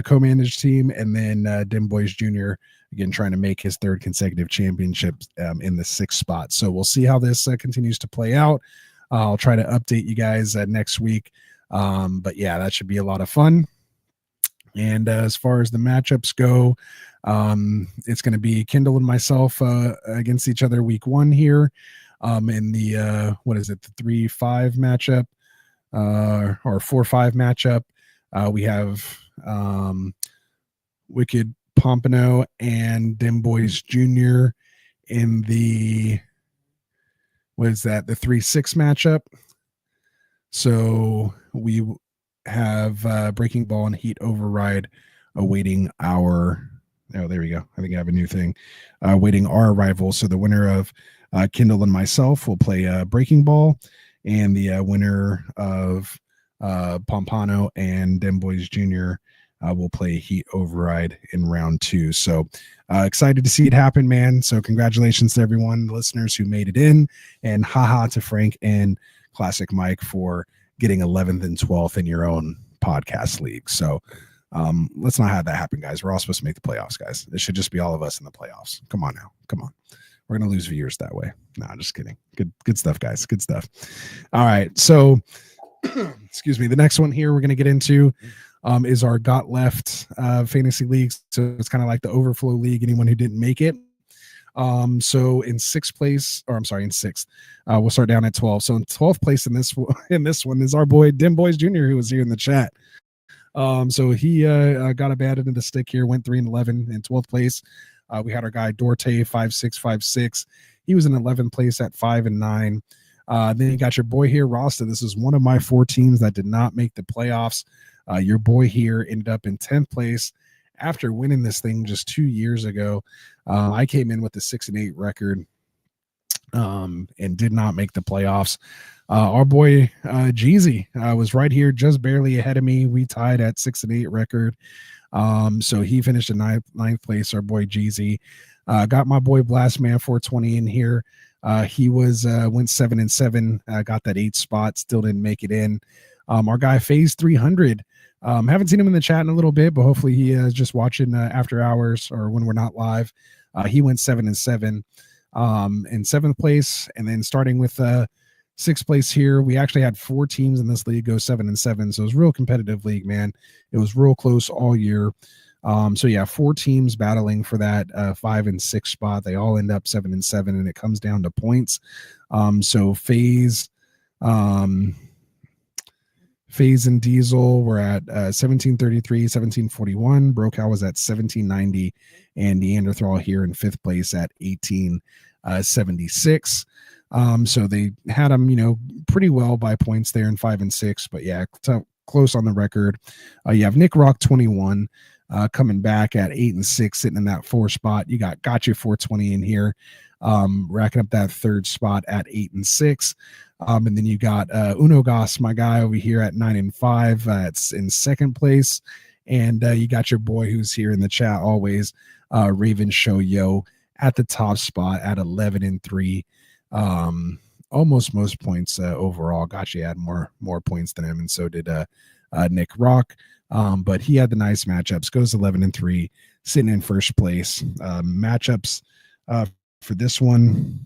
co-managed team, and then Dim Boys Jr., again, trying to make his 3rd consecutive championship in the 6th spot. So we'll see how this continues to play out. I'll try to update you guys next week. But yeah, that should be a lot of fun. And as far as the matchups go, it's going to be Kindle and myself against each other week 1 here. In the the 3-5 matchup or 4-5 matchup. We have Wicked Pompano and Dim Boys Jr. in the the 3-6 matchup. So we have Breaking Ball and Heat Override awaiting our there we go. I think I have a new thing waiting our arrival. So the winner of Kindle and myself will play Breaking Ball, and the winner of Pompano and Dim Boys Jr. Will play Heat Override in round 2. So excited to see it happen, man. So congratulations to everyone, the listeners who made it in, and haha to Frank and Classic Mike for getting 11th and 12th in your own podcast league. So let's not have that happen, guys. We're all supposed to make the playoffs, guys. It should just be all of us in the playoffs. Come on now. Come on. We're going to lose viewers that way. Nah, just kidding. Good stuff, guys. Good stuff. All right. So, excuse me. The next one here we're going to get into is our Got Left fantasy leagues. So it's kind of like the overflow league, anyone who didn't make it. So in 6th place, or I'm sorry, in 6th, we'll start down at 12. So in 12th place in this one is our boy Dim Boys Jr., who was here in the chat. So he got a bad end of the stick here, went 3-11 in 12th place. We had our guy Dorte 5656. He was in 11th place at 5-9. Then you got your boy here, Rasta. This is one of my 4 teams that did not make the playoffs. Your boy here ended up in 10th place after winning this thing just 2 years ago. I came in with a 6-8 record. and did not make the playoffs. Our boy Jeezy was right here, just barely ahead of me. We tied at 6-8 record. So he finished in ninth place. Our boy Jeezy got my boy Blastman 420 in here. He was went 7-7, got that 8th spot, still didn't make it in. Our guy Phase 300. Haven't seen him in the chat in a little bit, but hopefully he is just watching after hours or when we're not live. He went 7-7 in 7th place, and then starting with 6th place here. We actually had 4 teams in this league go 7-7, so it was a real competitive league, man. It was real close all year. So yeah, 4 teams battling for that 5 and 6 spot. They all end up 7-7, and it comes down to points. So Phase and Diesel were at 1733, 1741. Brocal was at 1790, and Neanderthal here in 5th place at 1876. So they had them, pretty well by points there in 5 and 6, but yeah, close on the record. You have Nick Rock 21 coming back at 8 and 6, sitting in that 4 spot. You got Gotcha 420 in here, racking up that 3rd spot at 8 and 6. And then you got Unogas, my guy over here at 9 and 5. It's in 2nd place. And you got your boy who's here in the chat always, Raven Show Yo, at the top spot at 11 and 3. Almost most points overall. Gotcha had more points than him, and so did Nick Rock. But he had the nice matchups. Goes 11 and 3, sitting in 1st place. Matchups for this one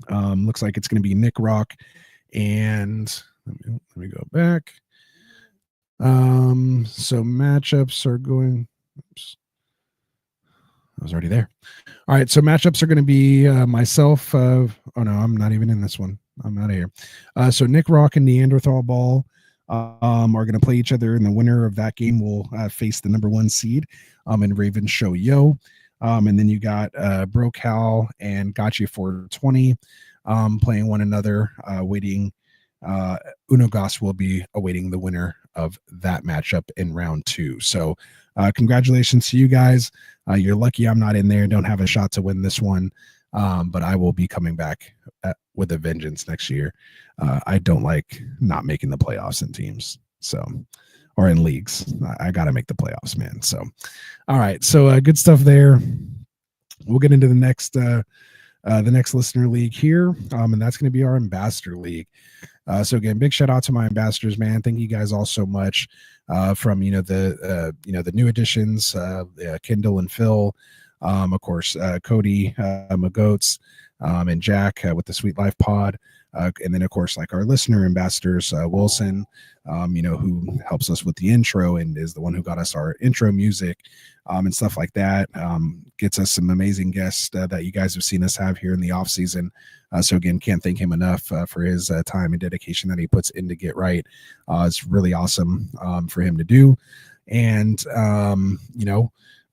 looks like it's going to be Nick Rock, and let me go back. So matchups are going. Oops. I was already there. All right, so matchups are going to be myself. Oh no, I'm not even in this one. I'm out of here. So Nick Rock and Neanderthal Ball are going to play each other, and the winner of that game will face the number 1 seed in Raven Show Yo. And then you got Brocal and Gotcha 420 playing one another, waiting. Unogas will be awaiting the winner of that matchup in round 2. So congratulations to you guys. You're lucky I'm not in there. Don't have a shot to win this one. But I will be coming back with a vengeance next year. I don't like not making the playoffs in teams. So, or in leagues. I got to make the playoffs, man. So, all right. So good stuff there. We'll get into the next listener league here. And that's going to be our ambassador league. So again, big shout out to my ambassadors, man. Thank you guys all so much. From the new additions, Kendall and Phil, of course, Cody, Magoats, and Jack with the Sweet Life Pod, and then of course like our listener ambassadors, Wilson, who helps us with the intro and is the one who got us our intro music, and stuff like that. Gets us some amazing guests that you guys have seen us have here in the off season. So again, can't thank him enough for his time and dedication that he puts in to get right. It's really awesome for him to do. And,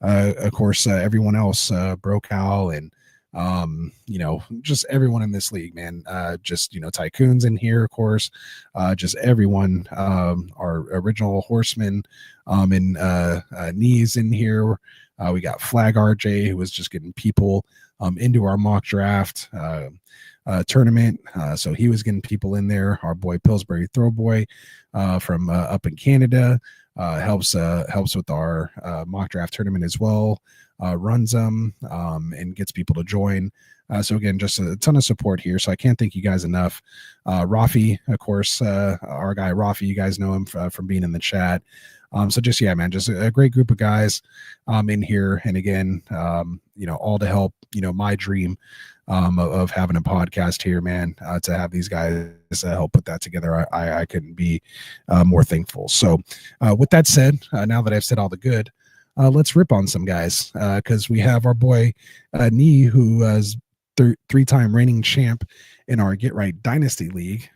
of course, everyone else, Brocal and, just everyone in this league, man. Tycoon's in here, of course. Just everyone, our original horsemen, and Knees in here. We got Flag RJ, who was just getting people into our mock draft tournament. So he was getting people in there. Our boy Pillsbury Throwboy from up in Canada helps with our mock draft tournament as well. Runs them and gets people to join. So again, just a ton of support here. So I can't thank you guys enough. Rafi, of course, our guy Rafi, you guys know him from being in the chat. So just a great group of guys in here. And again, all to help, my dream of having a podcast here, man, to have these guys help put that together. I couldn't be more thankful. So with that said, now that I've said all the good, let's rip on some guys, because we have our boy Nee, who is 3-time reigning champ in our Get Right Dynasty League.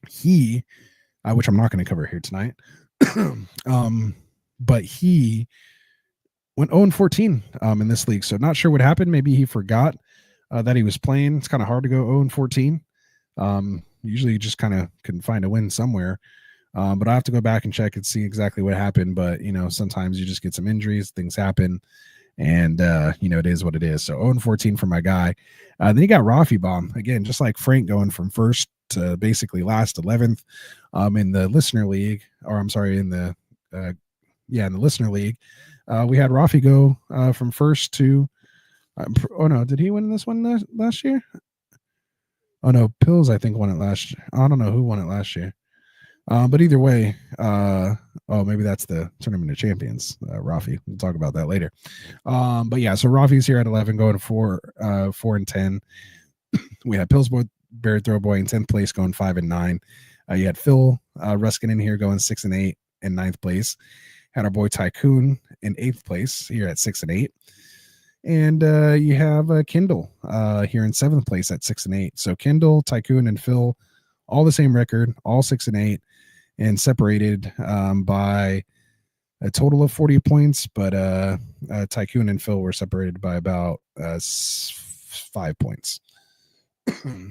He, which I'm not going to cover here tonight, but he went 0-14 in this league. So not sure what happened. Maybe he forgot that he was playing. It's kind of hard to go 0-14. Usually you just kind of can find a win somewhere. But I have to go back and check and see exactly what happened. But, sometimes you just get some injuries, things happen. And it is what it is. So 0-14 for my guy. Then you got Rafi Bomb again, just like Frank, going from first to basically last, 11th in the listener league, or I'm sorry, in the in the listener league. We had Rafi go from first to oh no, did he win this one last year? Oh no, Pills I think won it last year. I don't know who won it last year. But either way, maybe that's the Tournament of Champions, Rafi. We'll talk about that later. But yeah, so Rafi's here at 11, going 4-10. We had Pillsbury Bear Throw Boy in 10th place, going 5-9. You had Phil Ruskin in here going 6-8 in 9th place. Had our boy Tycoon in 8th place here at 6-8. And you have Kindle here in 7th place at 6-8. So Kindle, Tycoon, and Phil, all the same record, all 6-8, and separated by a total of 40 points. But Tycoon and Phil were separated by about 5 points.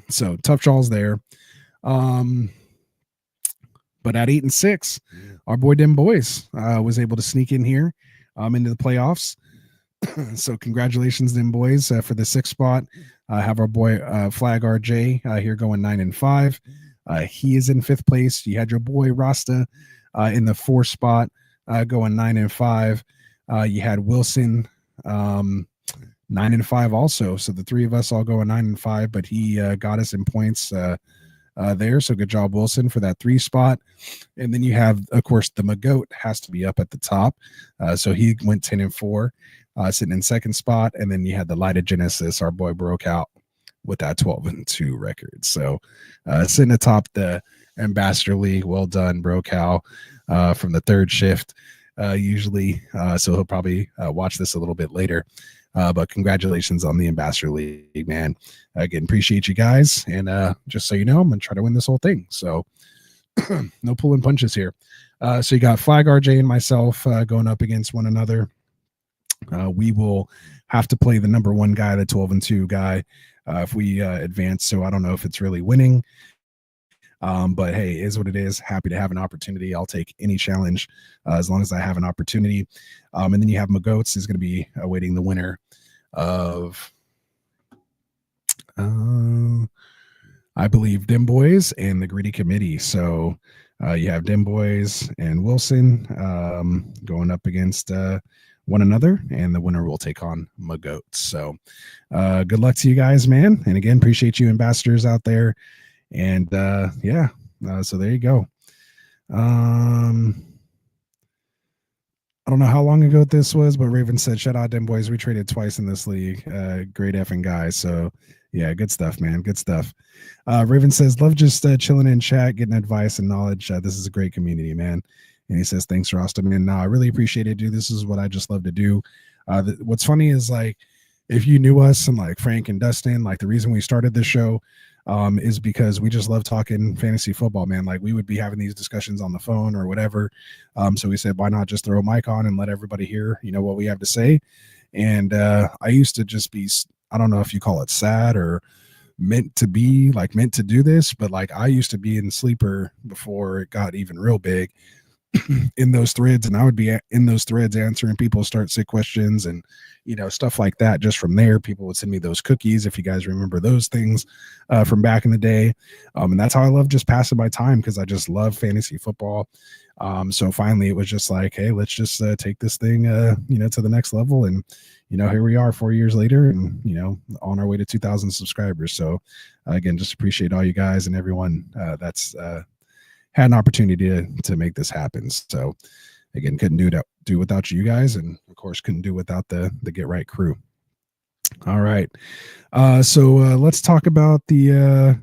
So tough draws there. But at 8-6, our boy Dim Boys was able to sneak in here into the playoffs. So congratulations, Dim Boys, for the 6th spot. Have our boy Flag RJ here going 9-5. He is in 5th place. You had your boy Rasta in the 4th spot going 9-5. You had Wilson 9-5 also. So the 3 of us all going 9-5, but he got us in points there. So good job, Wilson, for that 3 spot. And then you have, of course, the Magoat has to be up at the top. So he went 10-4, sitting in 2nd spot. And then you had the Light of Genesis. Our boy broke out with that 12-2 record. So sitting atop the Ambassador League. Well done, Bro Cal, from the 3rd shift usually. So he'll probably watch this a little bit later. But congratulations on the Ambassador League, man. Again, appreciate you guys. And just so you know, I'm going to try to win this whole thing. So no pulling punches here. So you got Flag RJ and myself going up against one another. We will have to play the number 1 guy, the 12-2 guy, if we advance. So I don't know if it's really winning. But hey, it is what it is. Happy to have an opportunity. I'll take any challenge as long as I have an opportunity. And then you have Magoats is going to be awaiting the winner of, I believe, Dim Boys and the Greedy Committee. So you have Dim Boys and Wilson going up against one another, and the winner will take on Magoats. So good luck to you guys, man. And again, appreciate you ambassadors out there. And so there you go. I don't know how long ago this was, but Raven said, "Shout out, Dim Boys. We traded twice in this league. Great effing guys." So yeah, good stuff, man. Good stuff. Raven says, "Love just chilling in chat, getting advice and knowledge. This is a great community, man." And he says, "Thanks, Rasta, man. No, I really appreciate it, dude. This is what I just love to do." What's funny is, like, if you knew us and like Frank and Dustin, like the reason we started this show is because we just love talking fantasy football, man. Like we would be having these discussions on the phone or whatever. So we said, why not just throw a mic on and let everybody hear, what we have to say. And I used to just be, I don't know if you call it sad or meant to do this, but like I used to be in Sleeper before it got even real big in those threads, and I would be in those threads answering people start sick questions and stuff like that. Just from there, people would send me those cookies, if you guys remember those things from back in the day. And that's how I love just passing my time, because I just love fantasy football. So finally it was just like, hey, let's just take this thing to the next level. And here we are 4 years later, and on our way to 2,000 subscribers. So again, just appreciate all you guys and everyone that's had an opportunity to make this happen. So again, couldn't do without you guys, and of course couldn't do without the Get Right crew. All right. So let's talk about the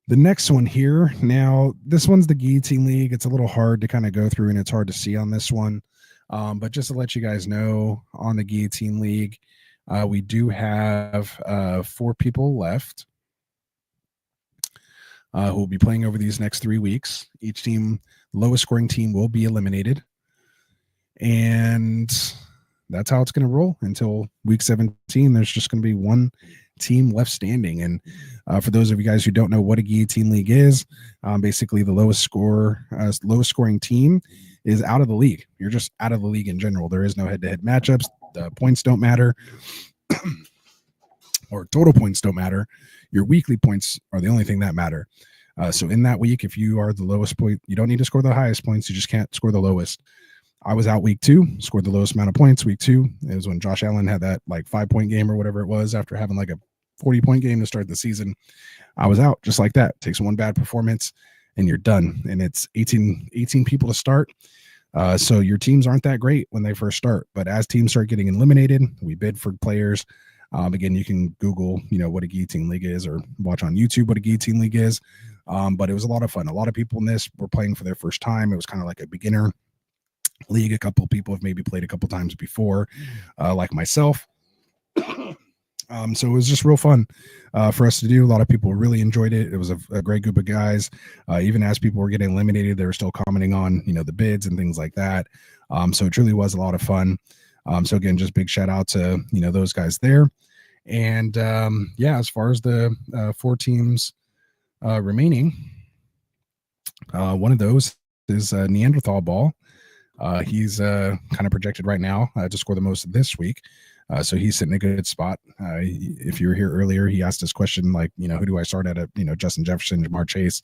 next one here. Now, this one's the Guillotine League. It's a little hard to kind of go through, and it's hard to see on this one. But just to let you guys know, on the Guillotine League, we do have 4 people left who will be playing over these next 3 weeks. Each team, lowest scoring team, will be eliminated. And that's how it's going to roll until week 17. There's just going to be one team left standing. And for those of you guys who don't know what a Guillotine League is, basically the lowest scoring team is out of the league. You're just out of the league in general. There is no head-to-head matchups. the points don't matter, or total points don't matter. Your weekly points are the only thing that matter. So in that week, if you are the lowest point, you don't need to score the highest points. You just can't score the lowest. I was out week 2, scored the lowest amount of points week 2. It was when Josh Allen had that like 5-point game or whatever it was after having like a 40-point game to start the season. I was out just like that. Takes one bad performance and you're done. And it's 18 people to start. So your teams aren't that great when they first start. But as teams start getting eliminated, we bid for players. Again, you can Google, what a guillotine league is, or watch on YouTube what a guillotine league is. But it was a lot of fun. A lot of people in this were playing for their first time. It was kind of like a beginner league. A couple of people have maybe played a couple times before, like myself. So it was just real fun for us to do. A lot of people really enjoyed it. It was a great group of guys. Even as people were getting eliminated, they were still commenting on, the bids and things like that. So it truly was a lot of fun. So again, just big shout out to, those guys there. And as far as the 4 teams remaining, one of those is Neanderthal Ball. He's kind of projected right now to score the most this week. So he's sitting in a good spot. If you were here earlier, he asked this question, like, who do I start at, Justin Jefferson, Jamar Chase.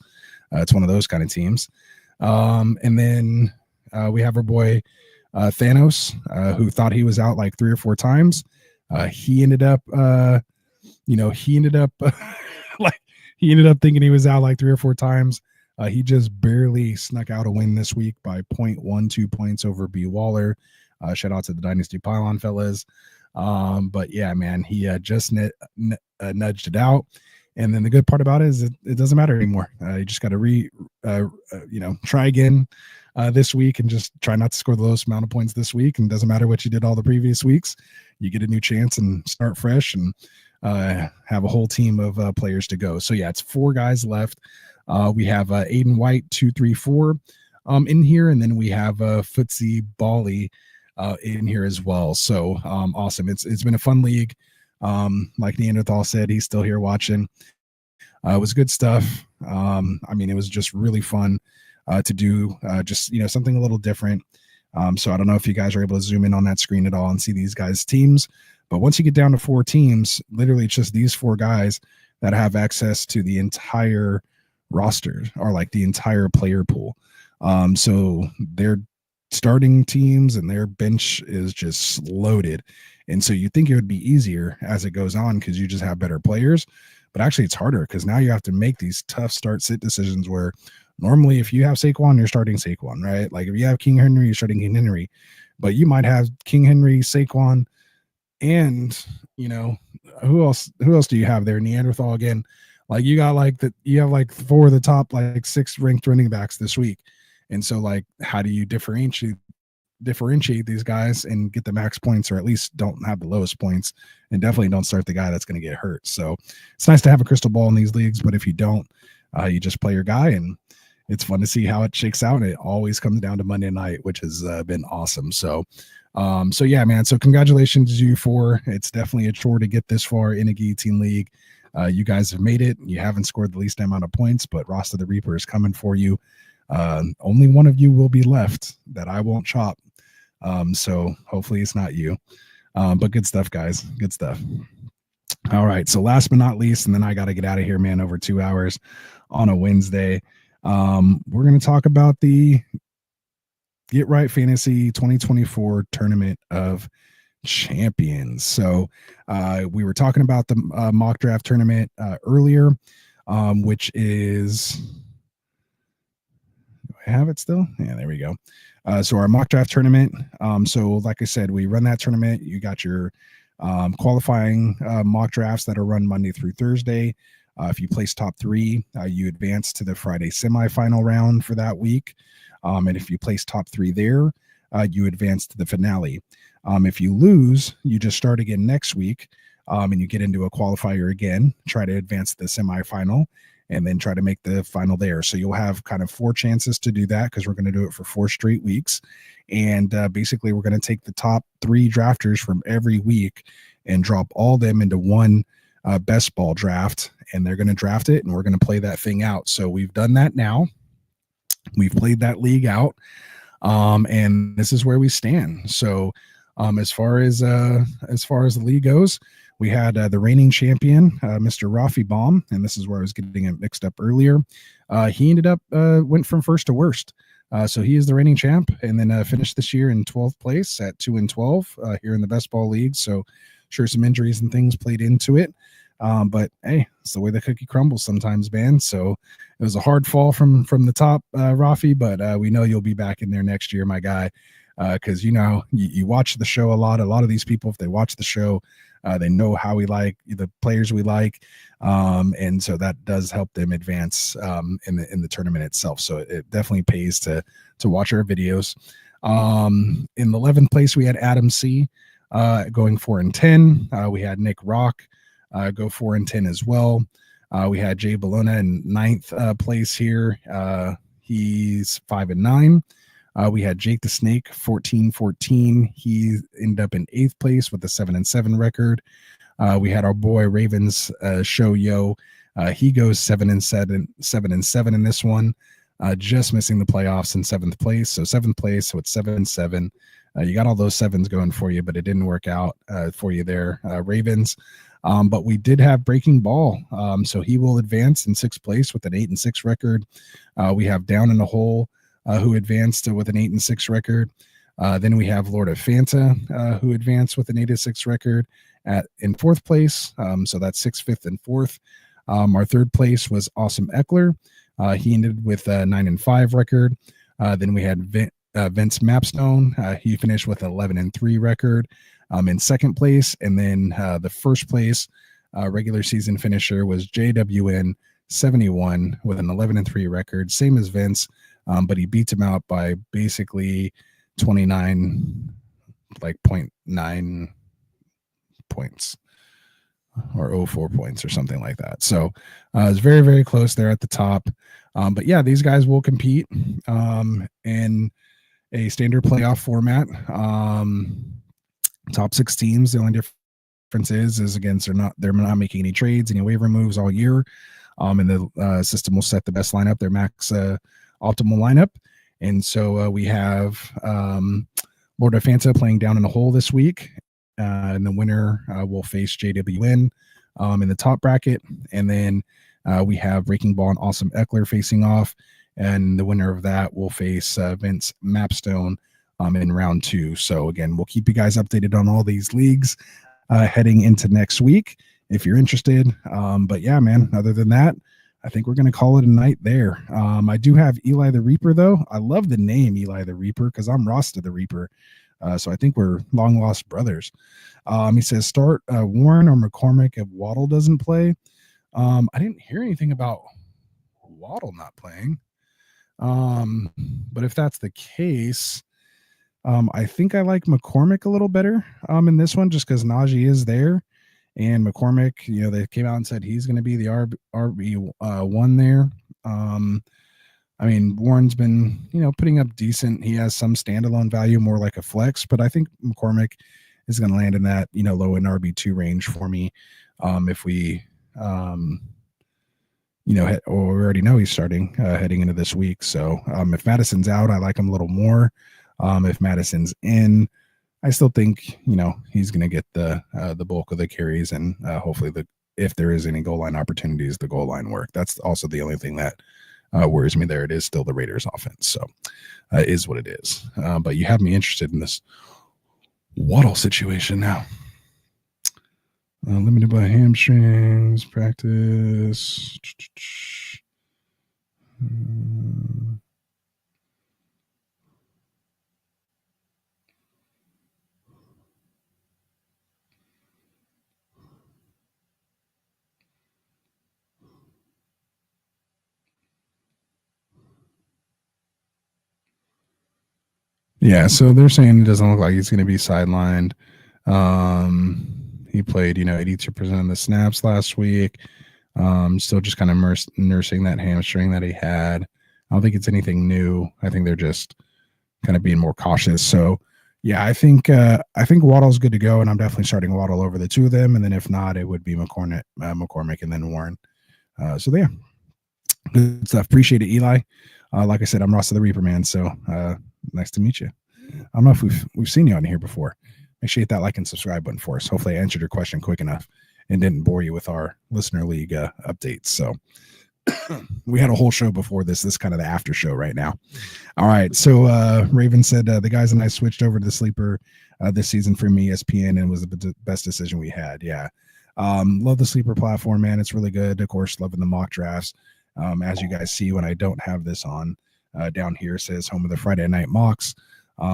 It's one of those kind of teams. And then we have our boy Thanos, who thought he was out like 3 or 4 times. He ended up like he ended up thinking he was out like 3 or 4 times. He just barely snuck out a win this week by 0.12 points over B Waller. Shout out to the Dynasty Pylon fellas. But yeah, man, he just nudged it out. And then the good part about it is it doesn't matter anymore. You just got to try again this week and just try not to score the lowest amount of points this week. And it doesn't matter what you did all the previous weeks. You get a new chance and start fresh and have a whole team of players to go. So yeah, it's 4 guys left. We have Aiden White 234 in here, and then we have Footsie Bally in here as well. So awesome. It's been a fun league. Like Neanderthal said, he's still here watching. It was good stuff. It was just really fun to do just something a little different. So I don't know if you guys are able to zoom in on that screen at all and see these guys' teams. But once you get down to 4 teams, literally it's just these 4 guys that have access to the entire roster, or like the entire player pool. So their starting teams and their bench is just loaded. And so you think it would be easier as it goes on because you just have better players. But actually it's harder because now you have to make these tough start-sit decisions where normally if you have Saquon, you're starting Saquon, right? Like if you have King Henry, you're starting King Henry. But you might have King Henry, Saquon, and who else do you have there? Neanderthal again. Like you have like 4 of the top like 6 ranked running backs this week. And so like how do you differentiate these guys and get the max points, or at least don't have the lowest points, and definitely don't start the guy that's going to get hurt. So it's nice to have a crystal ball in these leagues, but if you don't, you just play your guy, and it's fun to see how it shakes out. And it always comes down to Monday night, which has been awesome. So yeah, man. So congratulations to you 4. It's definitely a chore to get this far in a guillotine league. You guys have made it. You haven't scored the least amount of points, but Rasta the Reaper is coming for you. Only one of you will be left that I won't chop. So hopefully it's not you. But good stuff, guys. Good stuff. All right. So last but not least, and then I got to get out of here, man, over 2 hours on a Wednesday. We're going to talk about the Get Right Fantasy 2024 Tournament of Champions. So we were talking about the mock draft tournament earlier, which is, do I have it still? Yeah, there we go. So our mock draft tournament. So like I said, we run that tournament. You got your qualifying mock drafts that are run Monday through Thursday. If you place top 3, you advance to the Friday semifinal round for that week. And if you place top 3 there, you advance to the finale. If you lose, you just start again next week, and you get into a qualifier again, try to advance to the semifinal, and then try to make the final there. So you'll have kind of 4 chances to do that because we're going to do it for 4 straight weeks. And basically, we're going to take the top 3 drafters from every week and drop all them into one best ball draft, and they're going to draft it, and we're going to play that thing out. So we've done that now. We've played that league out, and this is where we stand. So As far as the league goes, we had the reigning champion, Mr. Rafi Baum, and this is where I was getting it mixed up earlier. He ended up went from first to worst. So he is the reigning champ, and then finished this year in 12th place at 2-12 here in the best ball league. So sure, some injuries and things played into it. But hey, it's the way the cookie crumbles sometimes, man. So it was a hard fall from the top, Rafi, but we know you'll be back in there next year, my guy. Because you watch the show a lot. A lot of these people, if they watch the show, they know how we like the players we like, and so that does help them advance in the tournament itself. So it definitely pays to watch our videos. In the 11th place, we had Adam C. Going 4-10. We had Nick Rock go 4-10 as well. We had Jay Bologna in 9th place here. He's 5-9. We had Jake the Snake 14-14. He ended up in 8th place with a 7-7 record. We had our boy Ravens Show Yo. He goes 7-7 in this one, just missing the playoffs in 7th place. So 7th place, so it's 7-7. You got all those sevens going for you, but it didn't work out for you there, Ravens. But we did have Breaking Ball, so he will advance in 6th place with an 8-6 record. We have Down in the Hole, who advanced with an 8-6 record. Then we have Lord of Fanta, who advanced with an 8-6 record in 4th place. So that's 6th, 5th, and 4th. Our 3rd place was Awesome Eckler. He ended with a 9-5 record. Then we had Vince Mapstone. He finished with an 11-3 record in 2nd place. And then the 1st place regular season finisher was JWN 71 with an 11-3 record, same as Vince. But he beats him out by basically 0.9 points or 04 points or something like that. So it's very, very close there at the top. But yeah, these guys will compete in a standard playoff format. Top 6 teams. The only difference is again, they're not making any trades, any waiver moves all year. And the system will set the best lineup, their max optimal lineup. And so we have Lord of Fanta playing Down in the Hole this week. And the winner will face JWN in the top bracket. And then we have Breaking Ball and Awesome Eckler facing off. And the winner of that will face Vince Mapstone in round 2. So again, we'll keep you guys updated on all these leagues heading into next week if you're interested. But yeah, man, other than that, I think we're going to call it a night there. I do have Eli the Reaper, though. I love the name Eli the Reaper because I'm Rasta the Reaper. So I think we're long lost brothers. He says, start Warren or McCormick if Waddle doesn't play. I didn't hear anything about Waddle not playing. But if that's the case, I think I like McCormick a little better in this one just because Najee is there. And McCormick, they came out and said he's going to be the RB1 there. I mean, Warren's been, putting up decent. He has some standalone value, more like a flex, but I think McCormick is going to land in that, low in RB2 range for me. If we, we already know he's starting heading into this week. So if Madison's out, I like him a little more. If Madison's in, I still think, he's going to get the bulk of the carries and hopefully if there is any goal line opportunities, the goal line work. That's also the only thing that worries me there. It is still the Raiders offense. So is what it is. But you have me interested in this Waddle situation now. Limited by hamstrings, practice. Yeah, so they're saying it doesn't look like he's going to be sidelined. He played, 82% of the snaps last week. Still just kind of nursing that hamstring that he had. I don't think it's anything new. I think they're just kind of being more cautious. So, yeah, I think Waddle's good to go, and I'm definitely starting Waddle over the two of them. And then if not, it would be McCormick and then Warren. So yeah, good stuff. Appreciate it, Eli. Like I said, I'm Rasta the Reaper, man. So nice to meet you. I don't know if we've seen you on here before. make sure you hit that like and subscribe button for us. Hopefully I answered your question quick enough and didn't bore you with our listener league updates. So we had a whole show before this. This is kind of the after show right now. All right. So Raven said the guys and I switched over to the sleeper this season from ESPN, and it was the best decision we had. Yeah. Love the sleeper platform, man. It's really good. Of course, loving the mock drafts. As you guys see, when I don't have this on down here, it says home of the Friday night mocks.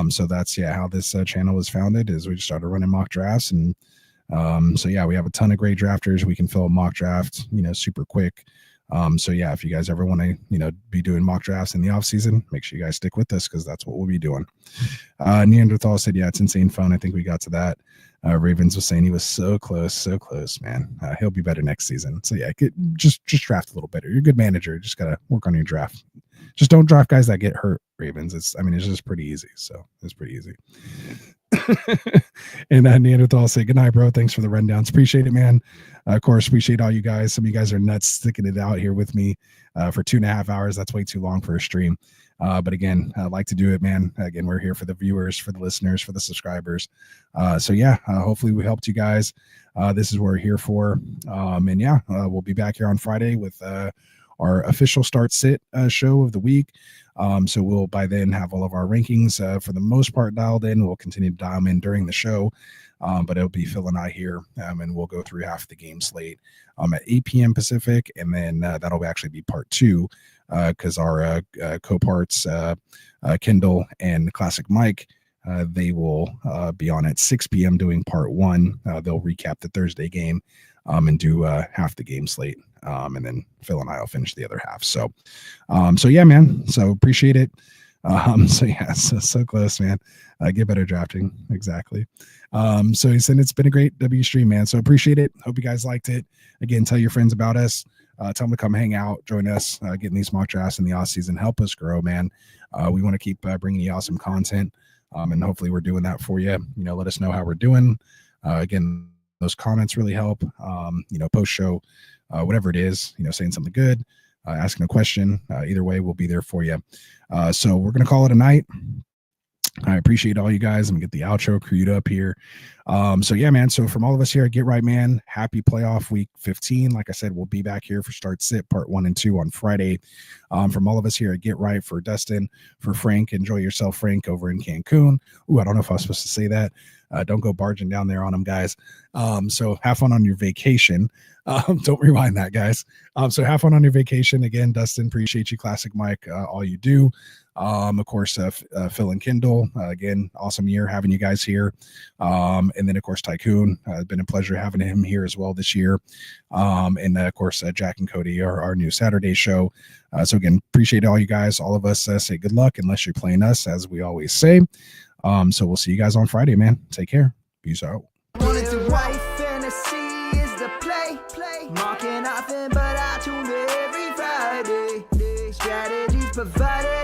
So that's how this channel was founded, is we just started running mock drafts. And so we have a ton of great drafters. We can fill a mock draft, super quick. So if you guys ever want to, be doing mock drafts in the off season, make sure you guys stick with us, because that's what we'll be doing. Neanderthal said, it's insane fun. I think we got to that. Ravens was saying he was so close, man. He'll be better next season. So just draft a little better. You're a good manager. Just got to work on your draft. Just don't draft guys that get hurt, Ravens. It's just pretty easy. So it's pretty easy. And Neanderthal say, good night, bro. Thanks for the rundowns. Appreciate it, man. Of course, appreciate all you guys. Some of you guys are nuts sticking it out here with me for 2.5 hours. That's way too long for a stream. But again, I like to do it, man. Again, we're here for the viewers, for the listeners, for the subscribers. Hopefully we helped you guys. This is what we're here for. We'll be back here on Friday with our official start sit show of the week. So we'll by then have all of our rankings for the most part dialed in. We'll continue to dial them in during the show, but it'll be Phil and I here, and we'll go through half the game slate at 8 p.m. Pacific, and then that'll actually be part 2, because our co-parts Kendall and Classic Mike, they will be on at 6 p.m. doing part 1. They'll recap the Thursday game and do half the game slate. And then Phil and I will finish the other half. So man. So appreciate it. So close, man. Get better drafting. Exactly. So he said it's been a great W stream, man. So appreciate it. Hope you guys liked it. Again, tell your friends about us. Tell them to come hang out, join us, getting these mock drafts in the off season. Help us grow, man. We want to keep bringing you awesome content. And hopefully we're doing that for you. Let us know how we're doing. Again, those comments really help. Post show, whatever it is, saying something good, asking a question, either way, we'll be there for you. So we're going to call it a night. I appreciate all you guys. I'm gonna get the outro queued up here. Man. So from all of us here at Get Right, man, happy playoff week 15. Like I said, we'll be back here for Start Sit part 1 and 2 on Friday. From all of us here at Get Right, for Dustin, for Frank, enjoy yourself, Frank, over in Cancun. Ooh, I don't know if I was supposed to say that. Don't go barging down there on them, guys. So have fun on your vacation. Don't rewind that, guys. So have fun on your vacation. Again, Dustin, appreciate you. Classic Mike, all you do. Of course, Phil and Kendall, again, awesome year having you guys here. And then, of course, Tycoon, been a pleasure having him here as well this year. And of course, Jack and Cody, our new Saturday show. So again, appreciate all you guys. All of us say good luck unless you're playing us, as we always say. So we'll see you guys on Friday, man. Take care. Peace out. Fantasy is the play. Marking nothing, but I tune every Friday. Strategies provided.